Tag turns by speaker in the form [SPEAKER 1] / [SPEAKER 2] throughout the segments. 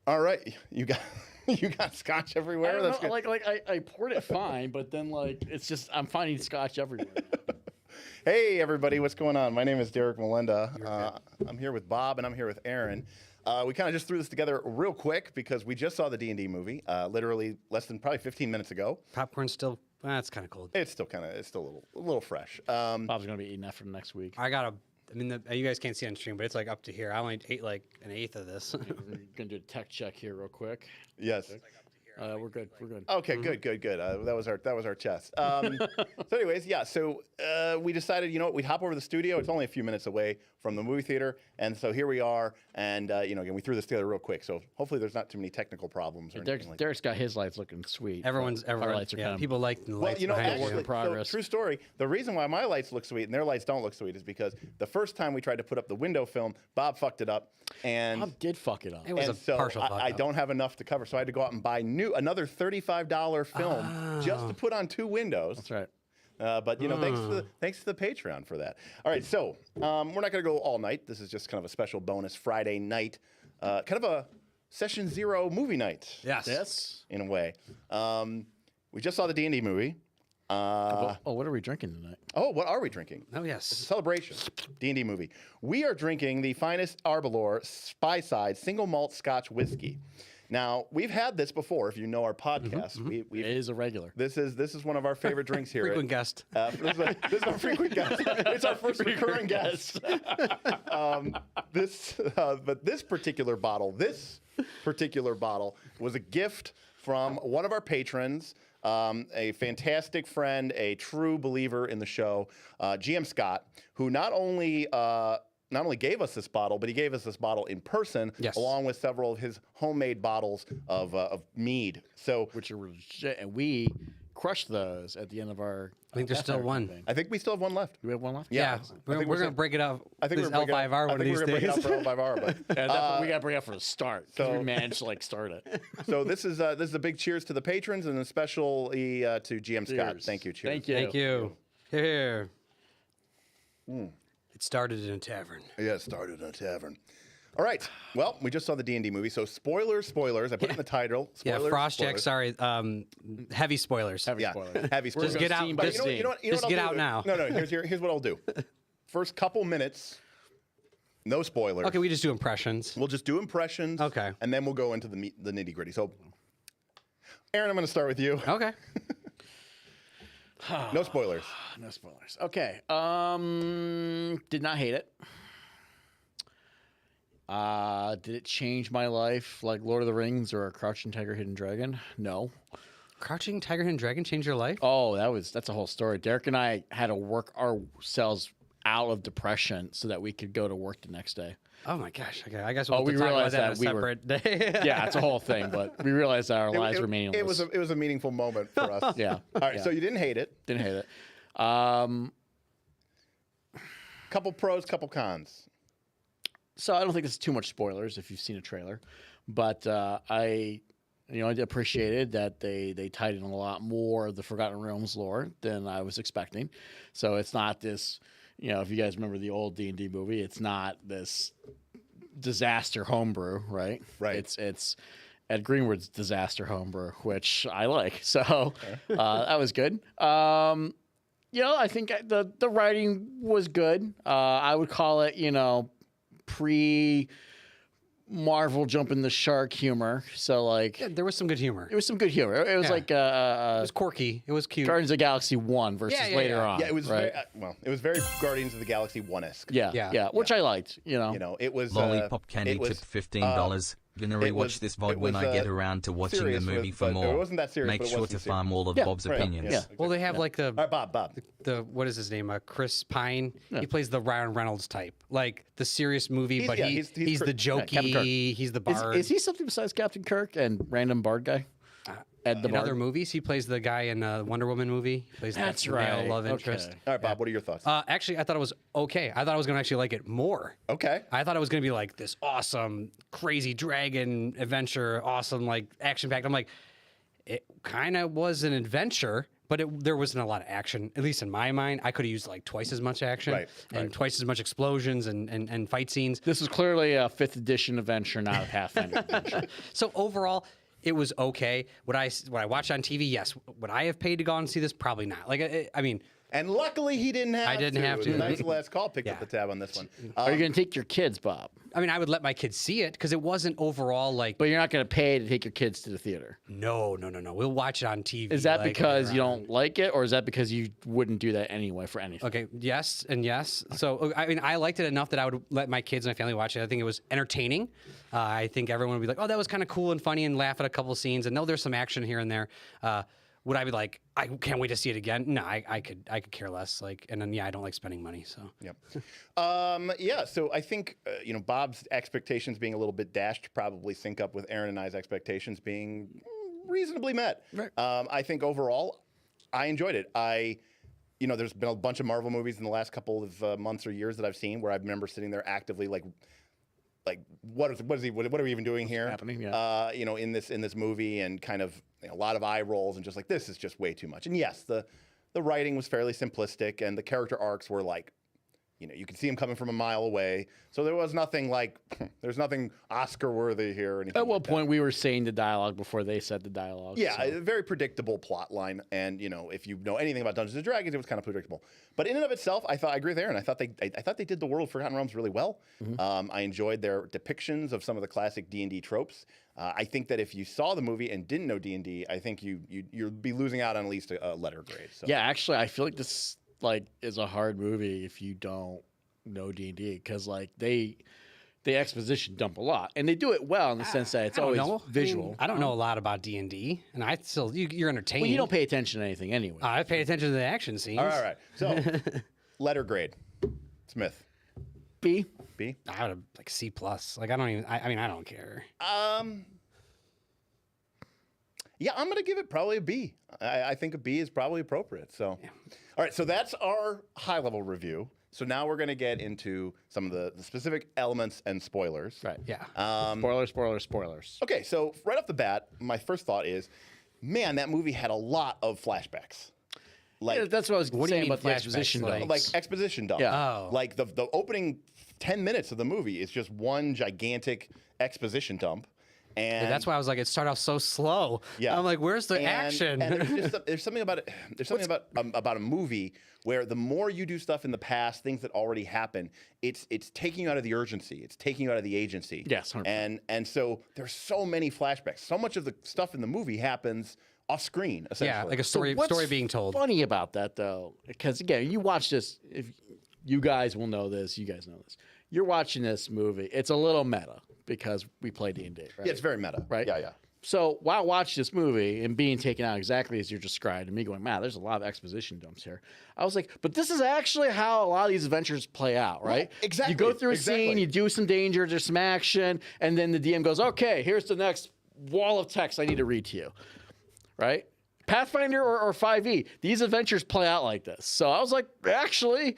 [SPEAKER 1] All right, you got you got scotch everywhere.
[SPEAKER 2] I
[SPEAKER 1] That's
[SPEAKER 2] don't know,
[SPEAKER 1] good.
[SPEAKER 2] I poured it fine, but then it's just I'm finding scotch everywhere.
[SPEAKER 1] Hey everybody, what's going on? My name is Derik Melinda. I'm here with Bob and I'm here with Aaron. We kind of just threw this together real quick because we just saw the D&D movie, literally less than probably 15 minutes ago.
[SPEAKER 3] Popcorn's still, it's kind of cold.
[SPEAKER 1] It's still a little fresh.
[SPEAKER 2] Bob's gonna be eating that for the next week.
[SPEAKER 3] You guys can't see on stream, but it's like up to here. I only ate like an eighth of this.
[SPEAKER 2] We're gonna do a tech check here real quick.
[SPEAKER 1] Yes.
[SPEAKER 2] We're good. We're good.
[SPEAKER 1] Okay, good. That was our chest. So anyways, yeah. So we decided, you know what, we'd hop over to the studio. It's only a few minutes away from the movie theater, and so here we are. And again, we threw this together real quick. So hopefully, there's not too many technical problems or anything like that.
[SPEAKER 2] Derek's got his lights looking sweet.
[SPEAKER 3] Everyone's
[SPEAKER 2] lights are kind of
[SPEAKER 3] people like the lights.
[SPEAKER 1] Well,
[SPEAKER 3] behind
[SPEAKER 1] actually,
[SPEAKER 3] you.
[SPEAKER 2] progress.
[SPEAKER 1] so, true story. The reason why my lights look sweet and their lights don't look sweet is because the first time we tried to put up the window film, Bob fucked it up, and
[SPEAKER 2] Bob did fuck it up.
[SPEAKER 3] It was
[SPEAKER 1] and
[SPEAKER 3] a
[SPEAKER 1] so
[SPEAKER 3] partial fuck
[SPEAKER 1] I
[SPEAKER 3] up.
[SPEAKER 1] don't have enough to cover, so I had to go out and buy another $35 film just to put on 2 windows.
[SPEAKER 2] That's right.
[SPEAKER 1] But thanks to the Patreon for that. All right, so we're not going to go all night. This is just kind of a special bonus Friday night, kind of a session 0 movie night.
[SPEAKER 3] Yes.
[SPEAKER 1] In a way. We just saw the D&D movie.
[SPEAKER 2] What are we drinking tonight?
[SPEAKER 1] Oh, what are we drinking?
[SPEAKER 3] Oh, yes.
[SPEAKER 1] Celebration, D&D movie. We are drinking the finest Arbalor Speyside single malt Scotch whiskey. Now, we've had this before. If you know our podcast,
[SPEAKER 2] It is a regular.
[SPEAKER 1] This is one of our favorite drinks here.
[SPEAKER 3] Frequent guest.
[SPEAKER 1] This is our frequent guest. It's our first recurring guest. But this particular bottle was a gift from one of our patrons, a fantastic friend, a true believer in the show, GM Scott, who not only gave us this bottle, but he gave us this bottle in person, along with several of his homemade bottles of mead. So,
[SPEAKER 2] Which are legit, and we crushed those at the end of our.
[SPEAKER 3] I think there's still one.
[SPEAKER 1] I think we still have one left.
[SPEAKER 2] Do we have one left?
[SPEAKER 3] Yeah. We're going to break it up. I think we're L5R one of these days.
[SPEAKER 1] Break it up for L5R, but
[SPEAKER 2] We got to bring it up for the start. So we managed to start it.
[SPEAKER 1] So this is a big cheers to the patrons and especially to GM Scott.
[SPEAKER 2] Cheers.
[SPEAKER 1] Thank you. Cheers.
[SPEAKER 2] Thank you.
[SPEAKER 3] Thank you. Here. It started in a tavern.
[SPEAKER 1] Yeah, it started in a tavern. All right. Well, we just saw the D&D movie, so spoilers. I put it in the title. Spoilers,
[SPEAKER 3] Frost
[SPEAKER 1] spoilers.
[SPEAKER 3] Jack, sorry. Heavy spoilers.
[SPEAKER 2] Heavy spoilers.
[SPEAKER 1] Heavy spoilers.
[SPEAKER 3] Just get out.
[SPEAKER 2] Scene by
[SPEAKER 3] Just,
[SPEAKER 2] scene.
[SPEAKER 1] You know what
[SPEAKER 3] just
[SPEAKER 1] I'll
[SPEAKER 3] get
[SPEAKER 1] do?
[SPEAKER 3] out now.
[SPEAKER 1] No. Here's what I'll do. First couple minutes, no spoilers.
[SPEAKER 3] Okay, we just do impressions.
[SPEAKER 1] We'll just do impressions.
[SPEAKER 3] Okay.
[SPEAKER 1] And then we'll go into the nitty gritty. So, Aaron, I'm going to start with you.
[SPEAKER 3] Okay.
[SPEAKER 1] No spoilers.
[SPEAKER 2] No spoilers. Okay. Did not hate it. Did it change my life like Lord of the Rings or Crouching Tiger, Hidden Dragon? No.
[SPEAKER 3] Crouching Tiger, Hidden Dragon changed your life?
[SPEAKER 2] Oh, that's a whole story. Derek and I had to work ourselves out of depression so that we could go to work the next day.
[SPEAKER 3] Oh my gosh. Okay, I guess we'll
[SPEAKER 2] we
[SPEAKER 3] have to talk about
[SPEAKER 2] realized
[SPEAKER 3] that on a
[SPEAKER 2] that we were-
[SPEAKER 3] separate day.
[SPEAKER 2] Yeah, it's a whole thing, but we realized that our lives were meaningless.
[SPEAKER 1] It was a meaningful moment for us.
[SPEAKER 2] Yeah.
[SPEAKER 1] All right.
[SPEAKER 2] Yeah.
[SPEAKER 1] So you didn't hate it.
[SPEAKER 2] Didn't hate it.
[SPEAKER 1] Couple pros, couple cons.
[SPEAKER 2] So I don't think this is too much spoilers if you've seen a trailer, but I appreciated that they tied in a lot more of the Forgotten Realms lore than I was expecting. So it's not this, if you guys remember the old D&D movie, it's not this disaster homebrew, right?
[SPEAKER 1] Right.
[SPEAKER 2] It's Ed Greenwood's disaster homebrew, which I like. So that was good. I think the writing was good. I would call it, pre-Marvel jumping the shark humor. So
[SPEAKER 3] Yeah, there was some good humor.
[SPEAKER 2] it was some good humor. It was like
[SPEAKER 3] it was quirky. It was cute.
[SPEAKER 2] Guardians of the Galaxy 1 versus
[SPEAKER 3] Yeah,
[SPEAKER 2] later on.
[SPEAKER 1] Yeah, it was
[SPEAKER 2] right?
[SPEAKER 1] it was very Guardians of the Galaxy 1-esque.
[SPEAKER 2] Yeah, which I liked.
[SPEAKER 1] It was
[SPEAKER 4] Lollipop Candy
[SPEAKER 1] it was,
[SPEAKER 4] tip $15. Gonna
[SPEAKER 1] it was-
[SPEAKER 4] rewatch this VOD
[SPEAKER 1] it
[SPEAKER 4] when
[SPEAKER 1] was,
[SPEAKER 4] I get around to watching the
[SPEAKER 1] serious,
[SPEAKER 4] movie
[SPEAKER 1] but
[SPEAKER 4] for
[SPEAKER 1] it
[SPEAKER 4] more.
[SPEAKER 1] wasn't that serious,
[SPEAKER 4] Make
[SPEAKER 1] but it
[SPEAKER 4] sure
[SPEAKER 1] wasn't
[SPEAKER 4] to
[SPEAKER 1] serious.
[SPEAKER 4] farm all of
[SPEAKER 2] Yeah,
[SPEAKER 4] Bob's
[SPEAKER 1] right,
[SPEAKER 4] opinions.
[SPEAKER 2] yeah.
[SPEAKER 3] Well, they have like
[SPEAKER 1] All right, Bob.
[SPEAKER 3] the what is his name? Chris Pine. He plays the Ryan Reynolds type, like the serious movie, but
[SPEAKER 1] he's
[SPEAKER 3] he's the
[SPEAKER 2] Captain Kirk.
[SPEAKER 3] jokey. He's the bard.
[SPEAKER 2] Is he something besides Captain Kirk and random bard guy? Ed the
[SPEAKER 3] in
[SPEAKER 2] Bard?
[SPEAKER 3] other movies, he plays the guy in Wonder Woman movie. He plays
[SPEAKER 2] That's
[SPEAKER 3] the
[SPEAKER 2] right.
[SPEAKER 3] male love
[SPEAKER 2] Okay.
[SPEAKER 3] interest.
[SPEAKER 1] All right, Bob. What are your thoughts?
[SPEAKER 3] Actually, I thought it was okay. I thought I was gonna actually like it more.
[SPEAKER 1] Okay.
[SPEAKER 3] I thought it was gonna be like this awesome, crazy dragon adventure, awesome like action packed. I'm like, it kind of was an adventure, but there wasn't a lot of action, at least in my mind. I could have used like twice as much action and twice as much explosions and fight scenes.
[SPEAKER 2] This is clearly a 5th edition adventure, not a Pathfinder adventure.
[SPEAKER 3] So overall, it was okay. Would I watch on TV? Yes. Would I have paid to go out and see this? Probably not. Like, I mean.
[SPEAKER 1] And luckily he didn't have to.
[SPEAKER 3] I didn't have to.
[SPEAKER 1] Nice last call. Picked up the tab on this one.
[SPEAKER 2] Are you going to take your kids, Bob?
[SPEAKER 3] I mean, I would let my kids see it because it wasn't overall like.
[SPEAKER 2] But you're not going to pay to take your kids to the theater.
[SPEAKER 3] No. We'll watch it on TV.
[SPEAKER 2] Is that
[SPEAKER 3] like,
[SPEAKER 2] because you don't like it, or is that because you wouldn't do that anyway for anything?
[SPEAKER 3] Okay, yes and yes. So, I mean, I liked it enough that I would let my kids and my family watch it. I think it was entertaining. I think everyone would be like, oh, that was kind of cool and funny, and laugh at a couple of scenes. And no, there's some action here and there. Would I be like, I can't wait to see it again? No, I could care less. Like, and then I don't like spending money. So
[SPEAKER 1] yep. So I think Bob's expectations being a little bit dashed probably sync up with Aaron and I's expectations being reasonably met.
[SPEAKER 2] Right.
[SPEAKER 1] I think overall, I enjoyed it. There's been a bunch of Marvel movies in the last couple of months or years that I've seen where I remember sitting there actively like what are we even doing here?
[SPEAKER 2] Happening, yeah.
[SPEAKER 1] In this movie, and kind of a lot of eye rolls and just like, this is just way too much. And yes, the writing was fairly simplistic, and the character arcs were like, you could see them coming from a mile away. So there was nothing like, there's nothing Oscar worthy here or anything.
[SPEAKER 2] At what point we were saying the dialogue before they said the dialogue?
[SPEAKER 1] Yeah, a very predictable plot line. And if you know anything about Dungeons and Dragons, it was kind of predictable. But in and of itself, I agree with Aaron. I thought they did the world of Forgotten Realms really well. Mm-hmm. I enjoyed their depictions of some of the classic D&D tropes. I think that if you saw the movie and didn't know D&D, I think you'd be losing out on at least a letter grade. So.
[SPEAKER 2] Yeah, actually, I feel like this is a hard movie if you don't know D&D, because they exposition dump a lot, and they do it well in the sense that it's always visual.
[SPEAKER 3] I don't know a lot about D&D, and I still you're entertained.
[SPEAKER 2] Well, you don't pay attention to anything anyway.
[SPEAKER 3] I pay attention to the action scenes.
[SPEAKER 1] All right. So letter grade, Smith.
[SPEAKER 2] B.
[SPEAKER 3] I would have like C+. Like I don't care.
[SPEAKER 1] Yeah, I'm going to give it probably a B. I think a B is probably appropriate. So, All right, so that's our high-level review. So now we're going to get into some of the specific elements and spoilers.
[SPEAKER 2] Right.
[SPEAKER 3] Yeah.
[SPEAKER 2] Spoilers.
[SPEAKER 1] Okay, so right off the bat, my first thought is, man, that movie had a lot of flashbacks.
[SPEAKER 2] Like, that's what I was saying about the exposition dumps.
[SPEAKER 1] Like exposition dumps.
[SPEAKER 2] Yeah.
[SPEAKER 3] Oh.
[SPEAKER 1] Like the opening 10 minutes of the movie is just one gigantic exposition dump. And
[SPEAKER 3] that's why I was like, it started off so slow.
[SPEAKER 1] Yeah.
[SPEAKER 3] I'm like, where's the action?
[SPEAKER 1] And there's something about it. There's something about a movie where the more you do stuff in the past, things that already happen, it's taking you out of the urgency. It's taking you out of the agency.
[SPEAKER 2] Yes, 100%.
[SPEAKER 1] And so there's so many flashbacks. So much of the stuff in the movie happens off screen, essentially.
[SPEAKER 3] Yeah, like a story being told.
[SPEAKER 2] What's funny about that, though, because again, you watch this. If you guys will know this, you guys know this. You're watching this movie. It's a little meta because we play D&D, right?
[SPEAKER 1] Yeah, it's very meta.
[SPEAKER 2] Right?
[SPEAKER 1] Yeah.
[SPEAKER 2] So while watching this movie and being taken out exactly as you're described, and me going, man, there's a lot of exposition dumps here. I was like, but this is actually how a lot of these adventures play out, right?
[SPEAKER 1] Exactly.
[SPEAKER 2] You go through a scene, you do some danger, there's some action, and then the DM goes, okay, here's the next wall of text I need to read to you, right? Pathfinder or 5e, these adventures play out like this. So I was like, actually,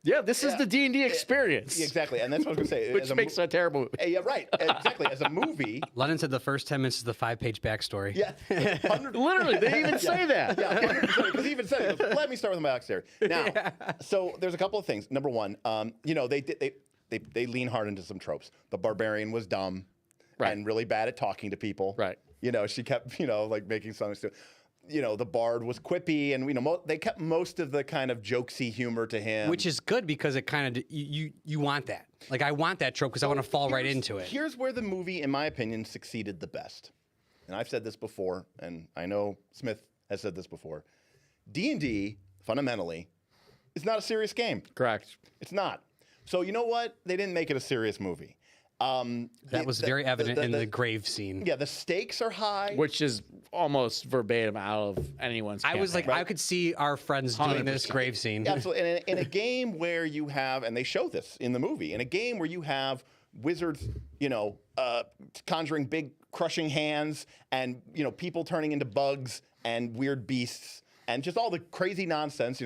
[SPEAKER 2] yeah, this is the D&D experience.
[SPEAKER 1] Exactly, and that's what I was going to say.
[SPEAKER 2] Which makes it a terrible movie.
[SPEAKER 1] Yeah, right. Exactly. As a movie.
[SPEAKER 3] London said the first 10 minutes is the 5-page backstory.
[SPEAKER 1] Yeah.
[SPEAKER 2] Literally, they even say that.
[SPEAKER 1] Yeah, 100%. Because he even said it. He goes, let me start with my backstory. Now, so there's a couple of things. Number one, they lean hard into some tropes. The barbarian was dumb and really bad at talking to people.
[SPEAKER 2] Right.
[SPEAKER 1] She kept, like making songs too. The bard was quippy, and they kept most of the kind of jokesy humor to him,
[SPEAKER 3] which is good because it kind of you want that. Like I want that trope because I want to fall right into it.
[SPEAKER 1] Here's where the movie, in my opinion, succeeded the best. And I've said this before, and I know Smith has said this before. D&D fundamentally is not a serious game.
[SPEAKER 2] Correct.
[SPEAKER 1] It's not. So you know what? They didn't make it a serious movie.
[SPEAKER 3] That was very evident in the grave scene.
[SPEAKER 1] Yeah, the stakes are high.
[SPEAKER 2] Which is almost verbatim out of anyone's
[SPEAKER 3] I was like,
[SPEAKER 2] campaign.
[SPEAKER 3] I could see our friends doing this grave scene.
[SPEAKER 1] Yeah, absolutely. And in a game where you have, and they show this in the movie, in a game where you have wizards, conjuring big crushing hands, and people turning into bugs and weird beasts, and just all the crazy nonsense,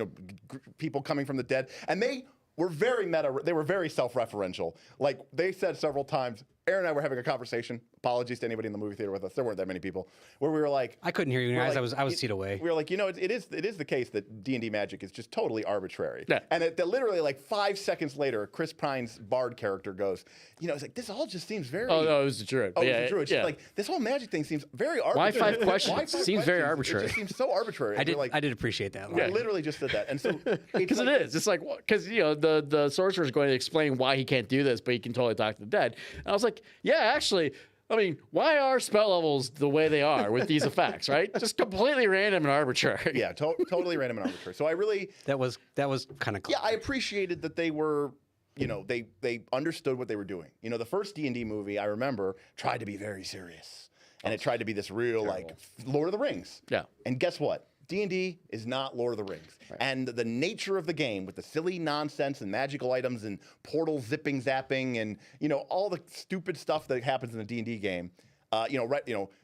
[SPEAKER 1] people coming from the dead, and they were very meta. They were very self-referential. Like they said several times, Aaron and I were having a conversation. apologies to anybody in the movie theater with us. There weren't that many people. Where we were like,
[SPEAKER 3] I couldn't hear you
[SPEAKER 1] we're
[SPEAKER 3] guys.
[SPEAKER 1] like,
[SPEAKER 3] I was seat away.
[SPEAKER 1] We were like, it is the case that D&D Magic is just totally arbitrary.
[SPEAKER 2] Yeah.
[SPEAKER 1] And that literally like 5 seconds later, Chris Pine's Bard character goes, it's like this all just seems very.
[SPEAKER 2] Oh no, it was the druid.
[SPEAKER 1] Oh, it's Drew. It's just like this whole magic thing seems very arbitrary.
[SPEAKER 2] Why 5 questions? Seems very arbitrary.
[SPEAKER 1] It just seems so arbitrary.
[SPEAKER 3] I did appreciate that.
[SPEAKER 1] We literally just did that, and so
[SPEAKER 2] Because it is. It's like, because, the sorcerer is going to explain why he can't do this, but he can totally talk to the dead. And I was like, yeah, actually, I mean, why are spell levels the way they are with these effects, right? Just completely random and arbitrary.
[SPEAKER 1] Yeah, totally random and arbitrary. So I really,
[SPEAKER 3] That was kind of cool.
[SPEAKER 1] yeah, I appreciated that they were, they understood what they were doing. The first D&D movie I remember tried to be very serious, and it tried to be this real like Lord of the Rings.
[SPEAKER 2] Yeah.
[SPEAKER 1] And guess what? D&D is not Lord of the Rings. Right. And the nature of the game with the silly nonsense and magical items and portal zipping, zapping, and, all the stupid stuff that happens in the D&D game,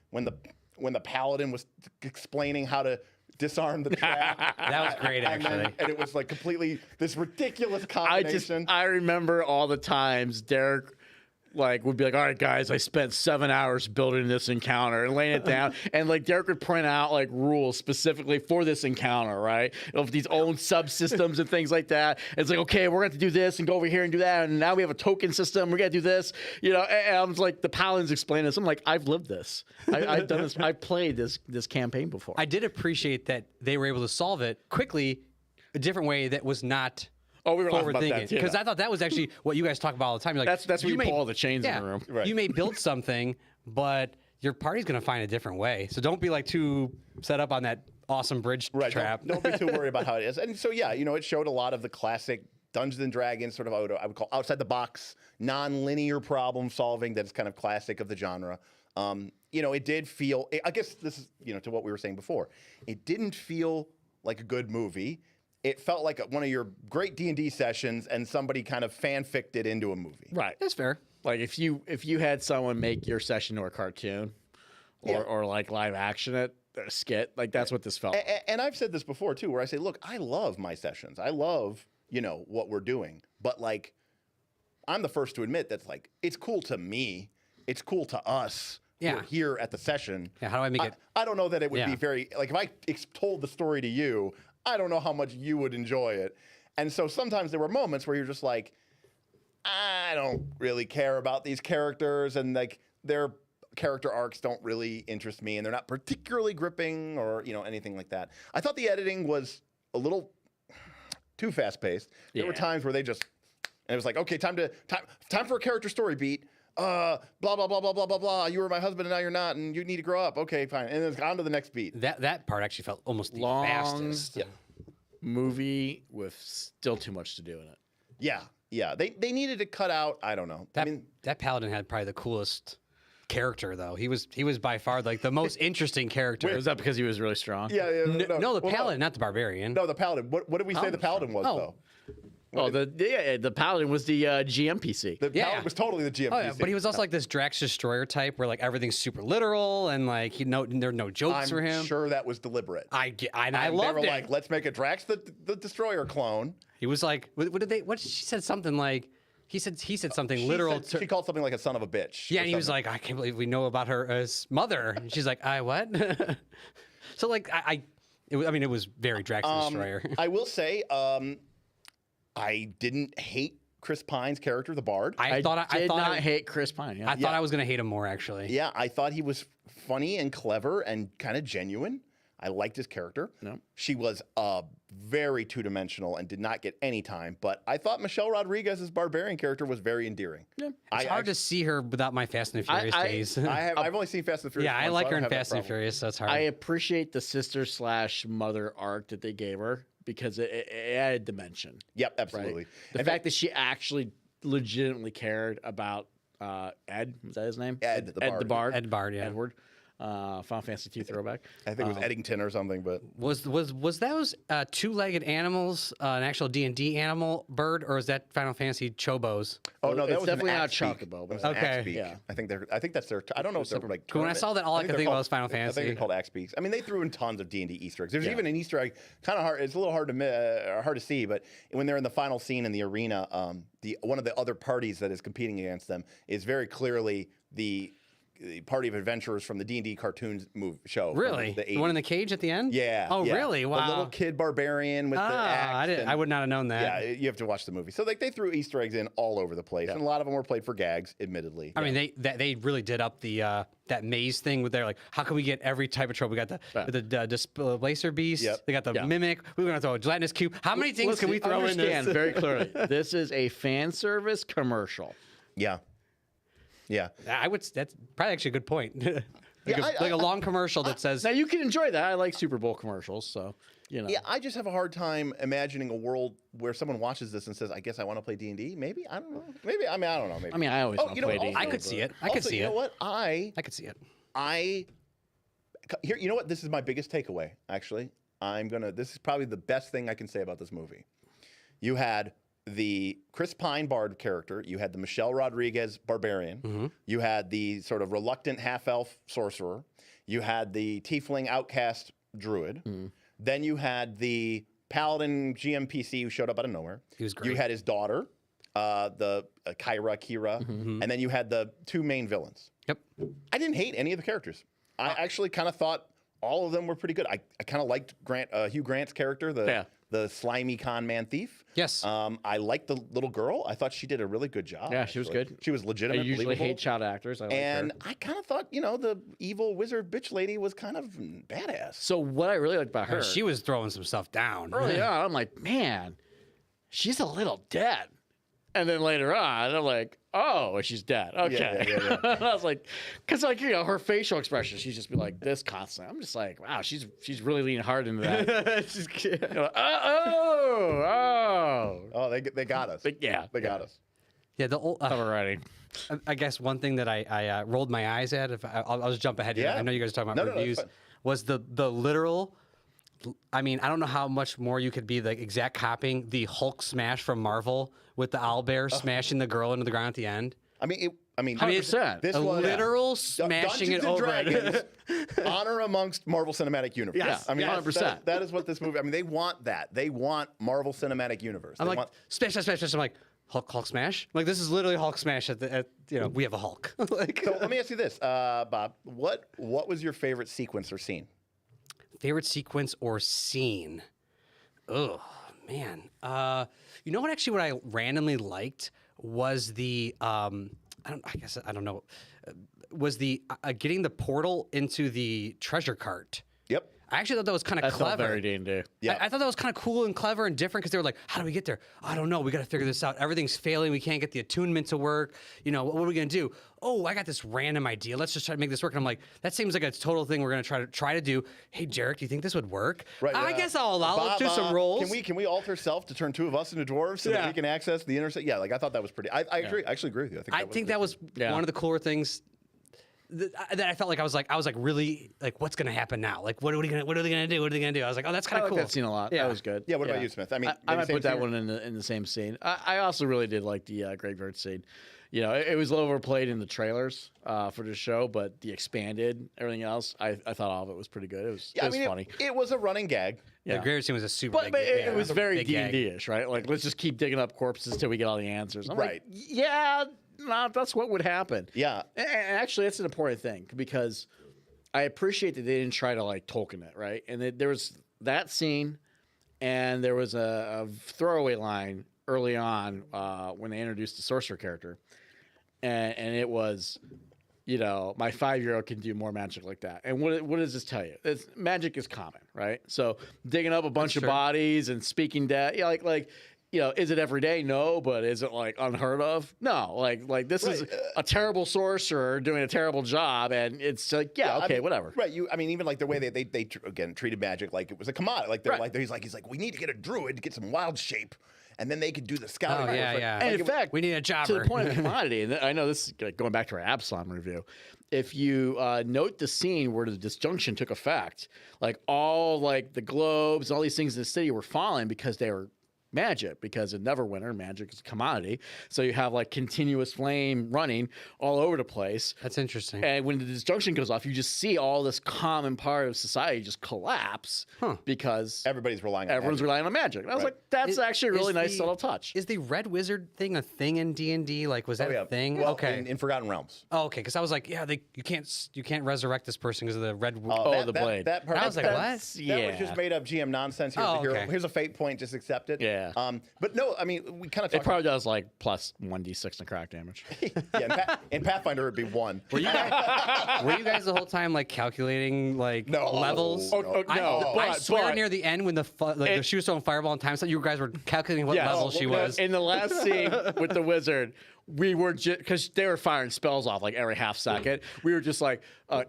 [SPEAKER 1] when the paladin was explaining how to disarm the trap.
[SPEAKER 3] That was great, actually.
[SPEAKER 1] And it was like completely this ridiculous combination.
[SPEAKER 2] I remember all the times Derek would be like, all right, guys, I spent 7 hours building this encounter and laying it down. And Derek would print out rules specifically for this encounter, right? Of these own subsystems and things like that. And it's like, okay, we're going to do this and go over here and do that. And now we have a token system. We're going to do this. And I was like, the paladins explain this. I'm like, I've lived this. I've done this. I've played this campaign before.
[SPEAKER 3] I did appreciate that they were able to solve it quickly, a different way that was not.
[SPEAKER 2] Oh, we were laughing
[SPEAKER 3] forward
[SPEAKER 2] about
[SPEAKER 3] thinking,
[SPEAKER 2] that too.
[SPEAKER 3] because I thought that was actually what you guys talk about all the time. You're like,
[SPEAKER 2] That's where you pull all the chains in the room.
[SPEAKER 1] Right.
[SPEAKER 3] You may build something, but your party's going to find a different way. So don't be too set up on that awesome bridge trap.
[SPEAKER 1] Don't be too worried about how it is. And so, yeah, it showed a lot of the classic Dungeons and Dragons sort of, I would call outside the box, non-linear problem solving that's kind of classic of the genre. It did feel, I guess this is, to what we were saying before, it didn't feel like a good movie. It felt like one of your great D&D sessions, and somebody kind of fanficked it into a movie.
[SPEAKER 2] Right.
[SPEAKER 3] That's fair.
[SPEAKER 2] Like if you had someone make your session to a cartoon, or live action it, a skit, that's what this felt.
[SPEAKER 1] And I've said this before too, where I say, look, I love my sessions. I love what we're doing, but I'm the first to admit that's it's cool to me. It's cool to us.
[SPEAKER 3] Yeah.
[SPEAKER 1] Who are here at the session.
[SPEAKER 3] Yeah. How do I make it?
[SPEAKER 1] I don't know that it would be very if I told the story to you, I don't know how much you would enjoy it. And so sometimes there were moments where you're just like, I don't really care about these characters, and their character arcs don't really interest me, and they're not particularly gripping or anything like that. I thought the editing was a little too fast paced. There were times where and it was like, okay, time for a character story beat. Blah blah blah blah blah blah blah. You were my husband and now you're not, and you need to grow up. Okay, fine. And then it's on to the next beat.
[SPEAKER 3] That part actually felt almost the
[SPEAKER 2] Long
[SPEAKER 3] fastest.
[SPEAKER 2] movie with still too much to do in it.
[SPEAKER 1] Yeah. They needed to cut out. I don't know.
[SPEAKER 3] That paladin had probably the coolest character though. He was by far the most interesting character.
[SPEAKER 2] Was that because he was really strong?
[SPEAKER 1] Yeah.
[SPEAKER 3] No, the paladin, not the barbarian.
[SPEAKER 1] No, the paladin. What did we say the paladin was though?
[SPEAKER 2] Oh, the paladin was the GMPC.
[SPEAKER 1] The paladin was totally the GMPC.
[SPEAKER 3] Oh, yeah, but he was also this Drax Destroyer type where everything's super literal and there are no jokes for him.
[SPEAKER 1] I'm sure that was deliberate.
[SPEAKER 3] I
[SPEAKER 1] and
[SPEAKER 3] loved
[SPEAKER 1] they were
[SPEAKER 3] it.
[SPEAKER 1] let's make a Drax the Destroyer clone.
[SPEAKER 3] He was she said something he said something literal.
[SPEAKER 1] She called something like a son of a bitch.
[SPEAKER 3] Yeah, and he was like, I can't believe we know about her as mother. And she's like, I what? So it was very Drax Destroyer.
[SPEAKER 1] I will say, I didn't hate Chris Pine's character, the Bard.
[SPEAKER 2] I did not hate Chris Pine. Yeah.
[SPEAKER 3] I thought I was gonna hate him more actually.
[SPEAKER 1] Yeah, I thought he was funny and clever and kind of genuine. I liked his character.
[SPEAKER 2] No.
[SPEAKER 1] She was very two-dimensional and did not get any time. But I thought Michelle Rodriguez's barbarian character was very endearing.
[SPEAKER 2] Yeah.
[SPEAKER 3] It's hard to see her without my Fast and the Furious days.
[SPEAKER 1] I've only seen Fast and the Furious.
[SPEAKER 3] Yeah, I
[SPEAKER 1] once,
[SPEAKER 3] like
[SPEAKER 1] so
[SPEAKER 3] her in
[SPEAKER 1] don't have
[SPEAKER 3] Fast
[SPEAKER 1] that
[SPEAKER 3] and the
[SPEAKER 1] problem.
[SPEAKER 3] Furious, so it's hard.
[SPEAKER 2] I appreciate the sister/mother arc that they gave her because it added dimension.
[SPEAKER 1] Yep, absolutely.
[SPEAKER 2] Right? The fact that she actually legitimately cared about Ed, is that his name?
[SPEAKER 1] Ed the Bard.
[SPEAKER 3] Ed Bard, yeah.
[SPEAKER 2] Edward. Final Fantasy II throwback.
[SPEAKER 1] I think it was Eddington or something, but
[SPEAKER 3] Was those two-legged animals an actual D&D animal bird, or is that Final Fantasy Chobos?
[SPEAKER 1] oh no, that
[SPEAKER 2] it's
[SPEAKER 1] was
[SPEAKER 2] definitely
[SPEAKER 1] an
[SPEAKER 2] not
[SPEAKER 1] axe beak.
[SPEAKER 2] Chocobo,
[SPEAKER 1] It
[SPEAKER 2] but
[SPEAKER 1] was an
[SPEAKER 3] Okay.
[SPEAKER 1] axe beak.
[SPEAKER 2] Yeah.
[SPEAKER 1] I think that's their. I don't know if they're like.
[SPEAKER 3] When I saw that, all I could
[SPEAKER 1] they're
[SPEAKER 3] think about
[SPEAKER 1] called-
[SPEAKER 3] was Final
[SPEAKER 1] I think
[SPEAKER 3] Fantasy.
[SPEAKER 1] they're called axe beaks. I mean, they threw in tons of D&D Easter eggs. There's
[SPEAKER 2] Yeah.
[SPEAKER 1] even an Easter egg, kind of hard. It's a little hard to see, but when they're in the final scene in the arena, one of the other parties that is competing against them is very clearly the party of adventurers from the D&D cartoons show.
[SPEAKER 3] Really?
[SPEAKER 1] From
[SPEAKER 3] The one in the cage at the end?
[SPEAKER 1] Yeah.
[SPEAKER 3] Oh,
[SPEAKER 1] yeah.
[SPEAKER 3] really? Wow.
[SPEAKER 1] The little kid barbarian with the axe.
[SPEAKER 3] I would not have known that.
[SPEAKER 1] Yeah, you have to watch the movie. So like they threw Easter eggs in all over the place, and a lot of them were played for gags, admittedly.
[SPEAKER 3] I mean, they really did up the that maze thing with their like, how can we get every type of trope? We got the displacer beast.
[SPEAKER 1] Yep.
[SPEAKER 3] They got the mimic. We're gonna throw a gelatinous cube. How many things can we throw in this?
[SPEAKER 2] Very clearly, this is a fan service commercial.
[SPEAKER 1] Yeah. Yeah.
[SPEAKER 3] That's probably actually a good point. like,
[SPEAKER 1] I-
[SPEAKER 3] a long commercial that says,
[SPEAKER 2] Now you can enjoy that. I like Super Bowl commercials, so you know.
[SPEAKER 1] Yeah, I just have a hard time imagining a world where someone watches this and says, "I guess I want to play D&D." Maybe I don't know. Maybe I don't know. Maybe.
[SPEAKER 2] I mean, I always want to play
[SPEAKER 1] what,
[SPEAKER 2] D&D.
[SPEAKER 3] I could see it. I could
[SPEAKER 1] also,
[SPEAKER 3] see
[SPEAKER 1] you
[SPEAKER 3] it.
[SPEAKER 1] know what?
[SPEAKER 3] I could see it.
[SPEAKER 1] Here, you know what? This is my biggest takeaway. Actually, This is probably the best thing I can say about this movie. You had the Chris Pine bard character. You had the Michelle Rodriguez barbarian.
[SPEAKER 3] Mm-hmm.
[SPEAKER 1] You had the sort of reluctant half-elf sorcerer. You had the tiefling outcast druid. Then you had the paladin GMPC who showed up out of nowhere.
[SPEAKER 3] He was great.
[SPEAKER 1] You had his daughter, the Kira, and then you had the two main villains.
[SPEAKER 3] Yep.
[SPEAKER 1] I didn't hate any of the characters. I actually kind of thought all of them were pretty good. I kind of liked Hugh Grant's character, the slimy con man thief.
[SPEAKER 3] Yes.
[SPEAKER 1] I liked the little girl. I thought she did a really good job.
[SPEAKER 2] Yeah, she was
[SPEAKER 1] actually.
[SPEAKER 2] good.
[SPEAKER 1] She was
[SPEAKER 2] I
[SPEAKER 1] legitimate.
[SPEAKER 2] usually
[SPEAKER 1] believable.
[SPEAKER 2] hate child actors. I like
[SPEAKER 1] And
[SPEAKER 2] her.
[SPEAKER 1] I kind of thought, the evil wizard bitch lady was kind of badass.
[SPEAKER 2] So what I really liked about her,
[SPEAKER 3] She was throwing some stuff down.
[SPEAKER 2] early on, I'm like, man, she's a little dead. And then later on, I'm like, oh, she's dead. Okay.
[SPEAKER 1] Yeah.
[SPEAKER 2] I was like, because her facial expression, she's just be like this constant. I'm just like, wow, she's really leaning hard into that. She's,
[SPEAKER 1] Oh, they got us.
[SPEAKER 2] yeah,
[SPEAKER 1] They got us.
[SPEAKER 3] Yeah, the old.
[SPEAKER 2] Alrighty.
[SPEAKER 3] I guess one thing that I rolled my eyes at, I'll just jump ahead here.
[SPEAKER 1] Yeah.
[SPEAKER 3] I know you guys are talking about
[SPEAKER 1] No,
[SPEAKER 3] reviews,
[SPEAKER 1] that's fine.
[SPEAKER 3] was the literal. I mean, I don't know how much more you could be the exact copying the Hulk smash from Marvel with the owlbear smashing the girl into the ground at the end.
[SPEAKER 1] I mean,
[SPEAKER 2] 100%.
[SPEAKER 1] This
[SPEAKER 3] A
[SPEAKER 1] was
[SPEAKER 3] literal smashing
[SPEAKER 1] Dungeons
[SPEAKER 3] it over.
[SPEAKER 1] and Dragons, honor amongst Marvel Cinematic Universe.
[SPEAKER 2] Yes,
[SPEAKER 1] I mean,
[SPEAKER 2] 100%.
[SPEAKER 1] that is what this movie. I mean, they want that. They want Marvel Cinematic Universe.
[SPEAKER 3] I'm
[SPEAKER 1] They
[SPEAKER 3] like,
[SPEAKER 1] want,
[SPEAKER 3] smash. I'm like, Hulk smash? Like, this is literally Hulk smash we have a Hulk. Like,
[SPEAKER 1] so let me ask you this, Bob. What was your favorite sequence or scene?
[SPEAKER 3] favorite sequence or scene? Oh, man. What I randomly liked was the, was the getting the portal into the treasure cart.
[SPEAKER 1] Yep.
[SPEAKER 3] I actually thought that was kind of
[SPEAKER 2] That's not
[SPEAKER 3] clever.
[SPEAKER 2] very D&D.
[SPEAKER 1] Yeah.
[SPEAKER 3] I thought that was kind of cool and clever and different because they were like, how do we get there? I don't know. We got to figure this out. Everything's failing. We can't get the attunement to work. What are we going to do? Oh, I got this random idea. Let's just try to make this work. And I'm like, that seems like a total thing we're going to try to do. Hey, Jarek, do you think this would work?
[SPEAKER 1] Right.
[SPEAKER 3] I guess I'll allow.
[SPEAKER 1] Bob,
[SPEAKER 3] Let's do some rolls.
[SPEAKER 1] Can we alter self to turn two of us into dwarves so that
[SPEAKER 3] Yeah.
[SPEAKER 1] we can access the intercept? Yeah, I thought that was pretty. I agree. I actually agree with you.
[SPEAKER 3] I think that was one of the cooler things that I felt like I was like really like, what's going to happen now? Like, what are they going to do? What are they going to do? I was like, oh, that's kind
[SPEAKER 2] I
[SPEAKER 3] of
[SPEAKER 2] like
[SPEAKER 3] cool.
[SPEAKER 2] that scene a lot.
[SPEAKER 3] Yeah.
[SPEAKER 2] That was good.
[SPEAKER 1] Yeah. What about you, Smith? I mean,
[SPEAKER 2] I might
[SPEAKER 1] same
[SPEAKER 2] put that
[SPEAKER 1] scene?
[SPEAKER 2] one in the same scene. I also really did like the graveyard scene. It was a little overplayed in the trailers for the show, but the expanded everything else, I thought all of it was pretty good. It was funny.
[SPEAKER 1] It was a running gag.
[SPEAKER 3] The graveyard scene was a super
[SPEAKER 2] But
[SPEAKER 3] big
[SPEAKER 2] it was very
[SPEAKER 3] big gag.
[SPEAKER 2] D&D-ish, right? Like, let's just keep digging up corpses till we get all the answers. I'm
[SPEAKER 1] Right.
[SPEAKER 2] like, yeah, no, that's what would happen.
[SPEAKER 1] Yeah.
[SPEAKER 2] And actually, that's an important thing because I appreciate that they didn't try to, like, Tolkien it, right? And there was that scene, and there was a throwaway line early on when they introduced the sorcerer character. And it was, my 5-year-old can do more magic like that. And what does this tell you? Magic is common, right? So digging up a bunch of bodies and speaking dead, is it every day? No, but is it like unheard of? No, like this is a terrible sorcerer doing a terrible job, and it's like, whatever.
[SPEAKER 1] Right. Even like the way they again treated magic like it was a commodity. Like they're like he's like, we need to get a druid to get some wild shape, and then they could do the scouting.
[SPEAKER 3] Oh,
[SPEAKER 1] It's
[SPEAKER 3] yeah,
[SPEAKER 1] like-
[SPEAKER 3] yeah.
[SPEAKER 2] And in fact,
[SPEAKER 3] we need a jobber.
[SPEAKER 2] to the point of commodity, and I know this is going back to our Absalom review. If you note the scene where the disjunction took effect, like all like the globes, all these things in the city were falling because they were magic because in Neverwinter, magic is a commodity. So you have like continuous flame running all over the place.
[SPEAKER 3] That's interesting.
[SPEAKER 2] And when the disjunction goes off, you just see all this common part of society just collapse because
[SPEAKER 1] Everybody's relying on
[SPEAKER 2] everyone's
[SPEAKER 1] magic.
[SPEAKER 2] relying on magic. And I was like, that's actually a really nice subtle touch.
[SPEAKER 3] Is the Red Wizard thing a thing in D&D? Like, was that a thing?
[SPEAKER 1] Well,
[SPEAKER 3] okay.
[SPEAKER 1] in Forgotten Realms.
[SPEAKER 3] Oh, okay. Because I was like, yeah, you can't resurrect this person because of the red.
[SPEAKER 2] the blade.
[SPEAKER 1] That part,
[SPEAKER 3] I was like,
[SPEAKER 1] that,
[SPEAKER 3] what?
[SPEAKER 1] That was just made up GM nonsense. Here's,
[SPEAKER 3] Oh,
[SPEAKER 1] a hero.
[SPEAKER 3] okay.
[SPEAKER 1] Here's a fate point. Just accept it.
[SPEAKER 2] Yeah.
[SPEAKER 1] But no, I mean, we kind of
[SPEAKER 2] It
[SPEAKER 1] talked.
[SPEAKER 2] probably does like plus 1d6 necrotic damage.
[SPEAKER 1] In Pathfinder, it'd be 1.
[SPEAKER 3] Were you guys the whole time like calculating like
[SPEAKER 1] No.
[SPEAKER 3] levels?
[SPEAKER 1] Oh,
[SPEAKER 3] I swear
[SPEAKER 2] but-
[SPEAKER 3] near the end when she was throwing fireball and time, so you guys were calculating what level she was.
[SPEAKER 2] In the last scene with the wizard, we were just because they were firing spells off like every half second. We were just like,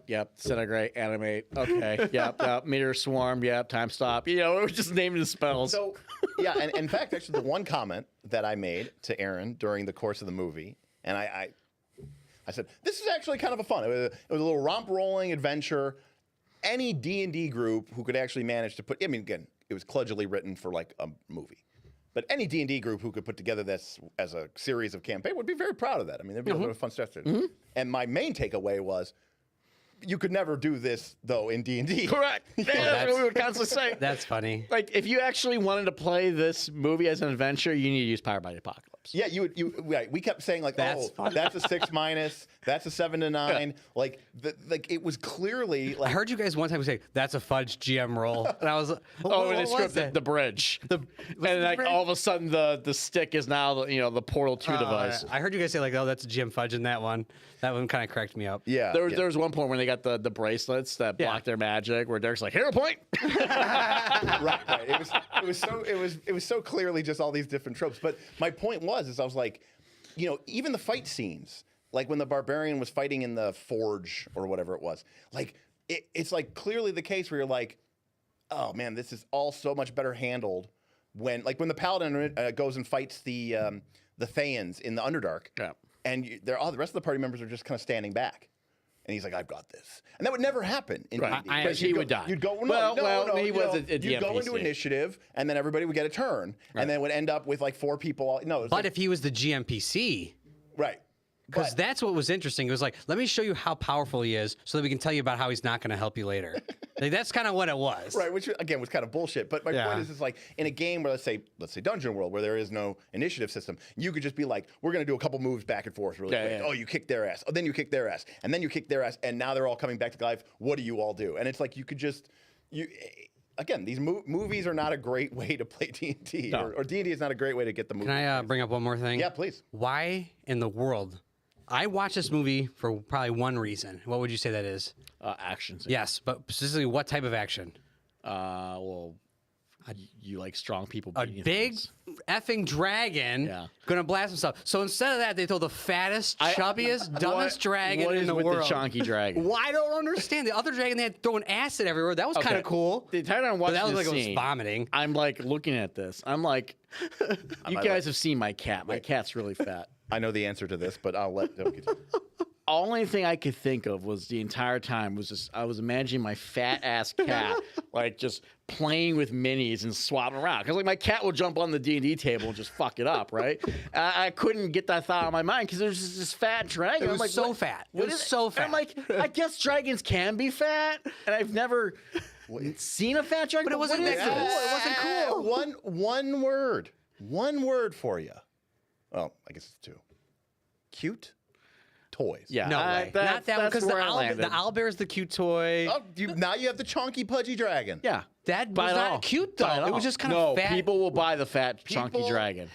[SPEAKER 2] yep, disintegrate, animate, okay, yep, meteor swarm, yep, time stop. You know, we were just naming the spells.
[SPEAKER 1] So, yeah, and in fact, actually, the one comment that I made to Aaron during the course of the movie, and I said, this is actually kind of a fun. It was a little romp-rolling adventure. Any D&D group who could actually manage to put, I mean, again, it was kludgily written for like a movie. But any D&D group who could put together this as a series of campaign would be very proud of that. I mean, there'd be a lot of fun stuff to do. And my main takeaway was, you could never do this, though, in D&D.
[SPEAKER 2] Correct. That's what we would constantly say.
[SPEAKER 3] That's funny.
[SPEAKER 2] Like, if you actually wanted to play this movie as an adventure, you need to use Powered by the Apocalypse.
[SPEAKER 1] Yeah, right. We kept saying like,
[SPEAKER 3] That's fun.
[SPEAKER 1] that's a 6-, that's a 7 to 9. Like, it was clearly like.
[SPEAKER 3] I heard you guys one time say that's a fudge GM roll, and I was
[SPEAKER 2] Oh,
[SPEAKER 3] what
[SPEAKER 2] and it
[SPEAKER 3] was
[SPEAKER 2] scripted the bridge. And like
[SPEAKER 3] bridge?
[SPEAKER 2] all of a sudden the stick is now the Portal 2 device.
[SPEAKER 3] I heard you guys say like, oh, that's a GM fudge in that one. That one kind of cracked me up.
[SPEAKER 1] Yeah.
[SPEAKER 2] There was one point when they got the bracelets that blocked their magic where Derek's like, hero point.
[SPEAKER 1] right. It was so clearly just all these different tropes. But my point was I was like, even the fight scenes, like when the barbarian was fighting in the forge or whatever it was, like it's like clearly the case where you're like, oh man, this is all so much better handled when the paladin goes and fights the Thayans in the Underdark.
[SPEAKER 2] Yeah.
[SPEAKER 1] And the rest of the party members are just kind of standing back. And he's like, I've got this. And that would never happen in D&D.
[SPEAKER 2] Because he would die.
[SPEAKER 1] You'd go,
[SPEAKER 2] Well, he was a
[SPEAKER 1] you'd go into
[SPEAKER 2] NPC.
[SPEAKER 1] initiative, and then everybody would get a turn. And then it would end up with like 4 people.
[SPEAKER 3] But if he was the GMPC,
[SPEAKER 1] right.
[SPEAKER 3] because that's what was interesting. It was like, let me show you how powerful he is so that we can tell you about how he's not going to help you later. Like, that's kind of what it was.
[SPEAKER 1] Right, which again was kind of bullshit. But my point is like in a game where let's say Dungeon World, where there is no initiative system, you could just be like, we're gonna do a couple moves back and forth really quick.
[SPEAKER 2] Yeah.
[SPEAKER 1] Oh, you kick their ass. Oh, then you kick their ass, and then you kick their ass, and now they're all coming back to life. What do you all do? And it's like you could just Again, these movies are not a great way to play D&D, or D&D is not a great way to get the movie.
[SPEAKER 3] Can I bring up one more thing?
[SPEAKER 1] Yeah, please.
[SPEAKER 3] Why in the world? I watched this movie for probably one reason. What would you say that is?
[SPEAKER 2] Action scene.
[SPEAKER 3] Yes, but specifically what type of action?
[SPEAKER 2] Well, you like strong people
[SPEAKER 3] A
[SPEAKER 2] beating
[SPEAKER 3] big
[SPEAKER 2] things.
[SPEAKER 3] effing dragon gonna blast himself. So instead of that, they throw the fattest, chubbiest, dumbest dragon
[SPEAKER 2] what
[SPEAKER 3] in
[SPEAKER 2] is
[SPEAKER 3] the
[SPEAKER 2] with
[SPEAKER 3] world.
[SPEAKER 2] the chunky dragon?
[SPEAKER 3] Well, I don't understand. The other dragon, they had throwing acid everywhere. That was kind of cool.
[SPEAKER 2] The entire time I'm
[SPEAKER 3] But
[SPEAKER 2] watching
[SPEAKER 3] that was
[SPEAKER 2] this
[SPEAKER 3] like it was
[SPEAKER 2] scene,
[SPEAKER 3] vomiting.
[SPEAKER 2] I'm like looking at this. I'm like, you guys have seen my cat. My cat's really fat.
[SPEAKER 1] I know the answer to this, but I'll let them continue.
[SPEAKER 2] Only thing I could think of was the entire time was just I was imagining my fat ass cat like just playing with minis and swapping around because like my cat will jump on the D&D table and just fuck it up, right? I couldn't get that thought out of my mind because there's just this fat dragon.
[SPEAKER 3] It
[SPEAKER 2] I'm
[SPEAKER 3] was
[SPEAKER 2] like,
[SPEAKER 3] so
[SPEAKER 2] what-
[SPEAKER 3] fat.
[SPEAKER 2] what
[SPEAKER 3] It was
[SPEAKER 2] is
[SPEAKER 3] so
[SPEAKER 2] And
[SPEAKER 3] fat.
[SPEAKER 2] I'm like, I guess dragons can be fat, and I've never seen a fat dragon.
[SPEAKER 3] But it wasn't
[SPEAKER 2] what
[SPEAKER 3] that
[SPEAKER 2] is
[SPEAKER 3] cool.
[SPEAKER 2] this?
[SPEAKER 3] It wasn't cool.
[SPEAKER 1] One word for you. Well, I guess it's 2. Cute toys.
[SPEAKER 2] Yeah,
[SPEAKER 3] No way. Not that one,
[SPEAKER 2] that's
[SPEAKER 3] because
[SPEAKER 2] where I
[SPEAKER 3] the
[SPEAKER 2] landed.
[SPEAKER 3] owlbear is the cute toy.
[SPEAKER 1] Oh, now you have the chunky pudgy dragon.
[SPEAKER 2] Yeah.
[SPEAKER 3] That
[SPEAKER 2] Buy
[SPEAKER 3] was
[SPEAKER 2] it
[SPEAKER 3] not
[SPEAKER 2] all.
[SPEAKER 3] cute,
[SPEAKER 2] Buy
[SPEAKER 3] though. It was just kind
[SPEAKER 2] no,
[SPEAKER 3] of fat.
[SPEAKER 2] people will buy the fat chunky
[SPEAKER 1] People-
[SPEAKER 2] dragon.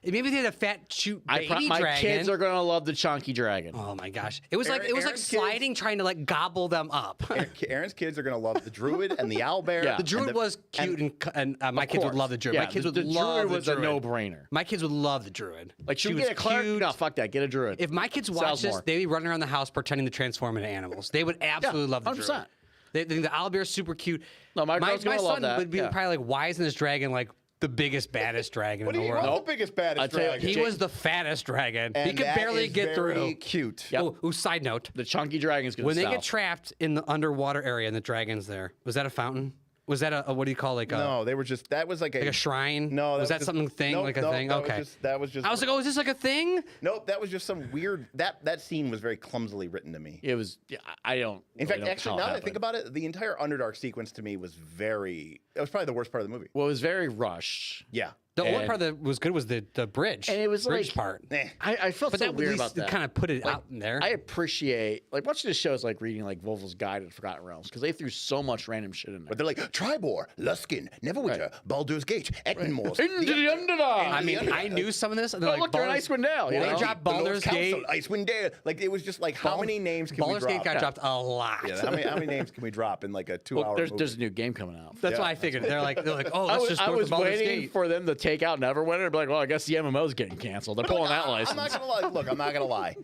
[SPEAKER 3] Maybe they had a fat, cute baby
[SPEAKER 2] My
[SPEAKER 3] dragon.
[SPEAKER 2] kids are gonna love the chunky dragan.
[SPEAKER 3] Oh my gosh! It was like
[SPEAKER 1] Aaron's kids-
[SPEAKER 3] sliding, trying to like gobble them up.
[SPEAKER 1] Aaron's kids are gonna love the druid and the owlbear.
[SPEAKER 2] Yeah.
[SPEAKER 3] The druid was cute, and my kids would love the druid.
[SPEAKER 2] Yeah,
[SPEAKER 3] My kids would
[SPEAKER 2] the
[SPEAKER 3] love
[SPEAKER 2] druid
[SPEAKER 3] the
[SPEAKER 2] was
[SPEAKER 3] druid.
[SPEAKER 2] a no-brainer.
[SPEAKER 3] My kids would love the druid.
[SPEAKER 2] Like, should
[SPEAKER 3] She
[SPEAKER 2] we
[SPEAKER 3] was
[SPEAKER 2] get a cleric?
[SPEAKER 3] cute.
[SPEAKER 2] No, fuck that. Get a druid.
[SPEAKER 3] If my kids watch
[SPEAKER 2] Sells
[SPEAKER 3] this,
[SPEAKER 2] more.
[SPEAKER 3] they'd be running around the house pretending to transform into animals. They would absolutely love the
[SPEAKER 2] 100%.
[SPEAKER 3] druid. They think the owlbear is super cute.
[SPEAKER 2] No, my girl's gonna love
[SPEAKER 3] son
[SPEAKER 2] that,
[SPEAKER 3] would be
[SPEAKER 2] yeah.
[SPEAKER 3] probably like, why isn't this dragon like the biggest, baddest dragon
[SPEAKER 1] What
[SPEAKER 3] in
[SPEAKER 1] do
[SPEAKER 3] the
[SPEAKER 1] you
[SPEAKER 3] world?
[SPEAKER 1] want the biggest, baddest
[SPEAKER 2] I tell you,
[SPEAKER 1] dragon?
[SPEAKER 3] He was the fattest dragon. He
[SPEAKER 1] And
[SPEAKER 3] could
[SPEAKER 1] that
[SPEAKER 3] barely
[SPEAKER 1] is
[SPEAKER 3] get
[SPEAKER 1] very
[SPEAKER 3] through.
[SPEAKER 1] Cute.
[SPEAKER 2] Yep.
[SPEAKER 3] Oh, side note.
[SPEAKER 2] The chunky dragon's gonna
[SPEAKER 3] When they
[SPEAKER 2] sell.
[SPEAKER 3] get trapped in the underwater area and the dragon's there, was that a fountain? Was that a what do you call like a
[SPEAKER 1] No, they were just that was like
[SPEAKER 3] like a shrine?
[SPEAKER 1] No,
[SPEAKER 3] was that
[SPEAKER 1] just,
[SPEAKER 3] something thing
[SPEAKER 1] nope,
[SPEAKER 3] like a
[SPEAKER 1] nope,
[SPEAKER 3] thing? Okay.
[SPEAKER 1] That was just.
[SPEAKER 3] I was like, oh, is this like a thing?
[SPEAKER 1] Nope, that was just some weird. That scene was very clumsily written to me.
[SPEAKER 2] It was. Yeah, I don't.
[SPEAKER 1] In
[SPEAKER 2] really
[SPEAKER 1] fact,
[SPEAKER 2] know
[SPEAKER 1] actually,
[SPEAKER 2] how it
[SPEAKER 1] now that I
[SPEAKER 2] happened.
[SPEAKER 1] think about it, the entire Underdark sequence to me was very. That was probably the worst part of the movie.
[SPEAKER 2] Well, it was very rushed.
[SPEAKER 1] Yeah.
[SPEAKER 3] The one
[SPEAKER 2] And-
[SPEAKER 3] part that was good was the bridge.
[SPEAKER 2] And it was
[SPEAKER 3] bridge
[SPEAKER 2] like-
[SPEAKER 3] part.
[SPEAKER 1] Eh.
[SPEAKER 2] I felt
[SPEAKER 3] But
[SPEAKER 2] so
[SPEAKER 3] that
[SPEAKER 2] weird
[SPEAKER 3] at
[SPEAKER 2] about
[SPEAKER 3] least
[SPEAKER 2] that.
[SPEAKER 3] kind of put it out in there.
[SPEAKER 2] I appreciate watching the shows like reading like Vogel's Guide to the Forgotten Realms because they threw so much random shit in there.
[SPEAKER 1] But they're like Tribor, Luskin, Neverwinter, Baldur's Gate, Ettenmoors.
[SPEAKER 2] Into the Underdark.
[SPEAKER 3] I mean, I knew some of this. And they're
[SPEAKER 2] Oh,
[SPEAKER 3] like,
[SPEAKER 2] look, they're in Icewind Dale. You
[SPEAKER 3] They
[SPEAKER 2] know?
[SPEAKER 3] dropped
[SPEAKER 1] The North
[SPEAKER 3] Baldur's Gate.
[SPEAKER 1] Council, Icewind Dale. Like it was just like how many names can
[SPEAKER 3] Baldur's
[SPEAKER 1] we
[SPEAKER 3] Gate
[SPEAKER 1] drop?
[SPEAKER 3] got dropped a lot.
[SPEAKER 1] Yeah, how many names can we drop in like a 2 hour movie?
[SPEAKER 2] There's a new game coming out.
[SPEAKER 3] That's
[SPEAKER 1] Yeah.
[SPEAKER 3] why I figured. They're like, oh,
[SPEAKER 2] I
[SPEAKER 3] let's
[SPEAKER 2] was,
[SPEAKER 3] just
[SPEAKER 2] I
[SPEAKER 3] go with
[SPEAKER 2] was
[SPEAKER 3] the Baldur's
[SPEAKER 2] waiting
[SPEAKER 3] Gate.
[SPEAKER 2] for them to take out Neverwinter and be like, well, I guess the MMO's getting canceled. They're pulling that license.
[SPEAKER 1] I'm not gonna lie. Look, I'm not gonna lie.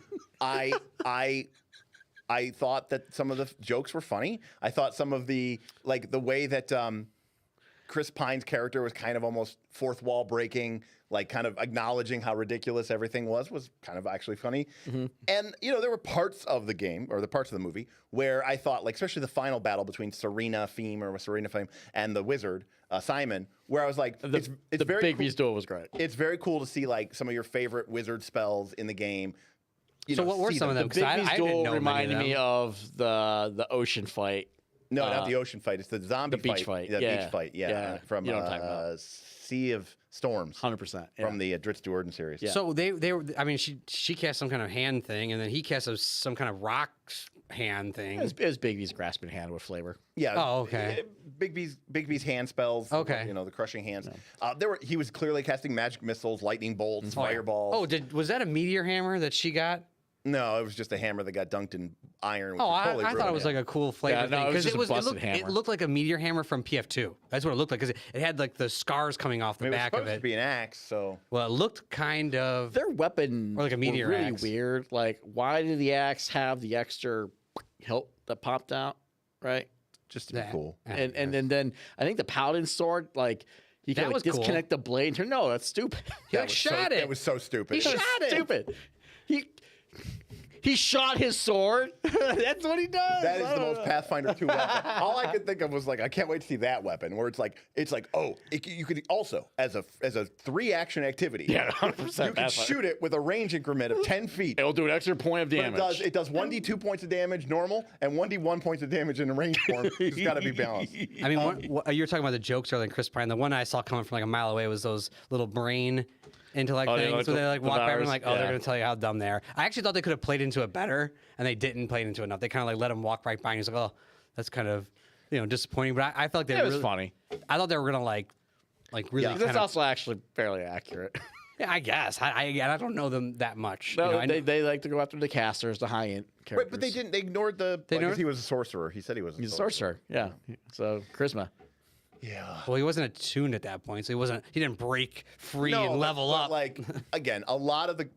[SPEAKER 1] I thought that some of the jokes were funny. I thought some of the the way that Chris Pine's character was kind of almost fourth wall breaking, like kind of acknowledging how ridiculous everything was kind of actually funny. And there were parts of the game or the parts of the movie where I thought, like especially the final battle between Serena Fame and the wizard Simon, where I was like, it's
[SPEAKER 2] the
[SPEAKER 1] very
[SPEAKER 2] Big
[SPEAKER 1] cool.
[SPEAKER 2] Beast duel was great.
[SPEAKER 1] It's very cool to see like some of your favorite wizard spells in the game.
[SPEAKER 3] So what were
[SPEAKER 1] see
[SPEAKER 3] some of them?
[SPEAKER 2] The Big
[SPEAKER 3] I
[SPEAKER 2] Beast
[SPEAKER 3] didn't
[SPEAKER 2] duel
[SPEAKER 3] know many of
[SPEAKER 2] reminded
[SPEAKER 3] them.
[SPEAKER 2] me of the ocean fight.
[SPEAKER 1] No, not the ocean fight. It's the zombie
[SPEAKER 2] The beach fight.
[SPEAKER 1] The
[SPEAKER 2] Yeah.
[SPEAKER 1] beach fight. Yeah,
[SPEAKER 2] Yeah.
[SPEAKER 1] from
[SPEAKER 2] You know what I'm talking about.
[SPEAKER 1] Sea of Storms
[SPEAKER 2] 100%.
[SPEAKER 1] from the Dritz Duerden series.
[SPEAKER 2] Yeah.
[SPEAKER 3] So they were. I mean, she cast some kind of hand thing, and then he cast some kind of rock hand thing.
[SPEAKER 2] It was Big Beast grasping hand with flavor.
[SPEAKER 1] Yeah.
[SPEAKER 3] Oh, okay.
[SPEAKER 1] Big B's hand spells.
[SPEAKER 3] Okay.
[SPEAKER 1] The crushing hands. He was clearly casting magic missiles, lightning bolts, fireballs.
[SPEAKER 3] Oh, was that a meteor hammer that she got?
[SPEAKER 1] No, it was just a hammer that got dunked in iron. Which
[SPEAKER 3] Oh,
[SPEAKER 1] would
[SPEAKER 3] I
[SPEAKER 1] totally
[SPEAKER 3] thought
[SPEAKER 1] ruin
[SPEAKER 3] it was like a cool flavor
[SPEAKER 2] Yeah, no,
[SPEAKER 3] thing
[SPEAKER 2] it was just a
[SPEAKER 3] it
[SPEAKER 2] busted
[SPEAKER 3] looked,
[SPEAKER 2] hammer.
[SPEAKER 3] it looked like a meteor hammer from PF2. That's what it looked like because it had like the scars coming off the
[SPEAKER 1] I mean, it was
[SPEAKER 3] back of
[SPEAKER 1] supposed to
[SPEAKER 3] it.
[SPEAKER 1] be an axe, so
[SPEAKER 3] Well, it looked kind of.
[SPEAKER 2] Their weapon
[SPEAKER 3] Or like a meteor
[SPEAKER 2] were really
[SPEAKER 3] axe.
[SPEAKER 2] weird. Like, why did the axe have the extra hilt that popped out? Right.
[SPEAKER 1] just to be
[SPEAKER 3] Yeah.
[SPEAKER 1] cool.
[SPEAKER 3] Yeah.
[SPEAKER 2] And then I think the paladin's sword, like you
[SPEAKER 3] That
[SPEAKER 2] can like
[SPEAKER 3] was cool.
[SPEAKER 2] disconnect the blade and turn. No, that's stupid.
[SPEAKER 3] He
[SPEAKER 1] That
[SPEAKER 3] like
[SPEAKER 1] was
[SPEAKER 3] shot
[SPEAKER 1] so,
[SPEAKER 3] it.
[SPEAKER 1] That was so stupid.
[SPEAKER 3] He shot it.
[SPEAKER 2] Stupid. He shot his sword. That's what he does.
[SPEAKER 1] That is
[SPEAKER 2] I
[SPEAKER 1] the
[SPEAKER 2] don't
[SPEAKER 1] most
[SPEAKER 2] know.
[SPEAKER 1] Pathfinder 2 weapon. All I could think of was like, I can't wait to see that weapon where it's like, you could also, as a 3-action activity,
[SPEAKER 2] Yeah, 100%
[SPEAKER 1] you could
[SPEAKER 2] Pathfinder.
[SPEAKER 1] shoot it with a range increment of 10 feet.
[SPEAKER 2] It'll do an extra point of
[SPEAKER 1] But
[SPEAKER 2] damage.
[SPEAKER 1] it does 1d2 points of damage normal and 1d1 points of damage in the range form. It's got to be balanced.
[SPEAKER 3] I mean, you were talking about the jokes earlier than Chris Pine. The one I saw coming from like a mile away was those little brain intellect
[SPEAKER 2] Oh, yeah,
[SPEAKER 3] things
[SPEAKER 2] like
[SPEAKER 3] where they like
[SPEAKER 2] the
[SPEAKER 3] walk by and
[SPEAKER 2] virus,
[SPEAKER 3] like, oh,
[SPEAKER 2] yeah.
[SPEAKER 3] they're going to tell you how dumb they are. I actually thought they could have played into it better, and they didn't play into it enough. They kind of like let him walk right by, and he's like, oh, that's kind of disappointing. But I felt like they
[SPEAKER 2] It
[SPEAKER 3] were
[SPEAKER 2] was
[SPEAKER 3] really
[SPEAKER 2] funny.
[SPEAKER 3] I thought they were going to like really.
[SPEAKER 1] Yeah.
[SPEAKER 3] kind
[SPEAKER 2] That's
[SPEAKER 3] of,
[SPEAKER 2] also actually fairly accurate.
[SPEAKER 3] yeah, I guess. I don't know them that much.
[SPEAKER 2] No,
[SPEAKER 3] I
[SPEAKER 2] they like to go after the casters, the high-end characters.
[SPEAKER 1] Right, but they didn't. They ignored the.
[SPEAKER 3] They
[SPEAKER 1] Because
[SPEAKER 3] ignored-
[SPEAKER 1] he was a sorcerer. He said he was.
[SPEAKER 2] He's a sorcerer. Yeah. So charisma.
[SPEAKER 1] Yeah.
[SPEAKER 3] Well, he wasn't attuned at that point, so he didn't break free
[SPEAKER 1] No,
[SPEAKER 3] and level
[SPEAKER 1] but
[SPEAKER 3] up.
[SPEAKER 1] Like again, a lot of the.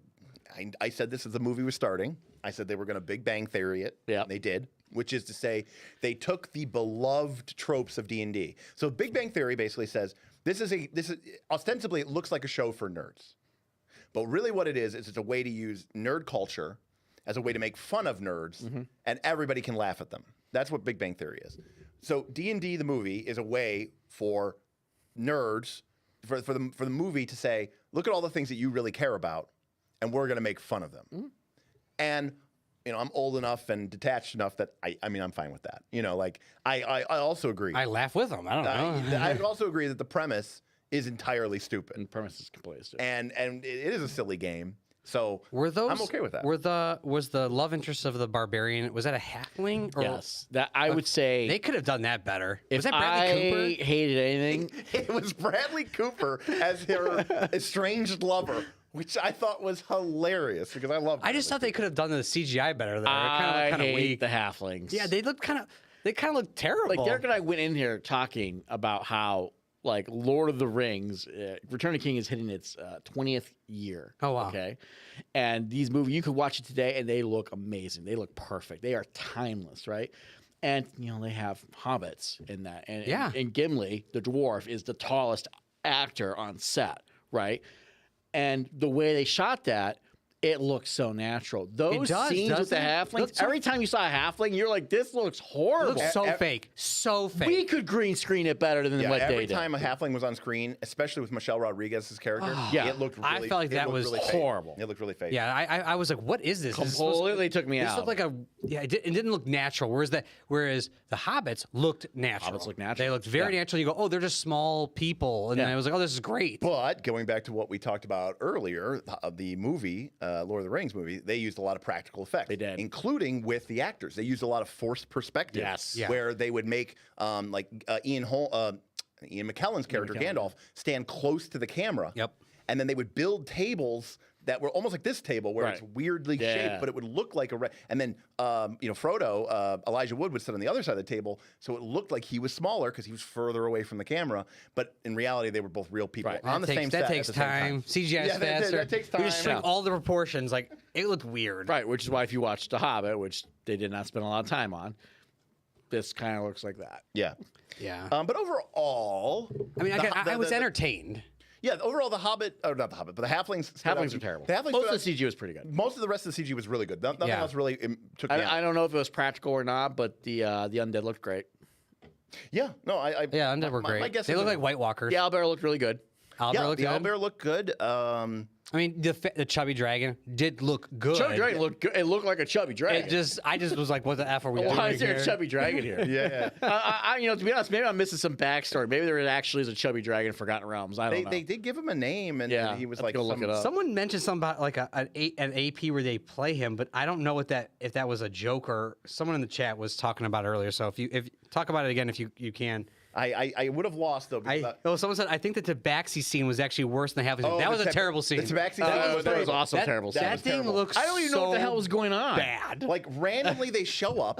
[SPEAKER 1] I said this as the movie was starting. I said they were going to Big Bang Theory it.
[SPEAKER 2] Yeah.
[SPEAKER 1] They did, which is to say, they took the beloved tropes of D&D. So Big Bang Theory basically says this is ostensibly it looks like a show for nerds, but really what it is it's a way to use nerd culture as a way to make fun of nerds, and everybody can laugh at them. That's what Big Bang Theory is. So D&D the movie is a way for nerds for the movie to say, look at all the things that you really care about, and we're going to make fun of them. And I'm old enough and detached enough that I'm fine with that. I also agree.
[SPEAKER 3] I laugh with them. I don't know.
[SPEAKER 1] I also agree that the premise is entirely stupid,
[SPEAKER 2] And premise is completely stupid.
[SPEAKER 1] and it is a silly game. So
[SPEAKER 3] Were those?
[SPEAKER 1] I'm okay with that.
[SPEAKER 3] Was the love interest of the barbarian? Was that a halfling? Or
[SPEAKER 2] Yes. That I would say
[SPEAKER 3] They could have done that better.
[SPEAKER 2] if
[SPEAKER 3] Was that Bradley
[SPEAKER 2] I
[SPEAKER 3] Cooper?
[SPEAKER 2] hated anything,
[SPEAKER 1] It was Bradley Cooper as her estranged lover, which I thought was hilarious because I love.
[SPEAKER 3] I just thought they could have done the CGI better. There.
[SPEAKER 2] I
[SPEAKER 3] Kind of
[SPEAKER 2] hate
[SPEAKER 3] weak.
[SPEAKER 2] the halflings.
[SPEAKER 3] Yeah, they look kind of. They kind of look terrible.
[SPEAKER 2] Like Derek and I went in here talking about how like Lord of the Rings, Return of the King is hitting its 20th year.
[SPEAKER 3] Oh, wow.
[SPEAKER 2] Okay, and these movies you could watch it today and they look amazing. They look perfect. They are timeless, right? And they have hobbits in that. And
[SPEAKER 3] Yeah.
[SPEAKER 2] and Gimli, the dwarf, is the tallest actor on set, right? And the way they shot that It looks so natural. Those
[SPEAKER 3] does,
[SPEAKER 2] scenes with the
[SPEAKER 3] doesn't it?
[SPEAKER 2] halflings,
[SPEAKER 3] Looks so-
[SPEAKER 2] every time you saw a halfling, you're like, this looks
[SPEAKER 3] It
[SPEAKER 2] horrible.
[SPEAKER 3] looks so fake. So fake.
[SPEAKER 2] We could green screen it better than what they
[SPEAKER 1] every
[SPEAKER 2] did.
[SPEAKER 1] time a halfling was on screen, especially with Michelle Rodriguez's character,
[SPEAKER 2] Yeah.
[SPEAKER 1] it looked
[SPEAKER 3] I
[SPEAKER 1] really,
[SPEAKER 3] felt like
[SPEAKER 1] it
[SPEAKER 3] that
[SPEAKER 1] looked
[SPEAKER 3] was
[SPEAKER 1] really fake.
[SPEAKER 2] horrible.
[SPEAKER 1] It looked really fake.
[SPEAKER 3] Yeah, I was like, what is this? Is this supposed to-
[SPEAKER 2] Completely took me
[SPEAKER 3] This
[SPEAKER 2] out.
[SPEAKER 3] looked like it didn't look natural. Whereas the Hobbits looked natural.
[SPEAKER 2] Hobbits looked natural.
[SPEAKER 3] They looked very natural. You go, oh, they're just small people, and
[SPEAKER 2] Yeah.
[SPEAKER 3] I was like, oh, this is great.
[SPEAKER 1] But going back to what we talked about earlier, the movie, Lord of the Rings movie, they used a lot of practical effects.
[SPEAKER 2] They did.
[SPEAKER 1] Including with the actors. They used a lot of forced perspective.
[SPEAKER 2] Yes.
[SPEAKER 3] Yeah.
[SPEAKER 1] Where they would make Ian McKellen's character, Gandalf, stand close to the camera.
[SPEAKER 3] Yep.
[SPEAKER 1] And then they would build tables that were almost like this table where it's
[SPEAKER 2] Right.
[SPEAKER 1] weirdly
[SPEAKER 2] Yeah.
[SPEAKER 1] shaped, but it would look like and then Frodo, Elijah Wood would sit on the other side of the table, so it looked like he was smaller because he was further away from the camera. But in reality, they were both real people
[SPEAKER 2] Right.
[SPEAKER 1] on the same set.
[SPEAKER 3] That takes
[SPEAKER 1] at the same
[SPEAKER 3] time. CGI is
[SPEAKER 1] Yeah,
[SPEAKER 3] faster.
[SPEAKER 1] that takes
[SPEAKER 3] We just
[SPEAKER 1] time.
[SPEAKER 3] shrink all the proportions. Like it looked weird.
[SPEAKER 2] Right, which is why if you watch The Hobbit, which they did not spend a lot of time on, this kind of looks like that.
[SPEAKER 1] Yeah.
[SPEAKER 3] Yeah.
[SPEAKER 1] But overall,
[SPEAKER 3] I mean, I was
[SPEAKER 1] the-
[SPEAKER 3] entertained.
[SPEAKER 1] Yeah, overall, the Hobbit, or not the Hobbit, but the Halflings. stood out
[SPEAKER 2] Halflings
[SPEAKER 1] to-
[SPEAKER 2] are terrible.
[SPEAKER 1] The Halflings
[SPEAKER 2] Most
[SPEAKER 1] stood
[SPEAKER 2] of the CG was pretty good.
[SPEAKER 1] out- most of the rest of the CG was really good. Nothing
[SPEAKER 3] Yeah.
[SPEAKER 1] else really took me out.
[SPEAKER 2] I don't know if it was practical or not, but the undead looked great.
[SPEAKER 1] Yeah, no, I
[SPEAKER 3] Yeah, undead were great.
[SPEAKER 1] My guess
[SPEAKER 3] They
[SPEAKER 1] is
[SPEAKER 3] look
[SPEAKER 1] it-
[SPEAKER 3] like White Walkers.
[SPEAKER 2] The owlbear looked really good.
[SPEAKER 3] Owlbear
[SPEAKER 1] Yeah,
[SPEAKER 3] looked
[SPEAKER 1] the
[SPEAKER 3] good.
[SPEAKER 1] owlbear looked good.
[SPEAKER 3] I mean, the chubby dragon did look good.
[SPEAKER 2] Chubby dragon looked good. It looked like a chubby dragon.
[SPEAKER 3] I just was like, what the f are we doing
[SPEAKER 2] Why is there
[SPEAKER 3] here?
[SPEAKER 2] a chubby dragon here?
[SPEAKER 1] Yeah,
[SPEAKER 2] To be honest, maybe I'm missing some backstory. Maybe there actually is a chubby dragon in Forgotten Realms. I don't know.
[SPEAKER 1] they did give him a name, and
[SPEAKER 2] Yeah,
[SPEAKER 1] he was
[SPEAKER 2] let's
[SPEAKER 1] like,
[SPEAKER 2] go look it up.
[SPEAKER 3] Someone mentioned something about like an AP where they play him, but I don't know what if that was a joke or someone in the chat was talking about it earlier. So if talk about it again if you can.
[SPEAKER 1] I would have lost though. Because
[SPEAKER 3] Someone said I think the Tabaxi scene was actually worse than half. That was a terrible scene.
[SPEAKER 1] The Tabaxi scene
[SPEAKER 2] that was also terrible.
[SPEAKER 3] That
[SPEAKER 1] was
[SPEAKER 3] thing
[SPEAKER 1] terrible.
[SPEAKER 3] looks.
[SPEAKER 2] I don't even know what the hell was going on.
[SPEAKER 3] Bad.
[SPEAKER 1] Like randomly they show up,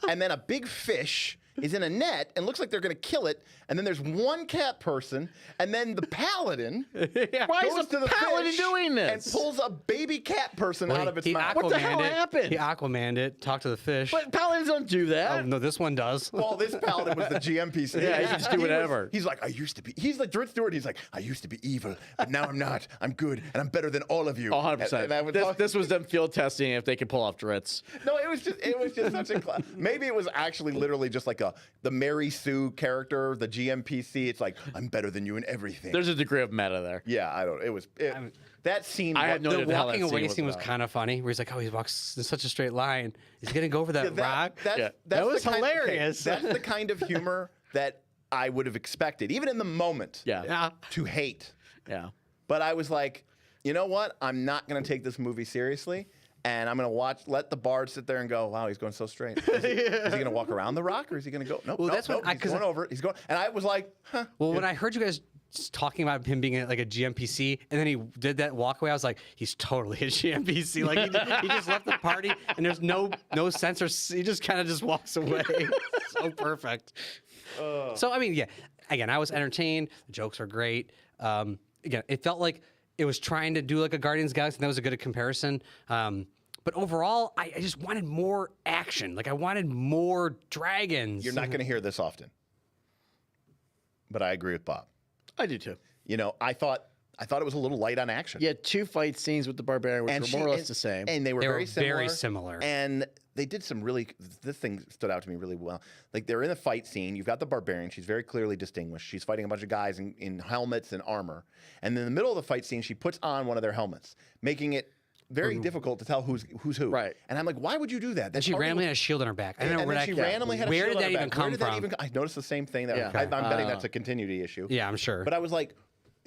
[SPEAKER 1] and then a big fish is in a net and looks like they're gonna kill it, and then there's one cat person, and then the paladin
[SPEAKER 2] Why
[SPEAKER 1] goes
[SPEAKER 2] is
[SPEAKER 1] to
[SPEAKER 2] the paladin
[SPEAKER 1] fish
[SPEAKER 2] doing
[SPEAKER 1] and
[SPEAKER 2] this?
[SPEAKER 1] pulls a baby cat person out of its mouth.
[SPEAKER 2] What the hell
[SPEAKER 3] Aquamaned it.
[SPEAKER 2] happened?
[SPEAKER 3] He Aquamaned it. Talked to the fish.
[SPEAKER 2] But paladins don't do that.
[SPEAKER 3] Oh, no, this one does.
[SPEAKER 1] Well, this paladin was the GMPC.
[SPEAKER 2] Yeah, he can just do whatever.
[SPEAKER 1] He's like, I used to be. He's like Dread Stewart. He's like, I used to be evil, but now I'm not. I'm good, and I'm better than all of you.
[SPEAKER 2] 100%.
[SPEAKER 1] And I would
[SPEAKER 2] This,
[SPEAKER 1] talk-
[SPEAKER 2] this was them field testing if they could pull off Dritz.
[SPEAKER 1] No, it was just such a maybe it was actually literally just like the Mary Sue character, the GMPC. It's like I'm better than you in everything.
[SPEAKER 2] There's a degree of meta there.
[SPEAKER 1] Yeah, I don't. That scene.
[SPEAKER 2] I had no
[SPEAKER 3] The
[SPEAKER 2] idea the hell
[SPEAKER 3] walking
[SPEAKER 2] that
[SPEAKER 3] away
[SPEAKER 2] scene
[SPEAKER 3] scene was
[SPEAKER 2] about.
[SPEAKER 3] kind of funny, where he's like, "Oh, he walks in such a straight line. Is he gonna go over that rock?"
[SPEAKER 1] That's
[SPEAKER 3] That was
[SPEAKER 1] the kind- okay,
[SPEAKER 3] hilarious.
[SPEAKER 1] that's the kind of humor that I would have expected, even in the moment,
[SPEAKER 2] Yeah.
[SPEAKER 1] to hate.
[SPEAKER 2] Yeah.
[SPEAKER 1] But I was like, you know what? I'm not going to take this movie seriously. And I'm going to let the bard sit there and go, wow, he's going so straight. Is he going to walk around the rock or is he going to go? Nope,
[SPEAKER 3] Well,
[SPEAKER 1] nope,
[SPEAKER 3] that's what
[SPEAKER 1] nope,
[SPEAKER 3] I-
[SPEAKER 1] he's
[SPEAKER 3] 'cause
[SPEAKER 1] going over it. He's going. And I was like, huh.
[SPEAKER 3] Well, when I heard you guys talking about him being like a GMPC, and then he did that walkaway, I was like, he's totally a GMPC. Like he just left the party, and there's no censor. He just kind of just walks away. So perfect. So I mean, yeah. Again, I was entertained. The jokes are great. Again, it felt like it was trying to do like a Guardians of the Galaxy, and that was a good comparison. But overall, I just wanted more action. Like I wanted more dragons.
[SPEAKER 1] You're not going to hear this often. But I agree with Bob.
[SPEAKER 2] I do too.
[SPEAKER 1] You know, I thought it was a little light on action.
[SPEAKER 2] You had 2 fight scenes with the barbarian, which were more or less the same.
[SPEAKER 1] And they were very
[SPEAKER 3] similar.
[SPEAKER 1] And they did some really, this thing stood out to me really well. Like they're in a fight scene. You've got the barbarian. She's very clearly distinguished. She's fighting a bunch of guys in helmets and armor. And in the middle of the fight scene, she puts on one of their helmets, making it very difficult to tell who's who.
[SPEAKER 2] Right.
[SPEAKER 1] And I'm like, why would you do that?
[SPEAKER 3] And she randomly had a shield on her back. I don't know
[SPEAKER 1] and
[SPEAKER 3] where
[SPEAKER 1] then
[SPEAKER 3] that
[SPEAKER 1] she randomly had a
[SPEAKER 3] Where
[SPEAKER 1] shield
[SPEAKER 3] did
[SPEAKER 1] on
[SPEAKER 3] that
[SPEAKER 1] her
[SPEAKER 3] even
[SPEAKER 1] back.
[SPEAKER 3] come
[SPEAKER 1] Where did that
[SPEAKER 3] from?
[SPEAKER 1] even I noticed the same thing.
[SPEAKER 2] Yeah.
[SPEAKER 1] I'm betting that's a continuity issue.
[SPEAKER 3] Yeah, I'm sure.
[SPEAKER 1] But I was like,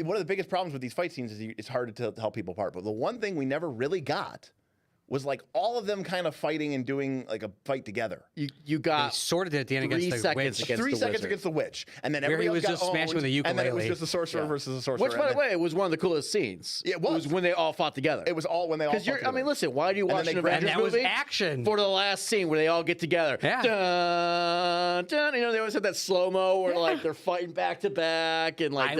[SPEAKER 1] one of the biggest problems with these fight scenes is it's hard to tell people apart. But the one thing we never really got was like all of them kind of fighting and doing like a fight together.
[SPEAKER 2] You
[SPEAKER 3] They
[SPEAKER 2] got
[SPEAKER 3] sorted it at the end
[SPEAKER 2] 3
[SPEAKER 3] against the
[SPEAKER 2] seconds
[SPEAKER 3] witch.
[SPEAKER 2] against
[SPEAKER 1] 3
[SPEAKER 2] the
[SPEAKER 1] seconds
[SPEAKER 2] wizard.
[SPEAKER 1] against the witch, and then
[SPEAKER 3] Where he
[SPEAKER 1] everybody
[SPEAKER 3] was
[SPEAKER 1] else
[SPEAKER 3] just
[SPEAKER 1] got
[SPEAKER 3] smashing
[SPEAKER 1] owned,
[SPEAKER 3] with a
[SPEAKER 1] and then it was
[SPEAKER 3] ukulele.
[SPEAKER 1] just a sorcerer versus a sorcerer.
[SPEAKER 2] Which, by
[SPEAKER 1] and
[SPEAKER 2] the way, was one of the coolest scenes.
[SPEAKER 1] It was.
[SPEAKER 2] when they all fought together.
[SPEAKER 1] it was all when they all.
[SPEAKER 2] Because
[SPEAKER 1] fought
[SPEAKER 2] I
[SPEAKER 1] together.
[SPEAKER 2] mean, listen, why do you
[SPEAKER 1] And
[SPEAKER 2] watch
[SPEAKER 1] then
[SPEAKER 2] an
[SPEAKER 1] they
[SPEAKER 2] Avengers
[SPEAKER 1] grabbed-
[SPEAKER 3] And that was
[SPEAKER 2] movie?
[SPEAKER 3] action.
[SPEAKER 2] For the last scene where they all get together.
[SPEAKER 3] Yeah.
[SPEAKER 2] Dun, dun, they always have that slow-mo where like they're fighting back to back and like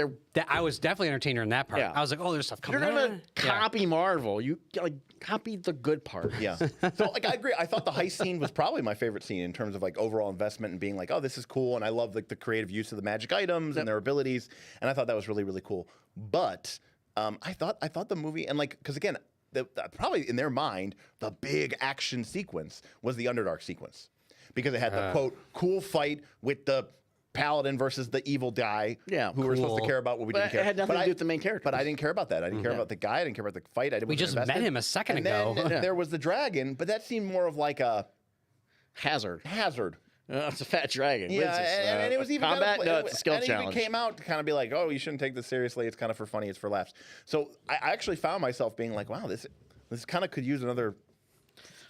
[SPEAKER 3] I was definitely entertained during that part.
[SPEAKER 2] Yeah.
[SPEAKER 3] I was like, oh, there's stuff
[SPEAKER 2] you're
[SPEAKER 3] coming.
[SPEAKER 2] gonna copy Marvel. You like copy the good part.
[SPEAKER 1] Yeah. So like I agree. I thought the heist scene was probably my favorite scene in terms of like overall investment and being like, oh, this is cool, and I love like the creative use of the magic items and their abilities, and I thought that was really really cool. But I thought the movie and like because again. probably in their mind, the big action sequence was the Underdark sequence because it had the quote cool fight with the paladin versus the evil guy.
[SPEAKER 2] Yeah,
[SPEAKER 1] who were supposed to
[SPEAKER 3] cool.
[SPEAKER 1] care about what we
[SPEAKER 2] But
[SPEAKER 1] didn't care.
[SPEAKER 2] it had nothing
[SPEAKER 1] But
[SPEAKER 2] to do with the main character.
[SPEAKER 1] But I didn't care about that. I didn't care about the guy. I didn't care about the fight.
[SPEAKER 3] We just met him a second
[SPEAKER 1] and
[SPEAKER 3] ago.
[SPEAKER 1] Then there was the dragon, but that seemed more of like a
[SPEAKER 2] Hazard. It's a fat dragon.
[SPEAKER 1] Yeah,
[SPEAKER 2] What is this,
[SPEAKER 1] and it was even
[SPEAKER 2] combat.
[SPEAKER 1] Kind of,
[SPEAKER 2] No, it's a skill
[SPEAKER 1] and
[SPEAKER 2] challenge.
[SPEAKER 1] it even came out to kind of be like, oh, you shouldn't take this seriously. It's kind of for funny. It's for laughs. So I actually found myself being like, wow, this kind of could use another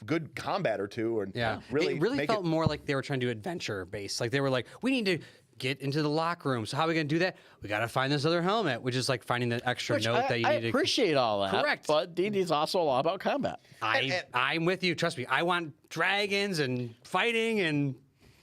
[SPEAKER 1] good combat or two, or really,
[SPEAKER 3] it really
[SPEAKER 1] make
[SPEAKER 3] felt more like they were trying to do adventure based. Like they were like, we need to get into the locker room. So how are we going to do that? We got to find this other helmet, which is like finding the extra
[SPEAKER 2] Which
[SPEAKER 3] note that you
[SPEAKER 2] I
[SPEAKER 3] need to.
[SPEAKER 2] appreciate all that.
[SPEAKER 3] Correct.
[SPEAKER 2] But D&D's also a lot about combat.
[SPEAKER 3] I'm with you. Trust me. I want dragons and fighting and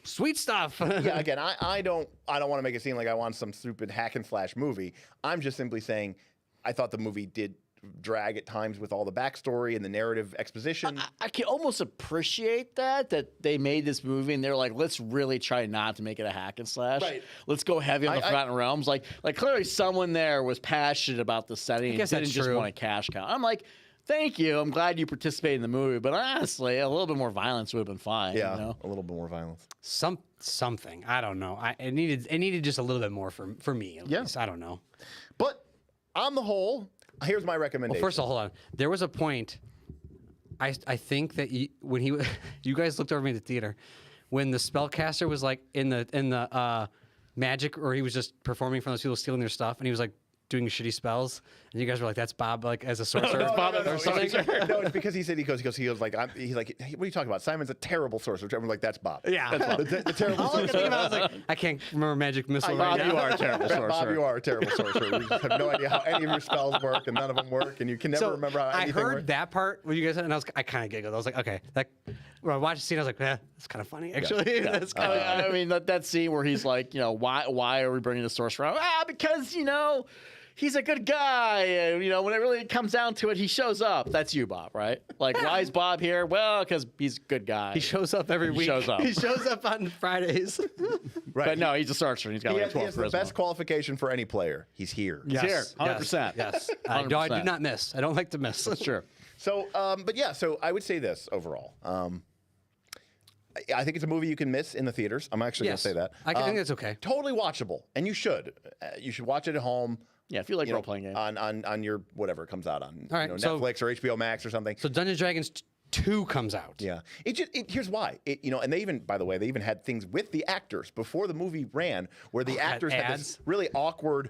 [SPEAKER 3] sweet stuff.
[SPEAKER 1] Yeah, again, I don't want to make it seem like I want some stupid hack and slash movie. I'm just simply saying I thought the movie did drag at times with all the backstory and the narrative exposition.
[SPEAKER 2] I can almost appreciate that they made this movie and they're like, let's really try not to make it a hack and slash.
[SPEAKER 1] Right.
[SPEAKER 2] Let's go heavy on the Forgotten Realms. Like clearly someone there was passionate about the setting and
[SPEAKER 3] guess
[SPEAKER 2] didn't
[SPEAKER 3] that's
[SPEAKER 2] just
[SPEAKER 3] true.
[SPEAKER 2] want a cash cow. I'm like, thank you. I'm glad you participated in the movie, but honestly, a little bit more violence would have been fine.
[SPEAKER 1] Yeah,
[SPEAKER 2] You know?
[SPEAKER 1] a little bit more violence.
[SPEAKER 3] Something. I don't know. It needed just a little bit more for me. At least. I don't know.
[SPEAKER 1] But on the whole, here's my recommendation.
[SPEAKER 3] Well, first of all, hold on. There was a point. I think that when you guys looked over me at the theater when the spellcaster was like in the magic, or he was just performing from those people stealing their stuff, and he was like doing shitty spells, and you guys were like, "That's Bob," like as a sorcerer.
[SPEAKER 1] No, it's because he said he goes like he's like, hey, what are you talking about? Simon's a terrible sorcerer. Everyone's like, that's Bob.
[SPEAKER 3] Yeah.
[SPEAKER 1] That's Bob. The terrible
[SPEAKER 3] All I could
[SPEAKER 1] sorcerer.
[SPEAKER 3] think about was like, I can't remember magic missile right
[SPEAKER 2] Bob,
[SPEAKER 3] now.
[SPEAKER 2] you are a terrible sorcerer.
[SPEAKER 1] Bob, you are a terrible sorcerer. You just have no idea how any of your spells work, and none of them work, and you can never remember how
[SPEAKER 3] I
[SPEAKER 1] anything
[SPEAKER 3] heard
[SPEAKER 1] works.
[SPEAKER 3] that part when you guys said, and I kind of giggled. I was like, okay, when I watched the scene, I was like, that's kind of funny, actually. That's kind of.
[SPEAKER 2] I mean, that scene where he's like, why are we bringing the sorcerer out? Because, he's a good guy. And, when it really comes down to it, he shows up. That's you, Bob, right? Like, why is Bob here? Well, because he's a good guy.
[SPEAKER 3] He shows up every week.
[SPEAKER 2] shows up.
[SPEAKER 3] He shows up on Fridays.
[SPEAKER 1] Right.
[SPEAKER 2] But no, he's a sorcerer. He's got
[SPEAKER 1] He
[SPEAKER 2] like
[SPEAKER 1] has
[SPEAKER 2] 12
[SPEAKER 1] the
[SPEAKER 2] charisma.
[SPEAKER 1] best qualification for any player. He's here.
[SPEAKER 2] He's here, 100%.
[SPEAKER 3] Yes. I do
[SPEAKER 2] 100%.
[SPEAKER 3] not miss. I don't like to miss.
[SPEAKER 2] That's true.
[SPEAKER 1] So, so I would say this overall. I think it's a movie you can miss in the theaters. I'm actually going to say that.
[SPEAKER 3] I think that's okay.
[SPEAKER 1] Totally watchable, and you should. You should watch it at home.
[SPEAKER 2] Yeah, if you like role-playing games.
[SPEAKER 1] On your whatever it comes out on,
[SPEAKER 3] All right, so-
[SPEAKER 1] Netflix or HBO Max or something.
[SPEAKER 3] So Dungeons and Dragons 2 comes out.
[SPEAKER 1] Yeah, here's why. And they even, by the way, they even had things with the actors before the movie ran, where the actors had this
[SPEAKER 3] ads?
[SPEAKER 1] really awkward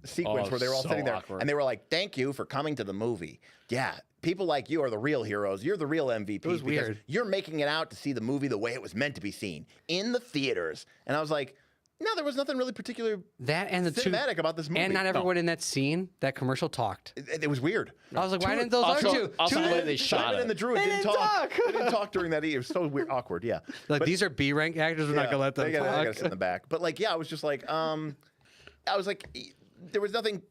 [SPEAKER 1] sequence where they were all
[SPEAKER 2] so
[SPEAKER 1] sitting there
[SPEAKER 2] awkward.
[SPEAKER 1] and they were like, "Thank you for coming to the movie." Yeah, people like you are the real heroes. You're the real MVPs.
[SPEAKER 3] was
[SPEAKER 1] because
[SPEAKER 3] weird.
[SPEAKER 1] You're making it out to see the movie the way it was meant to be seen in the theaters. And I was like, no, there was nothing really particular
[SPEAKER 3] That and the
[SPEAKER 1] cinematic about this movie.
[SPEAKER 3] And not everyone in that scene, that commercial talked.
[SPEAKER 1] It was weird.
[SPEAKER 3] I was like, why didn't those other two?
[SPEAKER 2] Also,
[SPEAKER 3] two
[SPEAKER 2] the way they shot
[SPEAKER 1] Simon
[SPEAKER 2] it.
[SPEAKER 1] and the Druid didn't talk. They didn't talk during that. It was so weird, awkward. Yeah.
[SPEAKER 3] like, these are B rank actors. We're not gonna let them
[SPEAKER 1] they gotta
[SPEAKER 3] talk.
[SPEAKER 1] sit in the back. But like, yeah, I was just like, I was like, there was nothing,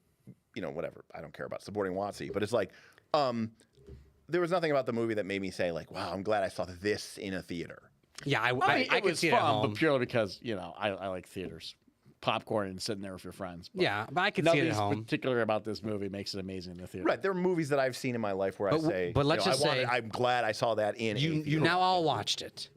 [SPEAKER 1] whatever. I don't care about supporting WotC, but it's like, there was nothing about the movie that made me say like, wow, I'm glad I saw this in a theater.
[SPEAKER 3] Yeah,
[SPEAKER 2] I
[SPEAKER 3] I could
[SPEAKER 2] was
[SPEAKER 3] see it at
[SPEAKER 2] fun,
[SPEAKER 3] home.
[SPEAKER 2] but purely because, I like theaters. Popcorn and sitting there with your friends. But
[SPEAKER 3] Yeah, but I could see it at
[SPEAKER 2] nothing
[SPEAKER 3] home.
[SPEAKER 2] particular about this movie makes it amazing in the theater.
[SPEAKER 1] Right. There are movies that I've seen in my life where I say,
[SPEAKER 3] but let's just say-
[SPEAKER 1] I'm glad I saw that in a
[SPEAKER 3] You
[SPEAKER 1] theater.
[SPEAKER 3] now all watched it.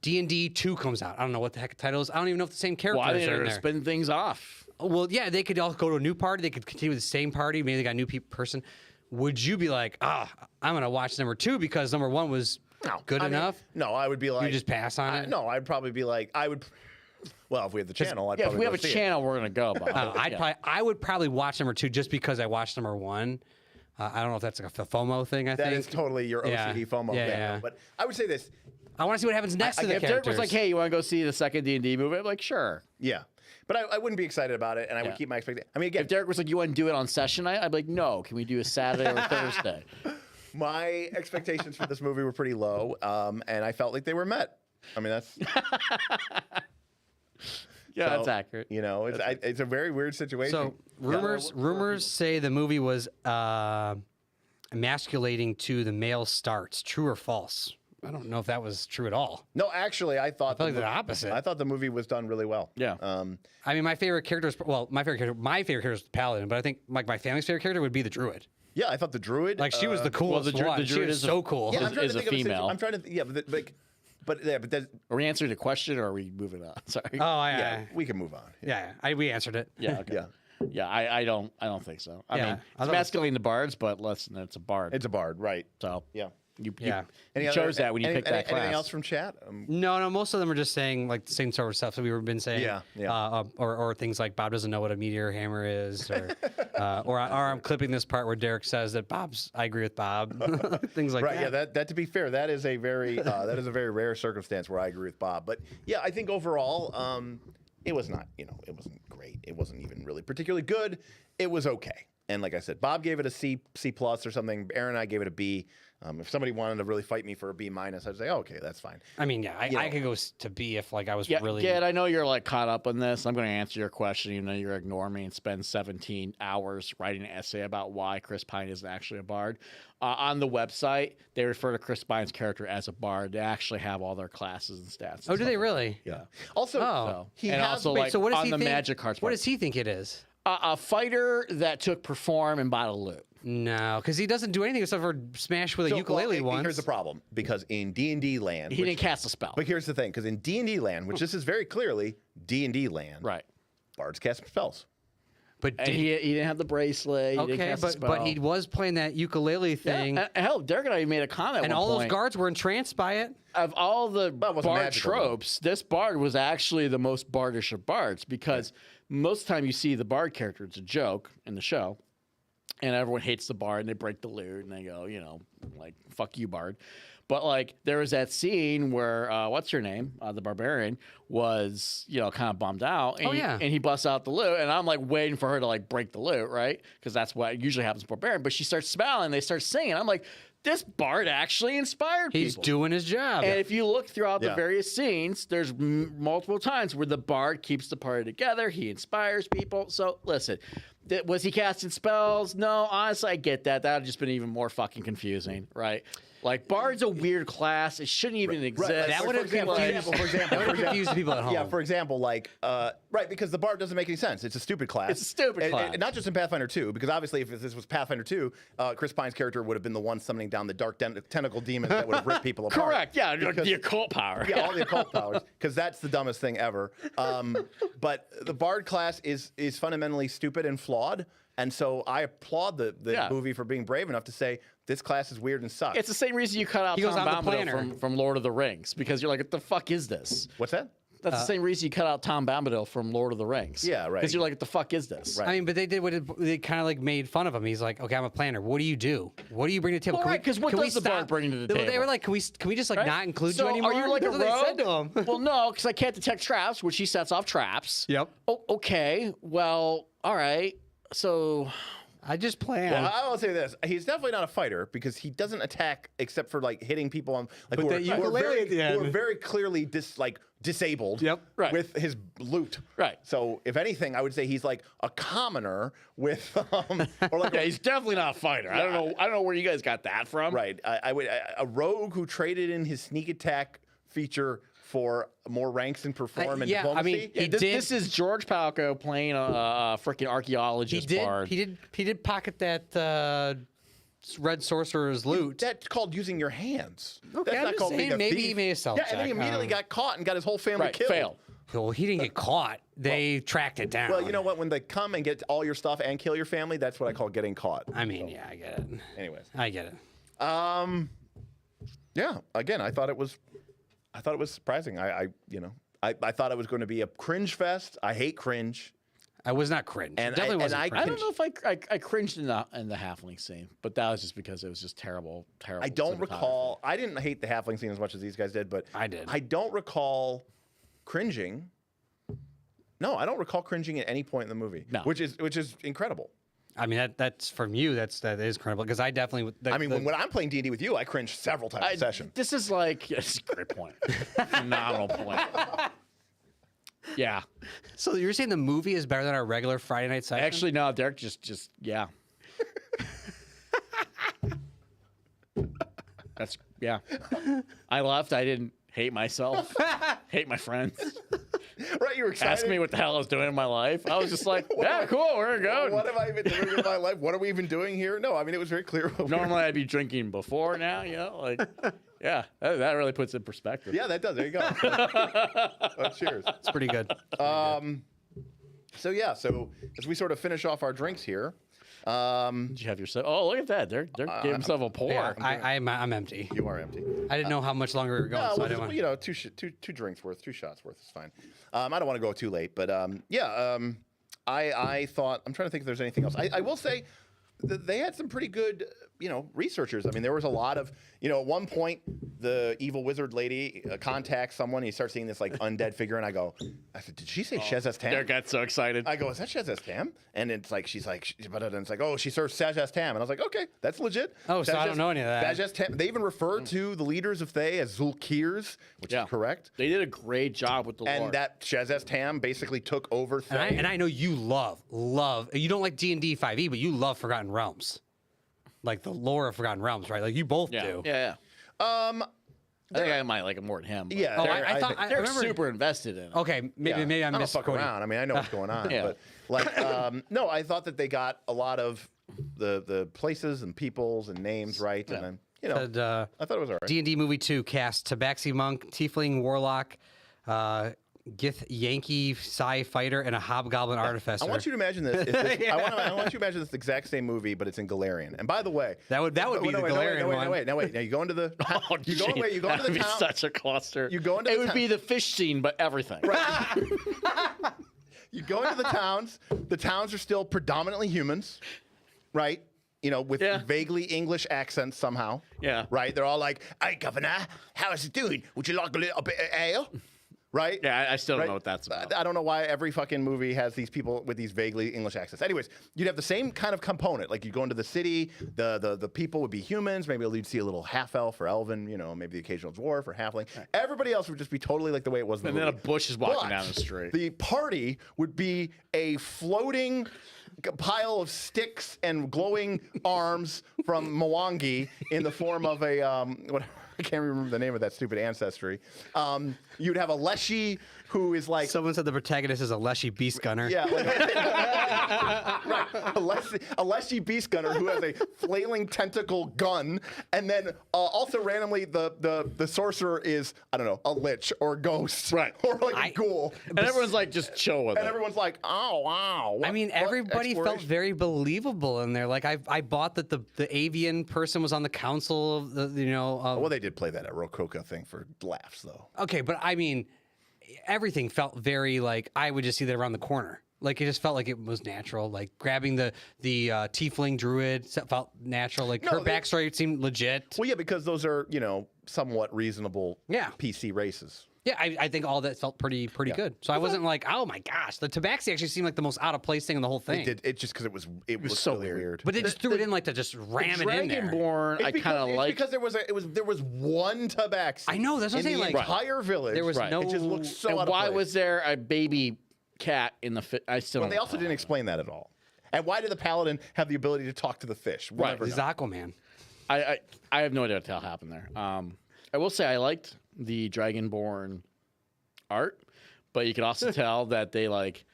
[SPEAKER 3] D&D 2 comes out. I don't know what the heck the title is. I don't even know if the same characters
[SPEAKER 2] Why
[SPEAKER 3] are
[SPEAKER 2] they're
[SPEAKER 3] in there.
[SPEAKER 2] spin things off?
[SPEAKER 3] Well, yeah, they could all go to a new party. They could continue with the same party. Maybe they got a new person. Would you be like, I'm going to watch number 2 because number 1 was good
[SPEAKER 1] I mean,
[SPEAKER 3] enough?
[SPEAKER 1] no, I would be like,
[SPEAKER 3] You just pass on it?
[SPEAKER 1] No, I'd probably be like, well, if we have the channel, I'd
[SPEAKER 2] Yeah, if
[SPEAKER 1] probably
[SPEAKER 2] we
[SPEAKER 1] go
[SPEAKER 2] have a
[SPEAKER 1] see it.
[SPEAKER 2] channel, we're gonna go. Bob.
[SPEAKER 3] I would probably watch number 2 just because I watched number 1. I don't know if that's like a FOMO thing. I
[SPEAKER 1] That
[SPEAKER 3] think
[SPEAKER 1] is totally your OCD
[SPEAKER 3] Yeah.
[SPEAKER 1] FOMO
[SPEAKER 3] Yeah,
[SPEAKER 1] thing.
[SPEAKER 3] yeah.
[SPEAKER 1] But I would say this,
[SPEAKER 3] I want to see what happens next to the
[SPEAKER 2] If Derek
[SPEAKER 3] characters.
[SPEAKER 2] was like, "Hey, you want to go see the second D&D movie?" I'm like, "Sure."
[SPEAKER 1] yeah. But I wouldn't be excited about it, and I would
[SPEAKER 2] Yeah.
[SPEAKER 1] keep my expectation. I mean, again,
[SPEAKER 2] If Derek was like, "You want to do it on session night?" I'd be like, "No. Can we do a Saturday or Thursday?"
[SPEAKER 1] my expectations for this movie were pretty low, and I felt like they were met. I mean, that's
[SPEAKER 2] Yeah,
[SPEAKER 1] so,
[SPEAKER 2] that's accurate.
[SPEAKER 1] It's a very weird situation.
[SPEAKER 3] So rumors say the movie was emasculating to the male starts. True or false? I don't know if that was true at all.
[SPEAKER 1] No, actually, I thought
[SPEAKER 3] felt like the opposite.
[SPEAKER 1] I thought the movie was done really well.
[SPEAKER 2] Yeah.
[SPEAKER 3] I mean, my favorite character is my favorite character is the Paladin, but I think like my family's favorite character would be the Druid.
[SPEAKER 1] Yeah, I thought the druid.
[SPEAKER 3] Like she was the coolest
[SPEAKER 2] the
[SPEAKER 3] one.
[SPEAKER 2] the
[SPEAKER 3] She
[SPEAKER 2] Druid
[SPEAKER 3] was
[SPEAKER 2] is a-
[SPEAKER 3] so cool.
[SPEAKER 1] Yeah, I'm trying
[SPEAKER 2] is
[SPEAKER 1] to
[SPEAKER 2] a
[SPEAKER 1] think of
[SPEAKER 2] female.
[SPEAKER 1] I'm trying to. Yeah, but that's,
[SPEAKER 2] Are we answering the question or are we moving on? Sorry.
[SPEAKER 3] Oh,
[SPEAKER 1] yeah, we can move on.
[SPEAKER 3] we answered it.
[SPEAKER 2] Yeah. Okay.
[SPEAKER 1] Yeah.
[SPEAKER 2] Yeah, I don't think so. I
[SPEAKER 3] Yeah,
[SPEAKER 2] mean,
[SPEAKER 3] I
[SPEAKER 2] it's
[SPEAKER 3] thought it was-
[SPEAKER 2] masculine to bards, but listen, it's a bard.
[SPEAKER 1] It's a bard, right?
[SPEAKER 2] So
[SPEAKER 1] Yeah.
[SPEAKER 2] you
[SPEAKER 3] Yeah.
[SPEAKER 2] chose that when you picked that class.
[SPEAKER 1] Anything else from chat?
[SPEAKER 3] No, most of them are just saying like the same sort of stuff that we've been saying.
[SPEAKER 1] Yeah.
[SPEAKER 3] Or things like Bob doesn't know what a meteor hammer is, or I'm clipping this part where Derek says that I agree with Bob. Things like
[SPEAKER 1] Right.
[SPEAKER 3] that.
[SPEAKER 1] Yeah. That to be fair, that is a very very rare circumstance where I agree with Bob. But yeah, I think overall, it was not. It wasn't great. It wasn't even really particularly good. It was okay. And like I said, Bob gave it a C plus or something. Aaron and I gave it a B. If somebody wanted to really fight me for a B minus, I'd say, oh, okay, that's fine.
[SPEAKER 3] I mean, yeah, I could go to B if like I was
[SPEAKER 2] Yeah,
[SPEAKER 3] really.
[SPEAKER 2] Ged, I know you're like caught up on this. I'm going to answer your question, even though you're ignoring me and spend 17 hours writing an essay about why Chris Pine isn't actually a bard. On the website, they refer to Chris Pine's character as a bard. They actually have all their classes and stats.
[SPEAKER 3] Oh, do they really?
[SPEAKER 1] Yeah. Also,
[SPEAKER 3] Oh.
[SPEAKER 1] he
[SPEAKER 2] And
[SPEAKER 1] has
[SPEAKER 2] also,
[SPEAKER 3] Wait,
[SPEAKER 2] like,
[SPEAKER 3] so what does
[SPEAKER 2] on
[SPEAKER 3] he
[SPEAKER 2] the
[SPEAKER 3] think?
[SPEAKER 2] magic cards
[SPEAKER 3] What
[SPEAKER 2] part.
[SPEAKER 3] does he think it is?
[SPEAKER 2] A fighter that took perform and bought a loot.
[SPEAKER 3] No, because he doesn't do anything except for smash with a ukulele once.
[SPEAKER 1] Here's the problem, because in D&D land,
[SPEAKER 2] He didn't cast a spell.
[SPEAKER 1] But here's the thing, because in D&D land, which this is very clearly D&D land,
[SPEAKER 2] Right.
[SPEAKER 1] bards cast spells.
[SPEAKER 3] But
[SPEAKER 2] And he didn't have the bracelet. He didn't
[SPEAKER 3] okay,
[SPEAKER 2] cast a spell.
[SPEAKER 3] but he was playing that ukulele thing,
[SPEAKER 2] Yeah, hell, Derek and I made a comment.
[SPEAKER 3] and
[SPEAKER 2] at one
[SPEAKER 3] all those
[SPEAKER 2] point.
[SPEAKER 3] guards were entranced by it.
[SPEAKER 2] Of all the
[SPEAKER 1] it wasn't
[SPEAKER 2] bard
[SPEAKER 1] magical, though.
[SPEAKER 2] tropes, this bard was actually the most bardish of bards because most of the time you see the bard character, it's a joke in the show, and everyone hates the bard and they break the lute and they go, like, fuck you, bard. But, like, there was that scene where, what's her name? The barbarian was, kind of bummed out. And
[SPEAKER 3] yeah.
[SPEAKER 2] And he busts out the lute, and I'm, like, waiting for her to, like, break the lute, right? Because that's what usually happens with barbarian. But she starts smiling, they start singing. I'm like, this bard actually inspired
[SPEAKER 3] He's
[SPEAKER 2] people.
[SPEAKER 3] doing his job.
[SPEAKER 2] And if you look throughout the
[SPEAKER 1] Yeah.
[SPEAKER 2] various scenes, there's multiple times where the bard keeps the party together. He inspires people. So listen, was he casting spells? No, honestly, I get that. That would just been even more fucking confusing, right? Like, bard's a weird class. It shouldn't even exist.
[SPEAKER 1] Right,
[SPEAKER 3] that would have
[SPEAKER 1] for example,
[SPEAKER 3] confused people at home.
[SPEAKER 1] Yeah, for example, like, right, because the bard doesn't make any sense. It's a stupid class.
[SPEAKER 2] It's a stupid class.
[SPEAKER 1] And not just in Pathfinder 2, because obviously if this was Pathfinder 2, Chris Pine's character would have been the one summoning down the dark tentacle demons that would have ripped people apart.
[SPEAKER 2] Correct. Yeah,
[SPEAKER 1] Because-
[SPEAKER 2] the occult power.
[SPEAKER 1] Yeah, all the occult powers, because that's the dumbest thing ever. But the bard class is fundamentally stupid and flawed. And so I applaud the
[SPEAKER 2] Yeah.
[SPEAKER 1] movie for being brave enough to say this class is weird and sucks.
[SPEAKER 2] It's the same reason you cut out
[SPEAKER 3] He goes
[SPEAKER 2] Tom
[SPEAKER 3] on the
[SPEAKER 2] Bombadil
[SPEAKER 3] planner.
[SPEAKER 2] from Lord of the Rings, because you're like, what the fuck is this?
[SPEAKER 1] What's that?
[SPEAKER 2] That's the same reason you cut out Tom Bombadil from Lord of the Rings.
[SPEAKER 1] Yeah, right.
[SPEAKER 2] Because you're like, what the fuck is this?
[SPEAKER 1] Right.
[SPEAKER 3] I mean, but they did they kind of like made fun of him. He's like, okay, I'm a planner. What do you do? What do you bring to the table?
[SPEAKER 2] Well,
[SPEAKER 3] Can we-
[SPEAKER 2] right, 'cause what
[SPEAKER 3] can we
[SPEAKER 2] does the bard
[SPEAKER 3] stop?"
[SPEAKER 2] bring to the
[SPEAKER 3] They
[SPEAKER 2] table?
[SPEAKER 3] were like, can we just like
[SPEAKER 2] Right?
[SPEAKER 3] not include
[SPEAKER 2] So
[SPEAKER 3] you anymore?
[SPEAKER 2] are you like
[SPEAKER 3] That's
[SPEAKER 2] a
[SPEAKER 3] what
[SPEAKER 2] rogue?
[SPEAKER 3] they said to him.
[SPEAKER 2] Well, no, because I can't detect traps, which he sets off traps.
[SPEAKER 3] Yep.
[SPEAKER 2] Oh, okay. Well, all right. So,
[SPEAKER 3] I just plan.
[SPEAKER 1] Well, I will say this: he's definitely not a fighter because he doesn't attack except for like hitting people on like
[SPEAKER 3] With
[SPEAKER 1] who are,
[SPEAKER 3] that
[SPEAKER 1] who are
[SPEAKER 3] ukulele
[SPEAKER 1] very,
[SPEAKER 3] at the
[SPEAKER 1] who are
[SPEAKER 3] end.
[SPEAKER 1] very clearly disabled.
[SPEAKER 3] Yep.
[SPEAKER 2] Right.
[SPEAKER 1] With his loot.
[SPEAKER 2] Right.
[SPEAKER 1] So if anything, I would say he's like a commoner with or like
[SPEAKER 2] yeah, he's definitely not a fighter. I don't know where you guys got that from.
[SPEAKER 1] right. I would a rogue who traded in his sneak attack feature for more ranks in perform and
[SPEAKER 3] yeah, I
[SPEAKER 1] diplomacy.
[SPEAKER 3] mean,
[SPEAKER 2] Yeah,
[SPEAKER 3] He
[SPEAKER 2] this,
[SPEAKER 3] did-
[SPEAKER 2] this is George Palco playing a freaking archaeologist bard.
[SPEAKER 3] He did pocket that red sorcerer's loot.
[SPEAKER 1] That's called using your hands.
[SPEAKER 3] Okay,
[SPEAKER 1] That's
[SPEAKER 3] I'm
[SPEAKER 1] not
[SPEAKER 3] just
[SPEAKER 1] called
[SPEAKER 3] saying,
[SPEAKER 1] being a
[SPEAKER 3] maybe
[SPEAKER 1] thief.
[SPEAKER 3] he made a stealth
[SPEAKER 1] Yeah, and then he
[SPEAKER 3] check.
[SPEAKER 1] immediately got caught and got his whole family
[SPEAKER 2] Right,
[SPEAKER 1] killed.
[SPEAKER 2] fail.
[SPEAKER 3] Well, he didn't get caught. They tracked it down.
[SPEAKER 1] Well, you know what? When they come and get all your stuff and kill your family, that's what I call getting caught.
[SPEAKER 3] I mean, yeah, I get it.
[SPEAKER 1] Anyways,
[SPEAKER 3] I get it.
[SPEAKER 1] yeah. Again, I thought it was surprising. I thought it was going to be a cringe fest. I hate cringe.
[SPEAKER 3] I was not cringe.
[SPEAKER 1] And
[SPEAKER 3] Definitely wasn't
[SPEAKER 2] I
[SPEAKER 3] cringe.
[SPEAKER 2] don't know if I cringed in the halfling scene, but that was just because it was just terrible.
[SPEAKER 1] I don't
[SPEAKER 2] cinematography.
[SPEAKER 1] recall. I didn't hate the halfling scene as much as these guys did, but
[SPEAKER 3] I did.
[SPEAKER 1] I don't recall cringing. No, I don't recall cringing at any point in the movie.
[SPEAKER 2] No.
[SPEAKER 1] which is incredible.
[SPEAKER 3] I mean, that's from you. That is incredible because I definitely.
[SPEAKER 1] I mean, when I'm playing D&D with you, I cringe several times a session.
[SPEAKER 2] This is like it's a great point, phenomenal point. Yeah,
[SPEAKER 3] so you're saying the movie is better than our regular Friday night session?
[SPEAKER 2] actually, no, Derek, just yeah. That's yeah. I left. I didn't hate myself, hate my friends.
[SPEAKER 1] Right, you were excited.
[SPEAKER 2] Ask me what the hell I was doing in my life. I was just like, yeah, cool, we're going.
[SPEAKER 1] What am I even doing in my life? What are we even doing here? No, I mean, it was very clear.
[SPEAKER 2] Normally I'd be drinking before now, like, yeah, that really puts it in perspective.
[SPEAKER 1] Yeah, that does. There you go. Well, cheers.
[SPEAKER 3] It's pretty good.
[SPEAKER 1] So yeah, so as we sort of finish off our drinks here,
[SPEAKER 2] Did you have yourself? Oh, look at that. They're gave himself a pour.
[SPEAKER 3] Yeah, I'm empty.
[SPEAKER 1] you are empty.
[SPEAKER 3] I didn't know how much longer we were going,
[SPEAKER 1] No,
[SPEAKER 3] so I
[SPEAKER 1] well,
[SPEAKER 3] didn't want.
[SPEAKER 1] you know, two drinks worth, 2 shots worth is fine. I don't want to go too late, but I thought, I'm trying to think if there's anything else. I will say they had some pretty good, researchers. I mean, there was a lot of, at one point, the evil wizard lady contacts someone. And you start seeing this like undead figure, and I said, did she say Shazaz Tam?
[SPEAKER 2] Derek got so excited.
[SPEAKER 1] I go, is that Shazaz Tam? And it's like, she's like, and it's like, oh, she serves Shazaz Tam. And I was like, okay, that's legit.
[SPEAKER 3] Oh, so I don't know any of that.
[SPEAKER 1] Shazaz Tam. They even refer to the leaders of Thay as Zulkirs, which is correct.
[SPEAKER 2] They did a great job with the lore.
[SPEAKER 1] And that Shazaz Tam basically took over Thay.
[SPEAKER 3] And I know you love. You don't like D&D 5e, but you love Forgotten Realms, like the lore of Forgotten Realms, right? Like you both do.
[SPEAKER 2] Yeah. I think I might like it more than him. But
[SPEAKER 1] Yeah.
[SPEAKER 3] Oh,
[SPEAKER 1] they're-
[SPEAKER 3] I thought
[SPEAKER 2] they're
[SPEAKER 3] remember.
[SPEAKER 2] super invested in it.
[SPEAKER 3] Okay, maybe I'm
[SPEAKER 1] I don't fuck
[SPEAKER 3] misquoting.
[SPEAKER 1] around. I mean, I know what's going on.
[SPEAKER 2] Yeah.
[SPEAKER 1] But like, no, I thought that they got a lot of the places and peoples and names right, and then
[SPEAKER 3] Said,
[SPEAKER 1] I thought it was all right.
[SPEAKER 3] D&D movie 2 cast Tabaxi Monk, Tiefling Warlock, Gith Yankee Psi Fighter, and a Hobgoblin Artificer.
[SPEAKER 1] I want you to imagine this. I want you to imagine this exact same movie, but it's in Galarian. And by the way,
[SPEAKER 3] That would be the Galarian one.
[SPEAKER 1] Wait. Now you go into the.
[SPEAKER 2] Oh,
[SPEAKER 1] you go into
[SPEAKER 2] that'd
[SPEAKER 1] the
[SPEAKER 2] be
[SPEAKER 1] town.
[SPEAKER 2] such a cluster.
[SPEAKER 1] You go into
[SPEAKER 2] it
[SPEAKER 1] the
[SPEAKER 2] would
[SPEAKER 1] town-
[SPEAKER 2] be the fish scene, but everything.
[SPEAKER 1] You go into the towns. The towns are still predominantly humans, right? With vaguely English accents somehow.
[SPEAKER 2] Yeah.
[SPEAKER 1] Right? They're all like, "Hey, Governor, how's it doing? Would you like a little bit of ale?" Right?
[SPEAKER 2] Yeah, I still don't
[SPEAKER 1] Right?
[SPEAKER 2] know what that's about.
[SPEAKER 1] I don't know why every fucking movie has these people with these vaguely English accents. Anyways, you'd have the same kind of component. Like you go into the city, the people would be humans. Maybe you'd see a little half elf or elven. maybe the occasional dwarf or halfling. Everybody else would just be totally like the way it was in the
[SPEAKER 2] And then
[SPEAKER 1] movie.
[SPEAKER 2] a bush is walking
[SPEAKER 1] But
[SPEAKER 2] down the street.
[SPEAKER 1] The party would be a floating pile of sticks and glowing arms from Mwangi in the form of a I can't remember the name of that stupid ancestry. You'd have a Leshy who is like
[SPEAKER 3] Someone said the protagonist is a Leshy Beast Gunner.
[SPEAKER 1] yeah, right. A Leshy beast gunner who has a flailing tentacle gun, and then also randomly the sorcerer is I don't know a lich or a ghost,
[SPEAKER 2] Right.
[SPEAKER 1] or like a ghoul,
[SPEAKER 2] And everyone's like, just chill with
[SPEAKER 1] and
[SPEAKER 2] it.
[SPEAKER 1] everyone's like, oh wow.
[SPEAKER 3] I mean, everybody felt very believable in there. Like I bought that the avian person was on the council of the
[SPEAKER 1] Well, they did play that at Rococo thing for laughs, though.
[SPEAKER 3] Okay, but I mean, everything felt very like I would just see that around the corner. Like it just felt like it was natural. Like grabbing the tiefling druid felt natural. Like her backstory seemed legit.
[SPEAKER 1] Well, yeah, because those are somewhat reasonable PC races.
[SPEAKER 3] Yeah, I think all that felt pretty good. So I wasn't like, oh my gosh, the Tabaxi actually seemed like the most out of place thing in the whole thing.
[SPEAKER 1] It just because it was
[SPEAKER 2] so
[SPEAKER 1] really weird.
[SPEAKER 3] But they just threw it in like to just ram it in there.
[SPEAKER 2] Dragonborn, I kind of like.
[SPEAKER 1] because there was one Tabaxi.
[SPEAKER 3] I know, that's what I'm saying,
[SPEAKER 1] in the
[SPEAKER 3] like-
[SPEAKER 1] entire village.
[SPEAKER 3] There was no.
[SPEAKER 1] It just looked so
[SPEAKER 2] And
[SPEAKER 1] out of
[SPEAKER 2] why
[SPEAKER 1] place.
[SPEAKER 2] was there a baby cat in the I still
[SPEAKER 1] Well,
[SPEAKER 2] don't
[SPEAKER 1] they also didn't explain that at all. And why did the paladin have the ability to talk to the fish? We'll never
[SPEAKER 3] He's
[SPEAKER 1] know.
[SPEAKER 3] Aquaman.
[SPEAKER 2] I have no idea what the hell happened there. I will say I liked the Dragonborn art, but you could also tell that they like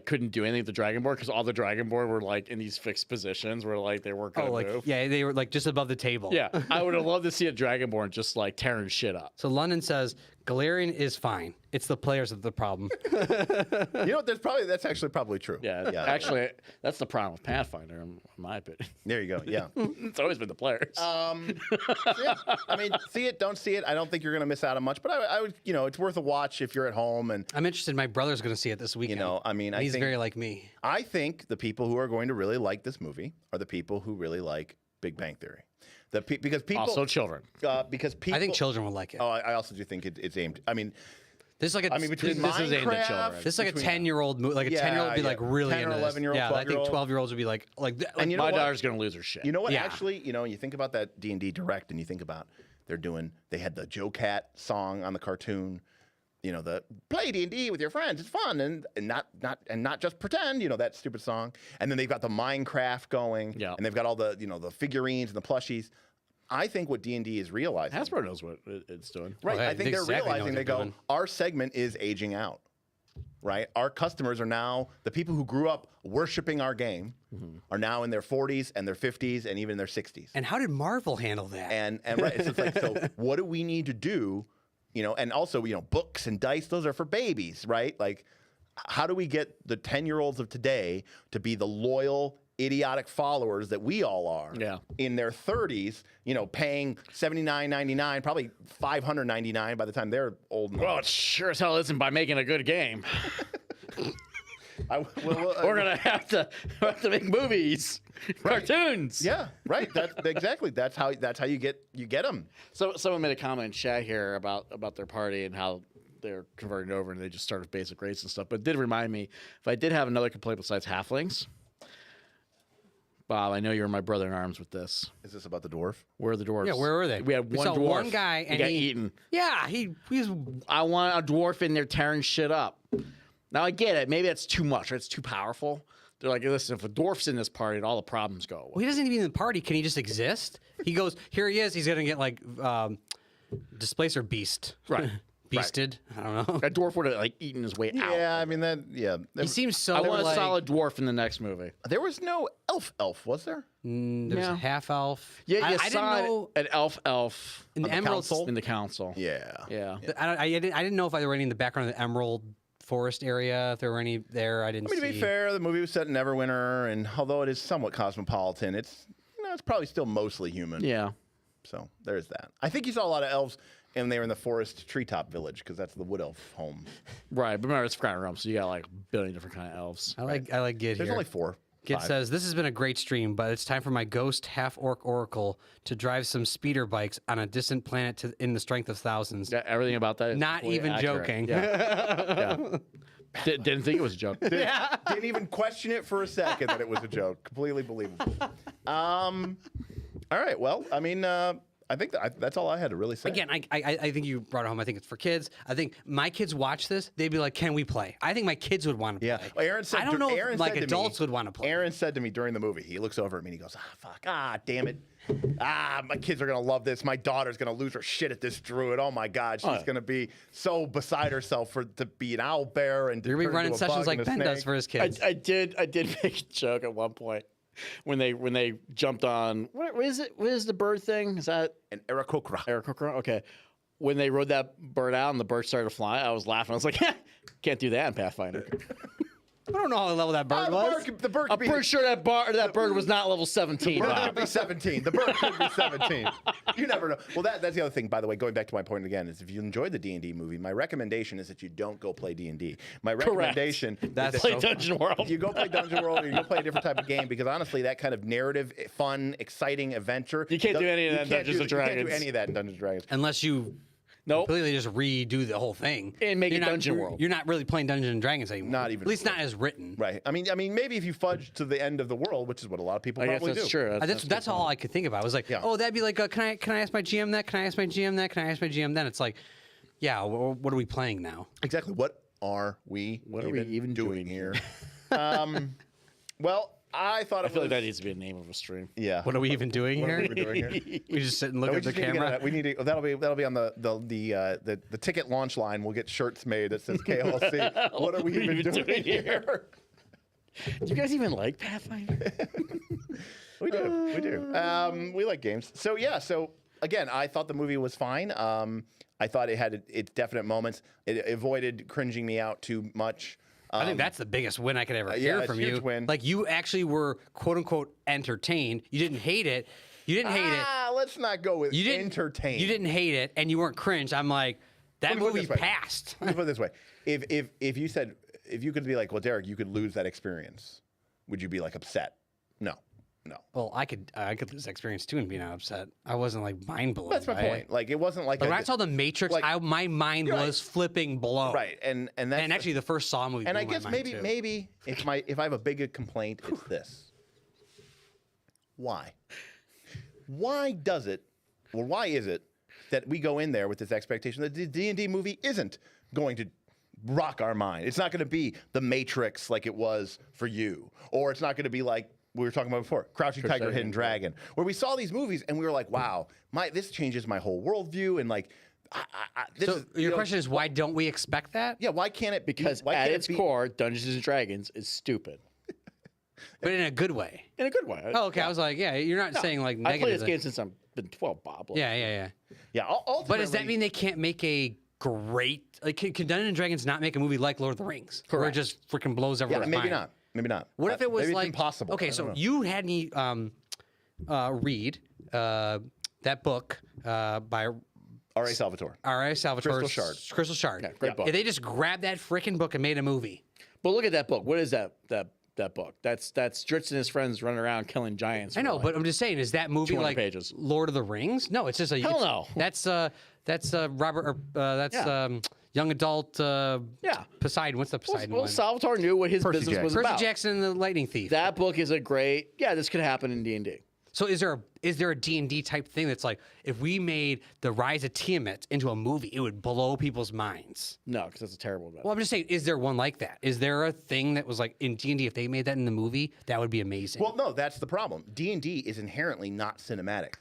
[SPEAKER 2] couldn't do anything with the Dragonborn because all the Dragonborn were like in these fixed positions where like they weren't gonna move.
[SPEAKER 3] Yeah, they were like just above the table.
[SPEAKER 2] Yeah, I would have loved to see a Dragonborn just like tearing shit up.
[SPEAKER 3] So London says Galarian is fine. It's the players that are the problem.
[SPEAKER 1] That's actually probably true.
[SPEAKER 2] Yeah, actually, that's the problem with Pathfinder, in my opinion.
[SPEAKER 1] There you go. Yeah.
[SPEAKER 2] It's always been the players.
[SPEAKER 1] Yeah. I mean, see it, don't see it. I don't think you're going to miss out on much, but I would, it's worth a watch if you're at home. And
[SPEAKER 3] I'm interested. My brother's going to see it this weekend. He's
[SPEAKER 1] think,
[SPEAKER 3] very like me.
[SPEAKER 1] I think the people who are going to really like this movie are the people who really like Big Bang Theory. Because people
[SPEAKER 2] Also children.
[SPEAKER 1] Because people.
[SPEAKER 3] I think children will like it.
[SPEAKER 1] Oh, I also do think it's aimed. I mean,
[SPEAKER 3] This is like a.
[SPEAKER 1] between
[SPEAKER 2] this is aimed at
[SPEAKER 1] Minecraft,
[SPEAKER 2] children.
[SPEAKER 3] This is like a 10-year-old movie. Like a 10-year-old would be like really
[SPEAKER 1] 10 or
[SPEAKER 3] into this.
[SPEAKER 1] 11-year-old,
[SPEAKER 3] Yeah, I think
[SPEAKER 1] 12-year-old.
[SPEAKER 3] 12-year-olds would be like.
[SPEAKER 1] And you know
[SPEAKER 2] My
[SPEAKER 1] what?
[SPEAKER 2] daughter's gonna lose her shit.
[SPEAKER 1] You know what?
[SPEAKER 3] Yeah.
[SPEAKER 1] Actually, you think about that D&D Direct, and you think about they had the Joe Cat song on the cartoon. The play D&D with your friends. It's fun and not just pretend. That stupid song. And then they've got the Minecraft going.
[SPEAKER 2] Yeah.
[SPEAKER 1] And they've got all the the figurines and the plushies. I think what D&D is realizing.
[SPEAKER 2] Hasbro knows what it's doing.
[SPEAKER 1] Right.
[SPEAKER 3] Oh, yeah,
[SPEAKER 1] I think they're
[SPEAKER 3] exactly know
[SPEAKER 1] realizing
[SPEAKER 3] what
[SPEAKER 1] they
[SPEAKER 3] they're
[SPEAKER 1] go,
[SPEAKER 3] doing.
[SPEAKER 1] our segment is aging out. Right. Our customers are now the people who grew up worshiping our game are now in their 40s and their 50s and even in their 60s.
[SPEAKER 3] And how did Marvel handle that?
[SPEAKER 1] And right, it's just like, so what do we need to do? You know, and also, you know, books and dice, those are for babies, right? Like, how do we get the 10-year-olds of today to be the loyal, idiotic followers that we all are in their 30s, you know, paying $79.99, probably $500.99 by the time they're old enough.
[SPEAKER 2] Well, it sure as hell isn't by making a good game. We're gonna have to make movies, cartoons.
[SPEAKER 1] Yeah, right. That's exactly. That's how you get them.
[SPEAKER 2] So someone made a comment in chat here about their party and how they're converting over and they just start with basic race and stuff. But it did remind me, if I did have another complaint besides halflings, Bob, I know you were my brother in arms with this.
[SPEAKER 1] Is this about the dwarf?
[SPEAKER 2] Where are the dwarves?
[SPEAKER 3] Yeah, where were they?
[SPEAKER 2] We had one
[SPEAKER 3] saw
[SPEAKER 2] dwarf.
[SPEAKER 3] one guy and
[SPEAKER 2] he got
[SPEAKER 3] he
[SPEAKER 2] eaten.
[SPEAKER 3] Yeah, he was.
[SPEAKER 2] I want a dwarf in there tearing shit up. Now I get it. Maybe that's too much. Or it's too powerful. They're like, listen, if a dwarf's in this party, all the problems go away.
[SPEAKER 3] Well, he doesn't even in the party. Can he just exist? He goes, here he is. He's gonna get like displacer beast.
[SPEAKER 2] Right.
[SPEAKER 3] Beasted. I don't know.
[SPEAKER 2] That dwarf would have like eaten his way out.
[SPEAKER 1] Yeah, I mean that. Yeah,
[SPEAKER 3] He seems so.
[SPEAKER 2] I want
[SPEAKER 3] like,
[SPEAKER 2] a solid dwarf in the next movie.
[SPEAKER 1] there was no elf, was there?
[SPEAKER 3] There's
[SPEAKER 2] Yeah.
[SPEAKER 3] a half elf.
[SPEAKER 2] Yeah,
[SPEAKER 3] I
[SPEAKER 2] you
[SPEAKER 3] didn't
[SPEAKER 2] saw
[SPEAKER 3] know
[SPEAKER 2] an elf
[SPEAKER 3] in the
[SPEAKER 1] the
[SPEAKER 3] Emerald.
[SPEAKER 1] council?
[SPEAKER 2] in the council.
[SPEAKER 1] Yeah.
[SPEAKER 2] Yeah.
[SPEAKER 3] I didn't know if there were any in the background of the Emerald Forest area. If there were any there, I didn't.
[SPEAKER 1] I mean, to be
[SPEAKER 3] see.
[SPEAKER 1] fair, the movie was set in Neverwinter, and although it is somewhat cosmopolitan, it's it's probably still mostly human.
[SPEAKER 2] Yeah.
[SPEAKER 1] So there's that. I think you saw a lot of elves, and they were in the forest treetop village because that's the wood elf home.
[SPEAKER 2] Right. But remember, it's Forgotten Realms, so you got like a billion different kind of elves.
[SPEAKER 3] I like Gid
[SPEAKER 1] There's
[SPEAKER 3] here.
[SPEAKER 1] only 4.
[SPEAKER 3] Gid
[SPEAKER 1] 5.
[SPEAKER 3] says, this has been a great stream, but it's time for my ghost half-orc oracle to drive some speeder bikes on a distant planet in the strength of thousands.
[SPEAKER 2] Yeah, everything about that is
[SPEAKER 3] Not
[SPEAKER 2] completely
[SPEAKER 3] even
[SPEAKER 2] accurate.
[SPEAKER 3] joking.
[SPEAKER 2] Yeah. Yeah. Didn't think it was a joke.
[SPEAKER 1] Didn't even question it for a second that it was a joke. Completely believable. All right. Well, I mean, I think that's all I had to really say.
[SPEAKER 3] Again, I think you brought it home. I think it's for kids. I think my kids watch this. They'd be like, can we play? I think my kids would want to
[SPEAKER 1] Yeah.
[SPEAKER 3] play.
[SPEAKER 1] Well, Aaron said,
[SPEAKER 3] I don't know
[SPEAKER 1] Aaron
[SPEAKER 3] if like
[SPEAKER 1] said to
[SPEAKER 3] adults
[SPEAKER 1] me-
[SPEAKER 3] would want to play.
[SPEAKER 1] Aaron said to me during the movie, he looks over at me and he goes, fuck, damn it. My kids are going to love this. My daughter's going to lose her shit at this druid. Oh, my God. She's going to be so beside herself to be an owl bear and to
[SPEAKER 3] You're gonna be
[SPEAKER 1] turn
[SPEAKER 3] running
[SPEAKER 1] into a
[SPEAKER 3] sessions
[SPEAKER 1] bug
[SPEAKER 3] like
[SPEAKER 1] and a
[SPEAKER 3] Ben does
[SPEAKER 1] snake.
[SPEAKER 3] for his kids.
[SPEAKER 2] I did make a joke at one point when they jumped on what is it? What is the bird thing? Is that
[SPEAKER 1] And Aarakocra.
[SPEAKER 2] Aarakocra? Okay. When they rode that bird out and the bird started to fly, I was laughing. I was like, can't do that in Pathfinder.
[SPEAKER 3] I don't know how level that bird was.
[SPEAKER 1] The bird
[SPEAKER 2] I'm
[SPEAKER 1] could be,
[SPEAKER 2] pretty sure that bird was not level 17.
[SPEAKER 1] bird
[SPEAKER 2] Bob.
[SPEAKER 1] could be 17. The bird could be 17. You never know. Well, that's the other thing, by the way, going back to my point again, is if you enjoyed the D&D movie, my recommendation is that you don't go play D&D. My recommendation is
[SPEAKER 3] That's
[SPEAKER 1] that
[SPEAKER 2] Play
[SPEAKER 3] so
[SPEAKER 2] Dungeon World.
[SPEAKER 1] you go play Dungeon World or you go play a different type of game because honestly, that kind of narrative, fun, exciting adventure.
[SPEAKER 2] You can't do any of that in
[SPEAKER 1] you can't
[SPEAKER 2] Dungeons
[SPEAKER 1] do-
[SPEAKER 2] and
[SPEAKER 1] You can't do
[SPEAKER 2] Dragons.
[SPEAKER 1] any of that in Dungeons and Dragons.
[SPEAKER 3] Unless you
[SPEAKER 2] Nope.
[SPEAKER 3] completely just redo the whole thing
[SPEAKER 2] And make
[SPEAKER 3] You're
[SPEAKER 2] it
[SPEAKER 3] not-
[SPEAKER 2] Dungeon World.
[SPEAKER 3] You're not really playing Dungeons and Dragons anymore.
[SPEAKER 1] Not even
[SPEAKER 3] At least
[SPEAKER 1] close.
[SPEAKER 3] not as written.
[SPEAKER 1] Right. I mean, maybe if you fudge to the end of the world, which is what a lot of people
[SPEAKER 2] I guess
[SPEAKER 1] probably
[SPEAKER 2] that's
[SPEAKER 1] do.
[SPEAKER 2] true.
[SPEAKER 3] That's all I could think about. I was like,
[SPEAKER 1] Yeah.
[SPEAKER 3] oh, that'd be like, can I ask my GM that? Can I ask my GM that? Can I ask my GM that? It's like, yeah, what are we playing now?
[SPEAKER 1] Exactly. What are we even doing here? Well, I thought
[SPEAKER 2] I
[SPEAKER 1] it
[SPEAKER 2] feel
[SPEAKER 1] was.
[SPEAKER 2] like that needs to be a name of a stream.
[SPEAKER 1] Yeah.
[SPEAKER 3] What are we even doing
[SPEAKER 1] What
[SPEAKER 3] here?
[SPEAKER 1] are we doing here?
[SPEAKER 3] We just sit and look
[SPEAKER 1] No,
[SPEAKER 3] at the
[SPEAKER 1] just need to get
[SPEAKER 3] camera.
[SPEAKER 1] that. We need to. That'll be on the ticket launch line. We'll get shirts made that says KLC. What are we even doing here?
[SPEAKER 2] Do you guys even like Pathfinder?
[SPEAKER 1] We do. We do. We like games. So yeah. So again, I thought the movie was fine. I thought it had its definite moments. It avoided cringing me out too much.
[SPEAKER 3] I think that's the biggest win I could ever
[SPEAKER 1] yeah,
[SPEAKER 3] hear
[SPEAKER 1] it's a
[SPEAKER 3] from
[SPEAKER 1] huge
[SPEAKER 3] you.
[SPEAKER 1] win.
[SPEAKER 3] Like you actually were quote unquote entertained. You didn't hate it. You didn't hate it.
[SPEAKER 1] Let's not go with
[SPEAKER 3] You didn't
[SPEAKER 1] entertain.
[SPEAKER 3] You didn't hate it, and you weren't cringed. I'm like, that
[SPEAKER 1] Let me put it
[SPEAKER 3] movie
[SPEAKER 1] this way.
[SPEAKER 3] passed.
[SPEAKER 1] Let me put it this way: if you said if you could be like, well, Derek, you could lose that experience, would you be like upset? No.
[SPEAKER 3] Well, I could lose that experience too and be not upset. I wasn't like mind blown.
[SPEAKER 1] That's my
[SPEAKER 3] by it.
[SPEAKER 1] point. Like it wasn't like
[SPEAKER 3] Like when I saw The Matrix,
[SPEAKER 1] like-
[SPEAKER 3] my mind
[SPEAKER 1] You're
[SPEAKER 3] was flipping blown.
[SPEAKER 1] right, and that's
[SPEAKER 3] And actually, the first Saw movie.
[SPEAKER 1] and I
[SPEAKER 3] blew my
[SPEAKER 1] guess
[SPEAKER 3] mind,
[SPEAKER 1] maybe
[SPEAKER 3] too.
[SPEAKER 1] if I have a big complaint, it's this. Why? Why does it? Well, why is it that we go in there with this expectation that the D&D movie isn't going to rock our mind? It's not going to be The Matrix like it was for you, or it's not going to be like we were talking about before, Crouching Tiger, Hidden Dragon, where we saw these movies and we were like, wow, this changes my whole worldview. And like,
[SPEAKER 3] Your question is, why don't we expect that?
[SPEAKER 1] Yeah, why can't it?
[SPEAKER 2] Because
[SPEAKER 1] why
[SPEAKER 2] at
[SPEAKER 1] can't
[SPEAKER 2] its
[SPEAKER 1] it be,
[SPEAKER 2] core, Dungeons and Dragons is stupid.
[SPEAKER 3] But in a good way.
[SPEAKER 2] In a good way.
[SPEAKER 3] Oh, okay. I was like, yeah, you're not saying like
[SPEAKER 2] I
[SPEAKER 3] negative.
[SPEAKER 2] played this game since I've been 12, Bob.
[SPEAKER 3] Yeah.
[SPEAKER 1] ultimately,
[SPEAKER 3] But does that mean they can't make a great like? Can Dungeons and Dragons not make a movie like Lord of the Rings, where it just freaking blows everyone's
[SPEAKER 1] maybe
[SPEAKER 3] mind?
[SPEAKER 1] not. Maybe not.
[SPEAKER 3] What if it was
[SPEAKER 1] maybe
[SPEAKER 3] like
[SPEAKER 1] it's impossible?
[SPEAKER 3] Okay,
[SPEAKER 1] I
[SPEAKER 3] so
[SPEAKER 1] don't know.
[SPEAKER 3] you had me read that book by
[SPEAKER 1] R.A. Salvatore.
[SPEAKER 3] R.A. Salvatore.
[SPEAKER 1] Crystal Shard.
[SPEAKER 2] Yeah, great book.
[SPEAKER 3] If they just grabbed that freaking book and made a movie.
[SPEAKER 2] But look at that book. What is that book? That's Dritz and his friends running around killing giants.
[SPEAKER 3] I know, but I'm just saying, is that movie
[SPEAKER 2] 200
[SPEAKER 3] like
[SPEAKER 2] pages.
[SPEAKER 3] Lord of the Rings? No, it's just a
[SPEAKER 2] Hell no.
[SPEAKER 3] That's Robert. That's
[SPEAKER 2] Yeah.
[SPEAKER 3] young adult.
[SPEAKER 2] Yeah.
[SPEAKER 3] Poseidon. What's the Poseidon
[SPEAKER 2] Well,
[SPEAKER 3] one?
[SPEAKER 2] Salvatore knew what his business was
[SPEAKER 3] Percy
[SPEAKER 2] about.
[SPEAKER 3] Jackson and the Lightning Thief.
[SPEAKER 2] That book is a great. Yeah, this could happen in D&D.
[SPEAKER 3] So is there a D&D type thing that's like, if we made the Rise of Tiamat into a movie, it would blow people's minds?
[SPEAKER 2] No, because that's a terrible bet.
[SPEAKER 3] Well, I'm just saying, is there one like that? Is there a thing that was like in D&D, if they made that in the movie, that would be amazing?
[SPEAKER 1] Well, no, that's the problem. D&D is inherently not cinematic.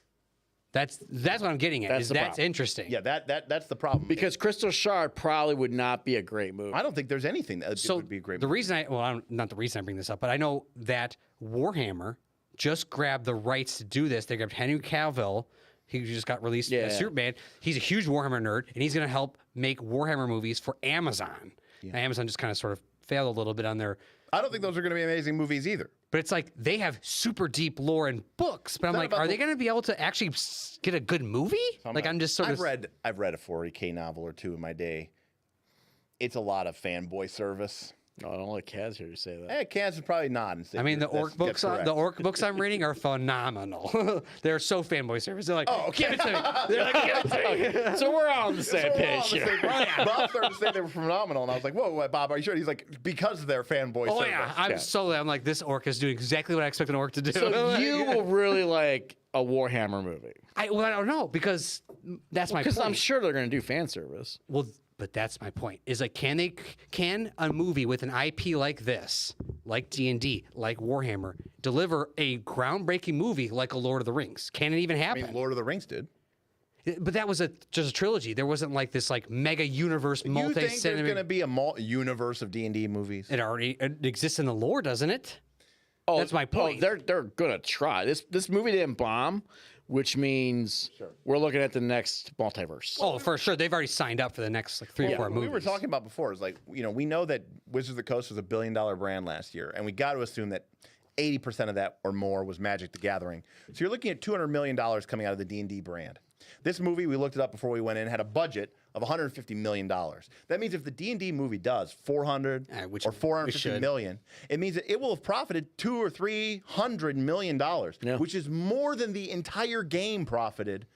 [SPEAKER 3] That's what I'm getting at.
[SPEAKER 2] That's the
[SPEAKER 3] That's
[SPEAKER 2] problem.
[SPEAKER 3] interesting.
[SPEAKER 1] Yeah, that's the problem.
[SPEAKER 2] Because Crystal Shard probably would not be a great movie.
[SPEAKER 1] I don't think there's anything that
[SPEAKER 3] So
[SPEAKER 1] would be a great.
[SPEAKER 3] the
[SPEAKER 1] movie.
[SPEAKER 3] reason not the reason I bring this up, but I know that Warhammer just grabbed the rights to do this. They grabbed Henry Cavill. He just got released as Superman. He's a huge Warhammer nerd, and he's going to help make Warhammer movies for Amazon. And Amazon just kind of sort of failed a little bit on their.
[SPEAKER 1] I don't think those are going to be amazing movies either.
[SPEAKER 3] But it's like they have super deep lore and books. But I'm like, are they going to be able to actually get a good movie? I'm just sort of.
[SPEAKER 1] I've read a 40K novel or two in my day. It's a lot of fanboy service.
[SPEAKER 2] No, I don't like Kaz here to say that.
[SPEAKER 1] Kaz is probably not.
[SPEAKER 3] I mean, the orc books I'm reading are phenomenal. They're so fanboy service. They're like, give it to me. They're like, give it to me.
[SPEAKER 2] So we're all on the same page here.
[SPEAKER 1] Bob started to say they were phenomenal, and I was like, whoa, Bob, are you sure? He's like, because they're fanboy
[SPEAKER 3] Oh
[SPEAKER 1] service.
[SPEAKER 3] yeah, I'm like, this orc is doing exactly what I expect an orc to do.
[SPEAKER 2] So you will really like a Warhammer movie.
[SPEAKER 3] I don't know, because that's my point.
[SPEAKER 2] Because I'm sure they're going to do fan service.
[SPEAKER 3] Well, but that's my point. Is like, can a movie with an IP like this, like D&D, like Warhammer, deliver a groundbreaking movie like a Lord of the Rings? Can it even
[SPEAKER 1] I
[SPEAKER 3] happen?
[SPEAKER 1] mean, Lord of the Rings did.
[SPEAKER 3] But that was just a trilogy. There wasn't like this like mega universe,
[SPEAKER 1] You think there's going to
[SPEAKER 3] multi-cinematic.
[SPEAKER 1] be a universe of D&D movies?
[SPEAKER 3] It exists in the lore, doesn't it? That's my point.
[SPEAKER 2] They're going to try. This movie didn't bomb, which means we're looking at the next multiverse.
[SPEAKER 3] Oh, for sure. They've already signed up for the next like 3 or 4
[SPEAKER 1] What
[SPEAKER 3] movies.
[SPEAKER 1] we were talking about before is like, we know that Wizards of the Coast was $1 billion brand last year, and we got to assume that 80% of that or more was Magic the Gathering. So you're looking at $200 million coming out of the D&D brand. This movie, we looked it up before we went in, had a budget of $150 million. That means if the D&D movie does 400 or 450 million, it means that it will have profited $200 or $300 million, which is more than the entire game profited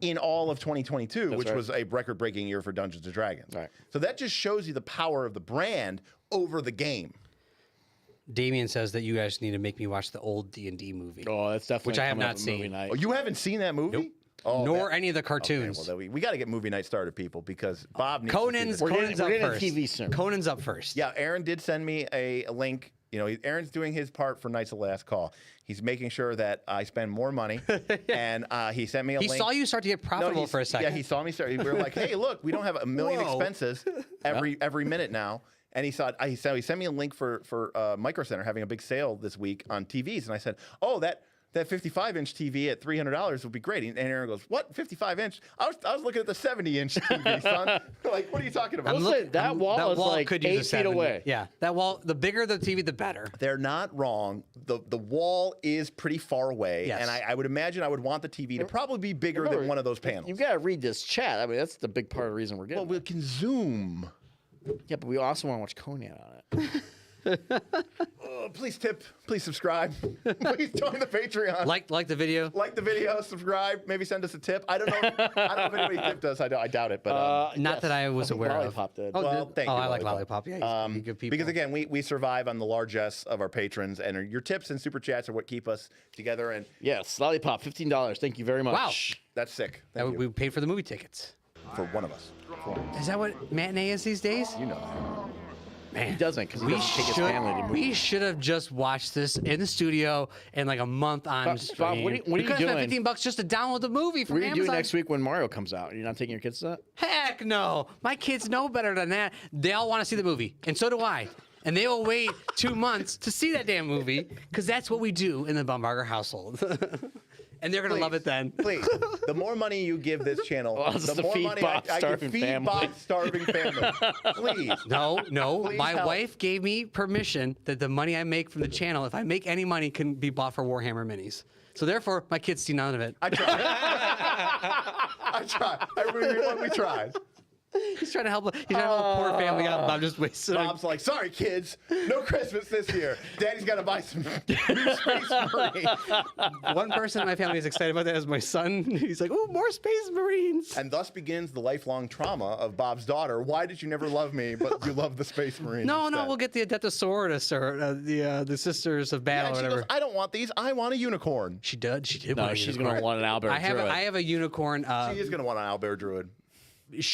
[SPEAKER 1] in all of 2022, which was a record-breaking year for Dungeons & Dragons.
[SPEAKER 2] Right.
[SPEAKER 1] So that just shows you the power of the brand over the game.
[SPEAKER 3] Damien says that you guys need to make me watch the old D&D movie.
[SPEAKER 2] Oh, that's definitely
[SPEAKER 3] Which I have
[SPEAKER 2] coming
[SPEAKER 3] not
[SPEAKER 2] up in movie
[SPEAKER 3] seen.
[SPEAKER 2] night.
[SPEAKER 1] Oh, you haven't seen that movie?
[SPEAKER 3] Nope.
[SPEAKER 1] Oh,
[SPEAKER 3] Nor any of the
[SPEAKER 1] Okay,
[SPEAKER 3] cartoons.
[SPEAKER 1] well, then we got to get movie night started, people, because Bob needs
[SPEAKER 3] Conan's
[SPEAKER 1] to see this.
[SPEAKER 3] Conan's
[SPEAKER 2] we're
[SPEAKER 3] up
[SPEAKER 2] getting
[SPEAKER 3] first.
[SPEAKER 2] TV soon.
[SPEAKER 3] Conan's up first.
[SPEAKER 1] Yeah, Aaron did send me a link. Aaron's doing his part for Knights of the Last Call. He's making sure that I spend more money, and he sent me a
[SPEAKER 3] He
[SPEAKER 1] link.
[SPEAKER 3] saw you start to get profitable for a second.
[SPEAKER 1] Yeah, he saw me start. We were like, hey, look, we don't have a million
[SPEAKER 3] Whoa.
[SPEAKER 1] expenses every minute now. And he sent me a link for Micro Center having a big sale this week on TVs. And I said, oh, that 55-inch TV at $300 would be great. And Aaron goes, what, 55-inch? I was looking at the 70-inch TV, son. Like, what are you talking about?
[SPEAKER 2] That wall is like
[SPEAKER 3] could use a
[SPEAKER 2] 8 feet
[SPEAKER 3] 70.
[SPEAKER 2] away.
[SPEAKER 3] Yeah, that wall, the bigger the TV, the better.
[SPEAKER 1] They're not wrong. The wall is pretty far away.
[SPEAKER 3] Yes.
[SPEAKER 1] And I would imagine I would want the TV to probably be bigger than one of those panels.
[SPEAKER 2] You've got to read this chat. I mean, that's the big part of the reason we're getting
[SPEAKER 1] Well, we can zoom.
[SPEAKER 2] Yeah, but we also want to watch Conan on it.
[SPEAKER 1] Please tip. Please subscribe. Please join the Patreon.
[SPEAKER 3] Like the video.
[SPEAKER 1] Like the video, subscribe, maybe send us a tip. I don't know if anybody tipped us. I doubt it, but
[SPEAKER 3] Not that I was aware of.
[SPEAKER 2] Lollipop did.
[SPEAKER 3] Oh,
[SPEAKER 1] thank you,
[SPEAKER 3] I like
[SPEAKER 1] Lollipop.
[SPEAKER 3] Lollipop. Yeah, good people.
[SPEAKER 1] because again, we survive on the largesse of our patrons, and your tips and super chats are what keep us together. And
[SPEAKER 2] Yes, Lollipop, $15. Thank you very much.
[SPEAKER 3] Wow.
[SPEAKER 1] that's sick.
[SPEAKER 3] That
[SPEAKER 1] Thank you.
[SPEAKER 3] we paid for the movie tickets.
[SPEAKER 1] For one of us.
[SPEAKER 3] Is that what matinee is these days?
[SPEAKER 1] You know.
[SPEAKER 2] He doesn't because he
[SPEAKER 3] We
[SPEAKER 2] doesn't take his family to
[SPEAKER 3] we should have just watched this in the studio in like a month on
[SPEAKER 2] Bob,
[SPEAKER 3] stream.
[SPEAKER 2] what are you
[SPEAKER 3] we could have
[SPEAKER 2] doing?
[SPEAKER 3] spent $15 just to download the movie from
[SPEAKER 2] What are you
[SPEAKER 3] Amazon.
[SPEAKER 2] doing next week when Mario comes out? You're not taking your kids to that?
[SPEAKER 3] Heck no. My kids know better than that. They all want to see the movie, and so do I. And they will wait 2 months to see that damn movie because that's what we do in the Bumbarger household. And they're going to love it then.
[SPEAKER 1] Please, the more money you give this channel,
[SPEAKER 2] just
[SPEAKER 1] the
[SPEAKER 2] to
[SPEAKER 1] more
[SPEAKER 2] feed
[SPEAKER 1] money
[SPEAKER 2] Bob's
[SPEAKER 1] I can
[SPEAKER 2] starving
[SPEAKER 1] feed
[SPEAKER 2] family.
[SPEAKER 1] Bob's starving family. Please.
[SPEAKER 3] No.
[SPEAKER 1] Please
[SPEAKER 3] My
[SPEAKER 1] help.
[SPEAKER 3] wife gave me permission that the money I make from the channel, if I make any money, can be bought for Warhammer minis. So therefore, my kids see none of it.
[SPEAKER 1] I tried. I tried. I really tried.
[SPEAKER 3] He's trying to help. He's trying to help a poor family out. I'm just wasting.
[SPEAKER 1] Bob's like, sorry, kids, no Christmas this year. Daddy's got to buy some new Space Marine.
[SPEAKER 3] One person in my family is excited about that is my son. He's like, "Oh, more Space Marines!"
[SPEAKER 1] And thus begins the lifelong trauma of Bob's daughter. Why did you never love me, but you love the Space Marines?
[SPEAKER 3] No,
[SPEAKER 1] instead?
[SPEAKER 3] we'll get the Adeptosaurus or the Sisters of Battle
[SPEAKER 1] And
[SPEAKER 3] or
[SPEAKER 1] she
[SPEAKER 3] whatever.
[SPEAKER 1] goes, I don't want these. I want a unicorn.
[SPEAKER 3] She did. She did.
[SPEAKER 2] No,
[SPEAKER 3] want a
[SPEAKER 2] she's
[SPEAKER 3] unicorn.
[SPEAKER 2] gonna want an Albert
[SPEAKER 3] I have.
[SPEAKER 2] Druid.
[SPEAKER 3] I have a unicorn.
[SPEAKER 1] She is going to want an Owlbear Druid.
[SPEAKER 3] If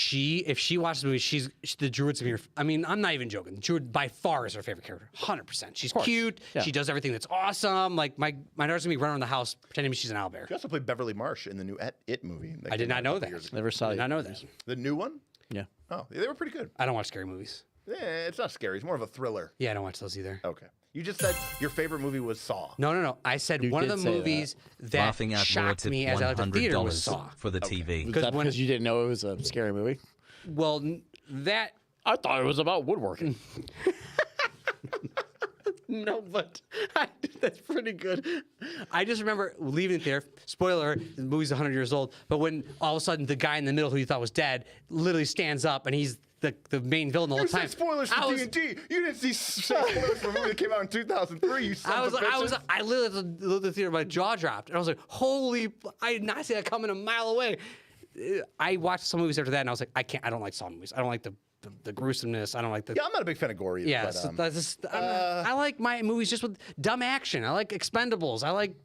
[SPEAKER 3] she watches the movie, the Druid's gonna be I mean, I'm not even joking. The Druid by far is her favorite character, 100%. She's cute.
[SPEAKER 2] Yeah.
[SPEAKER 3] She does everything that's awesome. Like my daughter's gonna be running around the house pretending she's an owlbear.
[SPEAKER 1] She also played Beverly Marsh in the new It movie. that
[SPEAKER 3] I did
[SPEAKER 1] came out
[SPEAKER 3] not
[SPEAKER 1] a
[SPEAKER 3] know
[SPEAKER 1] couple years
[SPEAKER 3] that.
[SPEAKER 1] ago.
[SPEAKER 2] Never saw
[SPEAKER 3] Did
[SPEAKER 2] you.
[SPEAKER 3] not know that.
[SPEAKER 1] The new one?
[SPEAKER 2] Yeah.
[SPEAKER 1] Oh, they were pretty good.
[SPEAKER 3] I don't watch scary movies.
[SPEAKER 1] Yeah, it's not scary. It's more of a thriller.
[SPEAKER 3] Yeah, I don't watch those either.
[SPEAKER 1] Okay. You just said your favorite movie was Saw.
[SPEAKER 3] No. I said
[SPEAKER 2] You
[SPEAKER 3] one of
[SPEAKER 2] did
[SPEAKER 3] the
[SPEAKER 2] say that.
[SPEAKER 3] movies that
[SPEAKER 4] Laughing out loud
[SPEAKER 3] shocked
[SPEAKER 4] tip
[SPEAKER 3] me as I left the theater was
[SPEAKER 4] $100
[SPEAKER 3] Saw.
[SPEAKER 4] for the TV.
[SPEAKER 2] Is that
[SPEAKER 3] when-
[SPEAKER 2] because you didn't know it was a scary movie?
[SPEAKER 3] Well, that
[SPEAKER 2] I thought it was about woodworking.
[SPEAKER 3] no, but that's pretty good. I just remember leaving it there. Spoiler: the movie's 100 years old. But when all of a sudden the guy in the middle who you thought was dead literally stands up and he's the main villain the whole
[SPEAKER 1] You
[SPEAKER 3] time.
[SPEAKER 1] said spoilers for
[SPEAKER 3] I was-
[SPEAKER 1] D&D. You didn't see spoilers for a movie that came out in 2003. You son of a bitches.
[SPEAKER 3] I literally looked at the theater, my jaw dropped, and I was like, "Holy!" I did not see that coming a mile away. I watched some movies after that, and I was like, I don't like Saw movies. I don't like the gruesomeness. I don't like the.
[SPEAKER 1] Yeah, I'm not a big fan of gore either.
[SPEAKER 3] Yeah,
[SPEAKER 1] but,
[SPEAKER 3] so that's just, I like my movies just with dumb action. I like Expendables. I like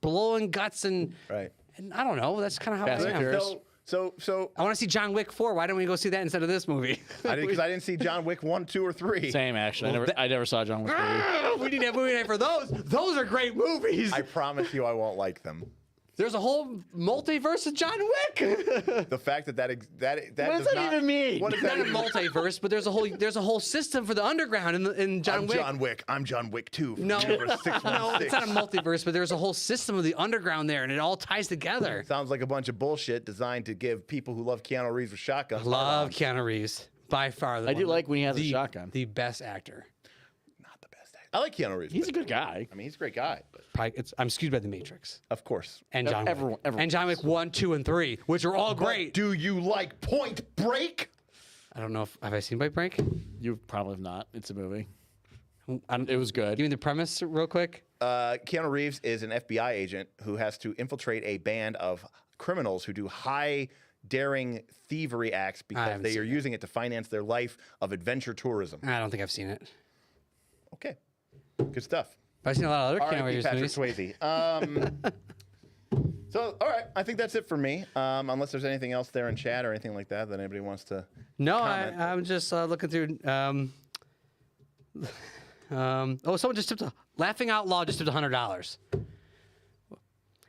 [SPEAKER 3] blowing guts and
[SPEAKER 1] Right.
[SPEAKER 3] And I don't know. That's kind of how
[SPEAKER 2] Fast
[SPEAKER 3] I
[SPEAKER 2] and
[SPEAKER 3] am.
[SPEAKER 2] Furious.
[SPEAKER 1] So
[SPEAKER 3] I want to see John Wick 4. Why don't we go see that instead of this movie?
[SPEAKER 1] because I didn't see John Wick 1, 2, or 3.
[SPEAKER 2] Same, actually. I never saw John Wick 3.
[SPEAKER 3] We need to have movie night for those. Those are great movies.
[SPEAKER 1] I promise you I won't like them.
[SPEAKER 3] There's a whole multiverse of John Wick.
[SPEAKER 1] The fact that
[SPEAKER 2] What
[SPEAKER 1] does
[SPEAKER 2] does that
[SPEAKER 1] not
[SPEAKER 2] even mean?
[SPEAKER 1] What does
[SPEAKER 3] Not
[SPEAKER 1] that
[SPEAKER 3] a
[SPEAKER 1] even
[SPEAKER 3] multiverse, but there's a whole system for the underground in John
[SPEAKER 1] I'm
[SPEAKER 3] Wick.
[SPEAKER 1] John Wick. I'm John Wick 2. From
[SPEAKER 3] No,
[SPEAKER 1] Universe 616.
[SPEAKER 3] no, it's not a multiverse, but there's a whole system of the underground there, and it all ties together.
[SPEAKER 1] Sounds like a bunch of bullshit designed to give people who love Keanu Reeves with shotguns.
[SPEAKER 3] Love Keanu Reeves by far.
[SPEAKER 2] I do like when he has a shotgun.
[SPEAKER 3] The best actor.
[SPEAKER 1] Not the best actor. I like Keanu Reeves.
[SPEAKER 2] He's a
[SPEAKER 1] but-
[SPEAKER 2] good guy.
[SPEAKER 1] I mean, he's a great guy. But
[SPEAKER 3] Probably, I'm excused by The Matrix
[SPEAKER 1] of course.
[SPEAKER 3] and John Wick.
[SPEAKER 2] Everyone
[SPEAKER 3] And John Wick 1, 2, and 3, which are all great.
[SPEAKER 1] Do you like Point Break?
[SPEAKER 3] I don't know if have I seen Bite Break?
[SPEAKER 2] You probably have not. It's a movie.
[SPEAKER 3] I don't,
[SPEAKER 2] It was good.
[SPEAKER 3] Give me the premise real quick.
[SPEAKER 1] Keanu Reeves is an FBI agent who has to infiltrate a band of criminals who do high daring thievery acts because
[SPEAKER 3] haven't
[SPEAKER 1] they
[SPEAKER 3] seen
[SPEAKER 1] are using it to finance their life of adventure tourism.
[SPEAKER 3] I don't think I've seen it.
[SPEAKER 1] Okay. Good stuff.
[SPEAKER 3] But I've seen a lot of other Keanu
[SPEAKER 1] R.I.P.
[SPEAKER 3] Reeves
[SPEAKER 1] Patrick
[SPEAKER 3] movies.
[SPEAKER 1] Swayze. So, all right. I think that's it for me. Unless there's anything else there in chat or anything like that that anybody wants to.
[SPEAKER 3] No,
[SPEAKER 1] comment.
[SPEAKER 3] I'm just looking through. Someone just tipped Laughing Out Loud just tipped $100.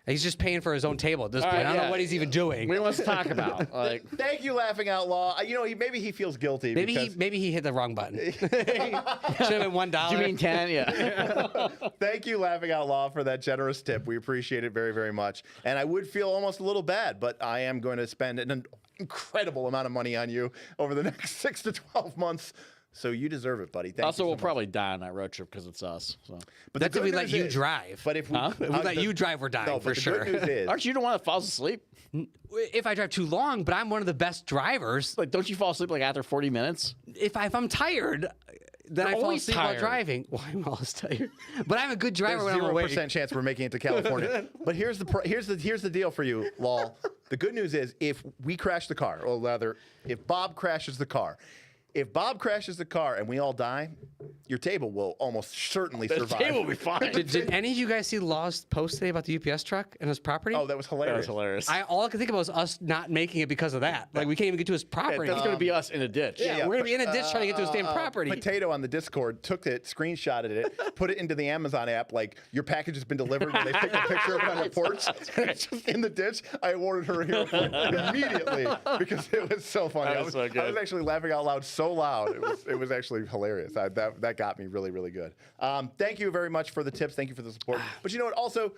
[SPEAKER 3] He's just paying for his own table at this point.
[SPEAKER 2] right,
[SPEAKER 3] I don't know
[SPEAKER 2] yeah.
[SPEAKER 3] what he's even doing.
[SPEAKER 2] What do you want us to talk about? Like,
[SPEAKER 1] Thank you, Laughing Out Law. You know, maybe he feels guilty.
[SPEAKER 3] Maybe he hit the wrong button. Should have been $1.
[SPEAKER 2] do you mean 10? Yeah.
[SPEAKER 1] Thank you, Laughing Out Law, for that generous tip. We appreciate it very, very much. And I would feel almost a little bad, but I am going to spend an incredible amount of money on you over the next 6 to 12 months. So you deserve it, buddy. Thank
[SPEAKER 2] Also,
[SPEAKER 1] you so
[SPEAKER 2] we'll
[SPEAKER 1] much.
[SPEAKER 2] probably die on that road trip because it's us. So.
[SPEAKER 1] But
[SPEAKER 3] That's
[SPEAKER 1] the
[SPEAKER 3] if we
[SPEAKER 1] good
[SPEAKER 3] let
[SPEAKER 1] news
[SPEAKER 3] you
[SPEAKER 1] is-
[SPEAKER 3] drive.
[SPEAKER 1] But if we,
[SPEAKER 2] Huh?
[SPEAKER 3] If we let you drive, we're dying
[SPEAKER 1] no,
[SPEAKER 3] for
[SPEAKER 1] but the
[SPEAKER 3] sure.
[SPEAKER 1] good news is,
[SPEAKER 2] Aren't you the one that falls asleep?
[SPEAKER 3] If I drive too long, but I'm one of the best drivers.
[SPEAKER 2] Like, don't you fall asleep like after 40 minutes?
[SPEAKER 3] If I'm tired, then
[SPEAKER 2] You're
[SPEAKER 3] I fall
[SPEAKER 2] always
[SPEAKER 3] asleep while
[SPEAKER 2] tired.
[SPEAKER 3] driving. Well, I'm always tired. But I'm a good driver
[SPEAKER 1] there's
[SPEAKER 3] when I'm awake.
[SPEAKER 1] 0% chance we're making it to California. But here's the deal for you, Lol. The good news is, if we crash the car, or rather, if Bob crashes the car and we all die, your table will almost certainly
[SPEAKER 2] The
[SPEAKER 1] survive.
[SPEAKER 2] table will be fine.
[SPEAKER 3] Did any of you guys see Law's post today about the UPS truck and his property?
[SPEAKER 1] Oh, that was hilarious.
[SPEAKER 2] That was hilarious.
[SPEAKER 3] All I could think about was us not making it because of that. Like we can't even get to his property.
[SPEAKER 2] That's going to be us in a ditch.
[SPEAKER 3] yeah, we're gonna be in a ditch trying to get to his damn property.
[SPEAKER 1] Potato on the Discord took it, screenshotted it, put it into the Amazon app. Like your package has been delivered. When they take a picture of it on the porch, it's just in the ditch. I awarded her a hero point immediately because it was so funny.
[SPEAKER 2] That was so good.
[SPEAKER 1] I was actually laughing out loud so loud. It was actually hilarious. That got me really, really good. Thank you very much for the tips. Thank you for the support. But you know what? Also,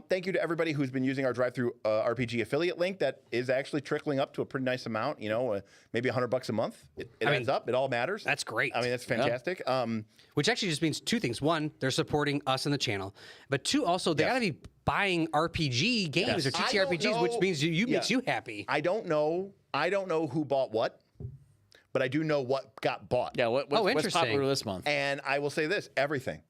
[SPEAKER 1] thank you to everybody who's been using our drive-through RPG affiliate link. That is actually trickling up to a pretty nice amount. Maybe $100 a month. It adds up. It all matters.
[SPEAKER 3] That's great.
[SPEAKER 1] I mean, that's fantastic.
[SPEAKER 3] Which actually just means two things. One, they're supporting us and the channel. But two, also, they got to be buying RPG games or
[SPEAKER 1] I don't
[SPEAKER 3] TTRPGs, which
[SPEAKER 1] know-
[SPEAKER 3] means makes you happy.
[SPEAKER 1] I don't know who bought what, but I do know what got bought.
[SPEAKER 2] Yeah, what's
[SPEAKER 3] interesting.
[SPEAKER 2] popular this month?
[SPEAKER 1] And I will say this: everything.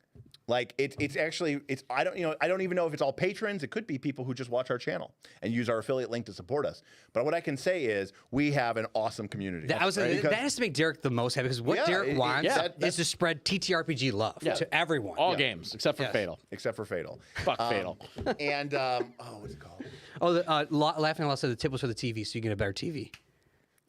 [SPEAKER 1] Like it's actually I don't even know if it's all patrons. It could be people who just watch our channel and use our affiliate link to support us. But what I can say is we have an awesome community.
[SPEAKER 3] That has to make Derek the most happy because what
[SPEAKER 1] Yeah,
[SPEAKER 3] Derek wants
[SPEAKER 1] that's-
[SPEAKER 3] is to spread TTRPG love to everyone.
[SPEAKER 2] All games except for Fatal.
[SPEAKER 1] except for Fatal.
[SPEAKER 2] Fuck Fatal.
[SPEAKER 1] And what's it called?
[SPEAKER 3] Oh, Laughing Out Loud said the tip was for the TV, so you get a better TV.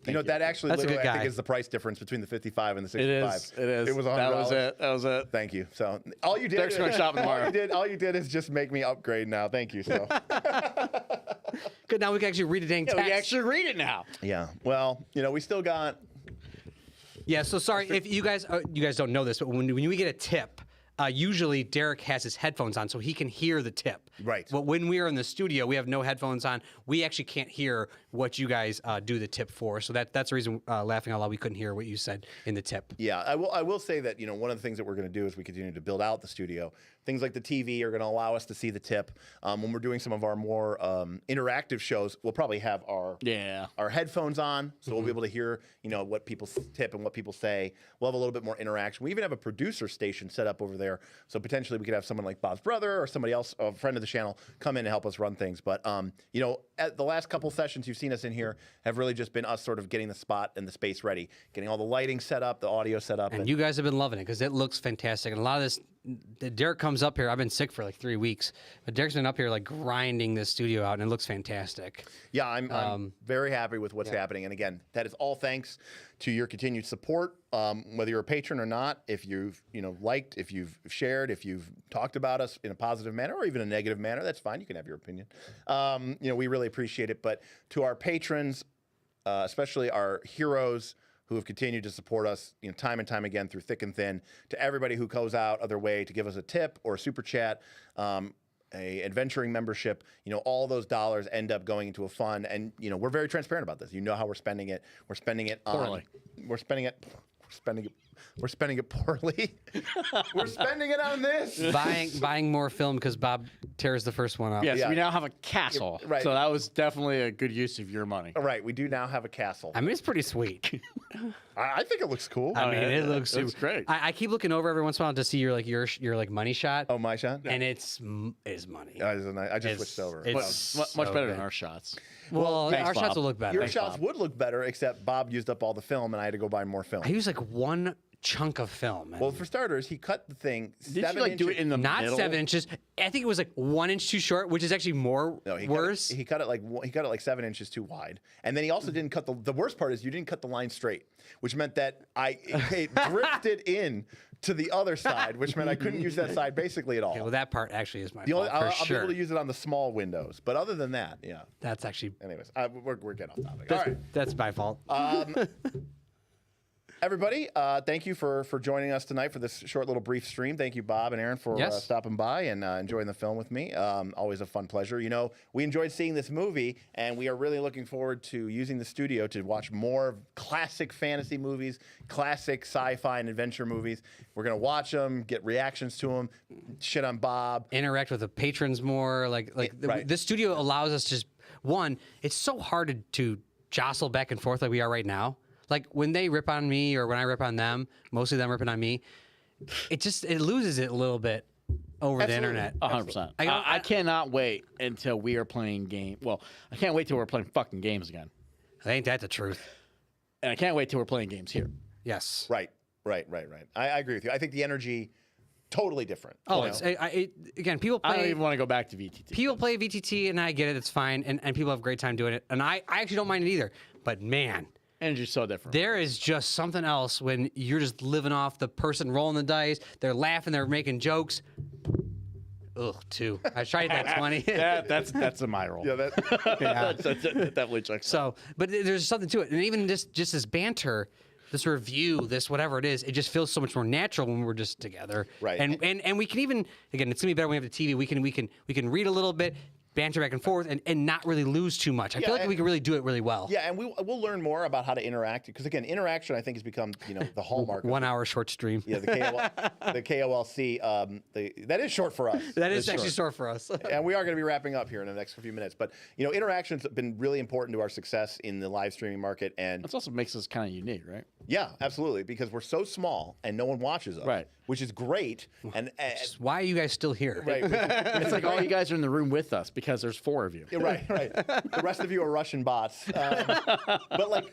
[SPEAKER 1] That actually
[SPEAKER 3] That's a
[SPEAKER 1] literally
[SPEAKER 3] good
[SPEAKER 1] I think
[SPEAKER 3] guy.
[SPEAKER 1] is the price difference between the 55 and the 65.
[SPEAKER 2] It is.
[SPEAKER 1] It was $100.
[SPEAKER 2] That was it.
[SPEAKER 1] Thank you. So all you did
[SPEAKER 2] Derek's going shopping tomorrow.
[SPEAKER 1] all you did is just make me upgrade now. Thank you. So
[SPEAKER 3] Good, now we can actually read a dang text.
[SPEAKER 2] We can actually read it now.
[SPEAKER 1] yeah. Well, we still got.
[SPEAKER 3] Yeah, so sorry if you guys don't know this, but when we get a tip, usually Derek has his headphones on so he can hear the tip.
[SPEAKER 1] Right.
[SPEAKER 3] But when we are in the studio, we have no headphones on. We actually can't hear what you guys do the tip for. So that's the reason, Laughing Out Loud, we couldn't hear what you said in the tip.
[SPEAKER 1] Yeah, I will say that one of the things that we're going to do as we continue to build out the studio, things like the TV are going to allow us to see the tip. When we're doing some of our more interactive shows, we'll probably have our headphones on, so we'll be able to hear what people tip and what people say. We'll have a little bit more interaction. We even have a producer station set up over there, so potentially we could have someone like Bob's brother or somebody else, a friend of the channel, come in and help us run things. But at the last couple sessions you've seen us in here have really just been us sort of getting the spot and the space ready, getting all the lighting set up, the audio set up,
[SPEAKER 3] And you guys have been loving it because it looks fantastic. And a lot of this, Derek comes up here. I've been sick for like 3 weeks, but Derek's been up here like grinding this studio out, and it looks fantastic.
[SPEAKER 1] Yeah, I'm very happy with what's happening. And again, that is all thanks to your continued support, whether you're a patron or not. If you've liked, if you've shared, if you've talked about us in a positive manner or even a negative manner, that's fine. You can have your opinion. We really appreciate it. But to our patrons, especially our heroes who have continued to support us, time and time again through thick and thin, to everybody who goes out of their way to give us a tip or a super chat, a adventuring membership, all those dollars end up going into a fund, and we're very transparent about this. How we're spending it. We're spending it
[SPEAKER 2] Poorly.
[SPEAKER 1] We're spending it poorly. We're spending it on this.
[SPEAKER 3] Buying more film because Bob tears the first one up.
[SPEAKER 2] Yes,
[SPEAKER 1] Yeah.
[SPEAKER 2] we now have a castle.
[SPEAKER 1] Right.
[SPEAKER 2] So that was definitely a good use of your money.
[SPEAKER 1] All right, we do now have a castle.
[SPEAKER 3] I mean, it's pretty sweet.
[SPEAKER 1] I think it looks cool.
[SPEAKER 3] I mean, it looks super.
[SPEAKER 2] great.
[SPEAKER 3] I keep looking over every once in a while to see your money shot,
[SPEAKER 1] Oh, my shot?
[SPEAKER 3] and it is money.
[SPEAKER 1] I just switched over.
[SPEAKER 3] It's
[SPEAKER 2] Much
[SPEAKER 3] so
[SPEAKER 2] better
[SPEAKER 3] good.
[SPEAKER 2] than our shots.
[SPEAKER 3] Well,
[SPEAKER 2] thanks,
[SPEAKER 3] our shots
[SPEAKER 2] Bob.
[SPEAKER 3] will look better.
[SPEAKER 1] Your
[SPEAKER 2] Thanks,
[SPEAKER 1] shots
[SPEAKER 2] Bob.
[SPEAKER 1] would look better, except Bob used up all the film, and I had to go buy more film.
[SPEAKER 3] I use like one chunk of film.
[SPEAKER 1] Well, for starters, he cut the thing.
[SPEAKER 2] Did you do it in the
[SPEAKER 3] Not
[SPEAKER 2] middle?
[SPEAKER 3] 7 inches. I think it was like 1 inch too short, which is actually more worse.
[SPEAKER 1] He cut it like 7 inches too wide, and then he also didn't cut the worst part is you didn't cut the line straight, which meant that it drifted in to the other side, which meant I couldn't use that side basically at all.
[SPEAKER 3] Okay, well, that part actually is my
[SPEAKER 1] The only,
[SPEAKER 3] fault for
[SPEAKER 1] I'll
[SPEAKER 3] sure.
[SPEAKER 1] be able to use it on the small windows, but other than that, yeah.
[SPEAKER 3] That's actually
[SPEAKER 1] Anyways, we're getting off topic. All right.
[SPEAKER 3] that's my fault.
[SPEAKER 1] Everybody, thank you for joining us tonight for this short little brief stream. Thank you, Bob and Aaron, for
[SPEAKER 3] Yes.
[SPEAKER 1] stopping by and enjoying the film with me. Always a fun pleasure. We enjoyed seeing this movie, and we are really looking forward to using the studio to watch more classic fantasy movies, classic sci-fi and adventure movies. We're going to watch them, get reactions to them, shit on Bob.
[SPEAKER 3] Interact with the patrons more.
[SPEAKER 1] Right.
[SPEAKER 3] This studio allows us to just, one, it's so hard to jostle back and forth like we are right now. Like when they rip on me or when I rip on them, mostly them ripping on me, it loses it a little bit over the
[SPEAKER 1] Absolutely.
[SPEAKER 3] internet.
[SPEAKER 2] 100%.
[SPEAKER 3] I-
[SPEAKER 2] I cannot wait until we are playing game. Well, I can't wait till we're playing fucking games again.
[SPEAKER 3] Ain't that the truth?
[SPEAKER 2] And I can't wait till we're playing games here.
[SPEAKER 3] Yes.
[SPEAKER 1] Right. Right. I agree with you. I think the energy totally different.
[SPEAKER 3] Oh,
[SPEAKER 1] you know?
[SPEAKER 3] Again, people
[SPEAKER 2] I don't
[SPEAKER 3] play.
[SPEAKER 2] even want to go back to VTT.
[SPEAKER 3] People play VTT, and I get it. It's fine, and people have a great time doing it. And I actually don't mind it either. But man,
[SPEAKER 2] Energy's so different.
[SPEAKER 3] there is just something else when you're just living off the person rolling the dice. They're laughing. They're making jokes. Ugh, too. I tried that 20.
[SPEAKER 2] That's a my role.
[SPEAKER 1] Yeah,
[SPEAKER 2] That definitely checks.
[SPEAKER 3] So, but there's something to it, and even just this banter, this review, this whatever it is, it just feels so much more natural when we're just together.
[SPEAKER 1] Right.
[SPEAKER 3] And we can even, again, it's gonna be better when we have the TV. We can read a little bit, banter back and forth, and not really lose too much. I feel like we can really do it really well.
[SPEAKER 1] Yeah, and we'll learn more about how to interact because again, interaction I think has become the hallmark. of
[SPEAKER 3] 1 hour short stream.
[SPEAKER 1] Yeah, the KOLC. That is short for us.
[SPEAKER 3] That is actually short for us.
[SPEAKER 1] And we are going to be wrapping up here in the next few minutes. But interactions have been really important to our success in the live streaming market. And
[SPEAKER 2] That's also makes us kind of unique, right?
[SPEAKER 1] yeah, absolutely, because we're so small and no one watches us,
[SPEAKER 2] Right.
[SPEAKER 1] Which is great. And
[SPEAKER 3] Why are you guys still here?
[SPEAKER 1] right,
[SPEAKER 2] It's like all you guys are in the room with us because there's 4 of you.
[SPEAKER 1] yeah, right. The rest of you are Russian bots. But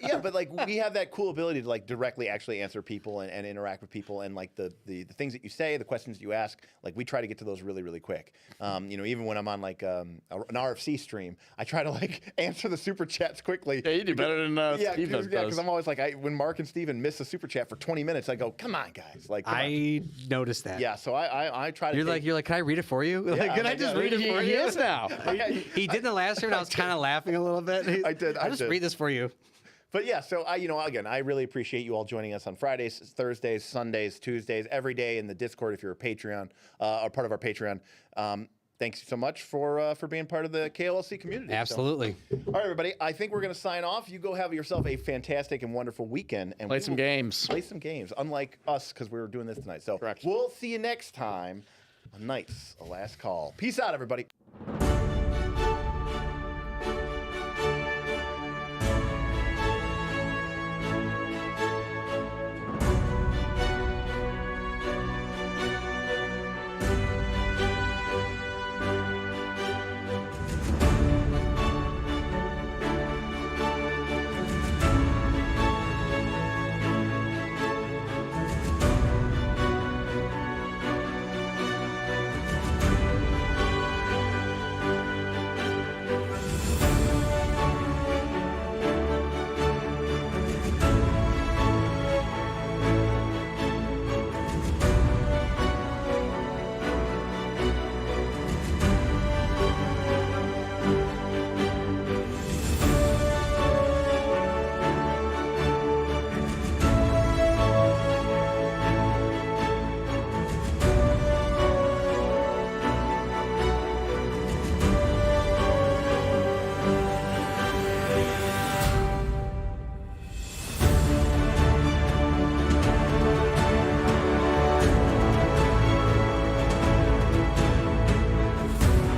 [SPEAKER 1] we have that cool ability to directly actually answer people and interact with people and the things that you say, the questions that you ask. We try to get to those really, really quick. Even when I'm on an RFC stream, I try to answer the super chats quickly.
[SPEAKER 2] Yeah, you do better than Steve does.
[SPEAKER 1] because I'm always when Mark and Steven miss a super chat for 20 minutes, I go, come on, guys. Come on.
[SPEAKER 3] I noticed that.
[SPEAKER 1] Yeah, so I try to.
[SPEAKER 3] You're like, can I read it for you? Can I just read it for you?
[SPEAKER 2] Yes, now.
[SPEAKER 3] He did the last year, and I was kind of laughing a little bit.
[SPEAKER 1] I did.
[SPEAKER 3] I'll just read this for you.
[SPEAKER 1] But yeah, so again, I really appreciate you all joining us on Fridays, Thursdays, Sundays, Tuesdays, every day in the Discord if you're a Patreon or part of our Patreon. Thanks so much for being part of the KLLC community.
[SPEAKER 3] Absolutely.
[SPEAKER 1] So, all right, everybody. I think we're going to sign off. You go have yourself a fantastic and wonderful weekend and
[SPEAKER 2] Play some games.
[SPEAKER 1] Play some games. Unlike us, because we were doing this tonight. So
[SPEAKER 2] Correct.
[SPEAKER 1] We'll see you next time on Knights: A Last Call. Peace out, everybody.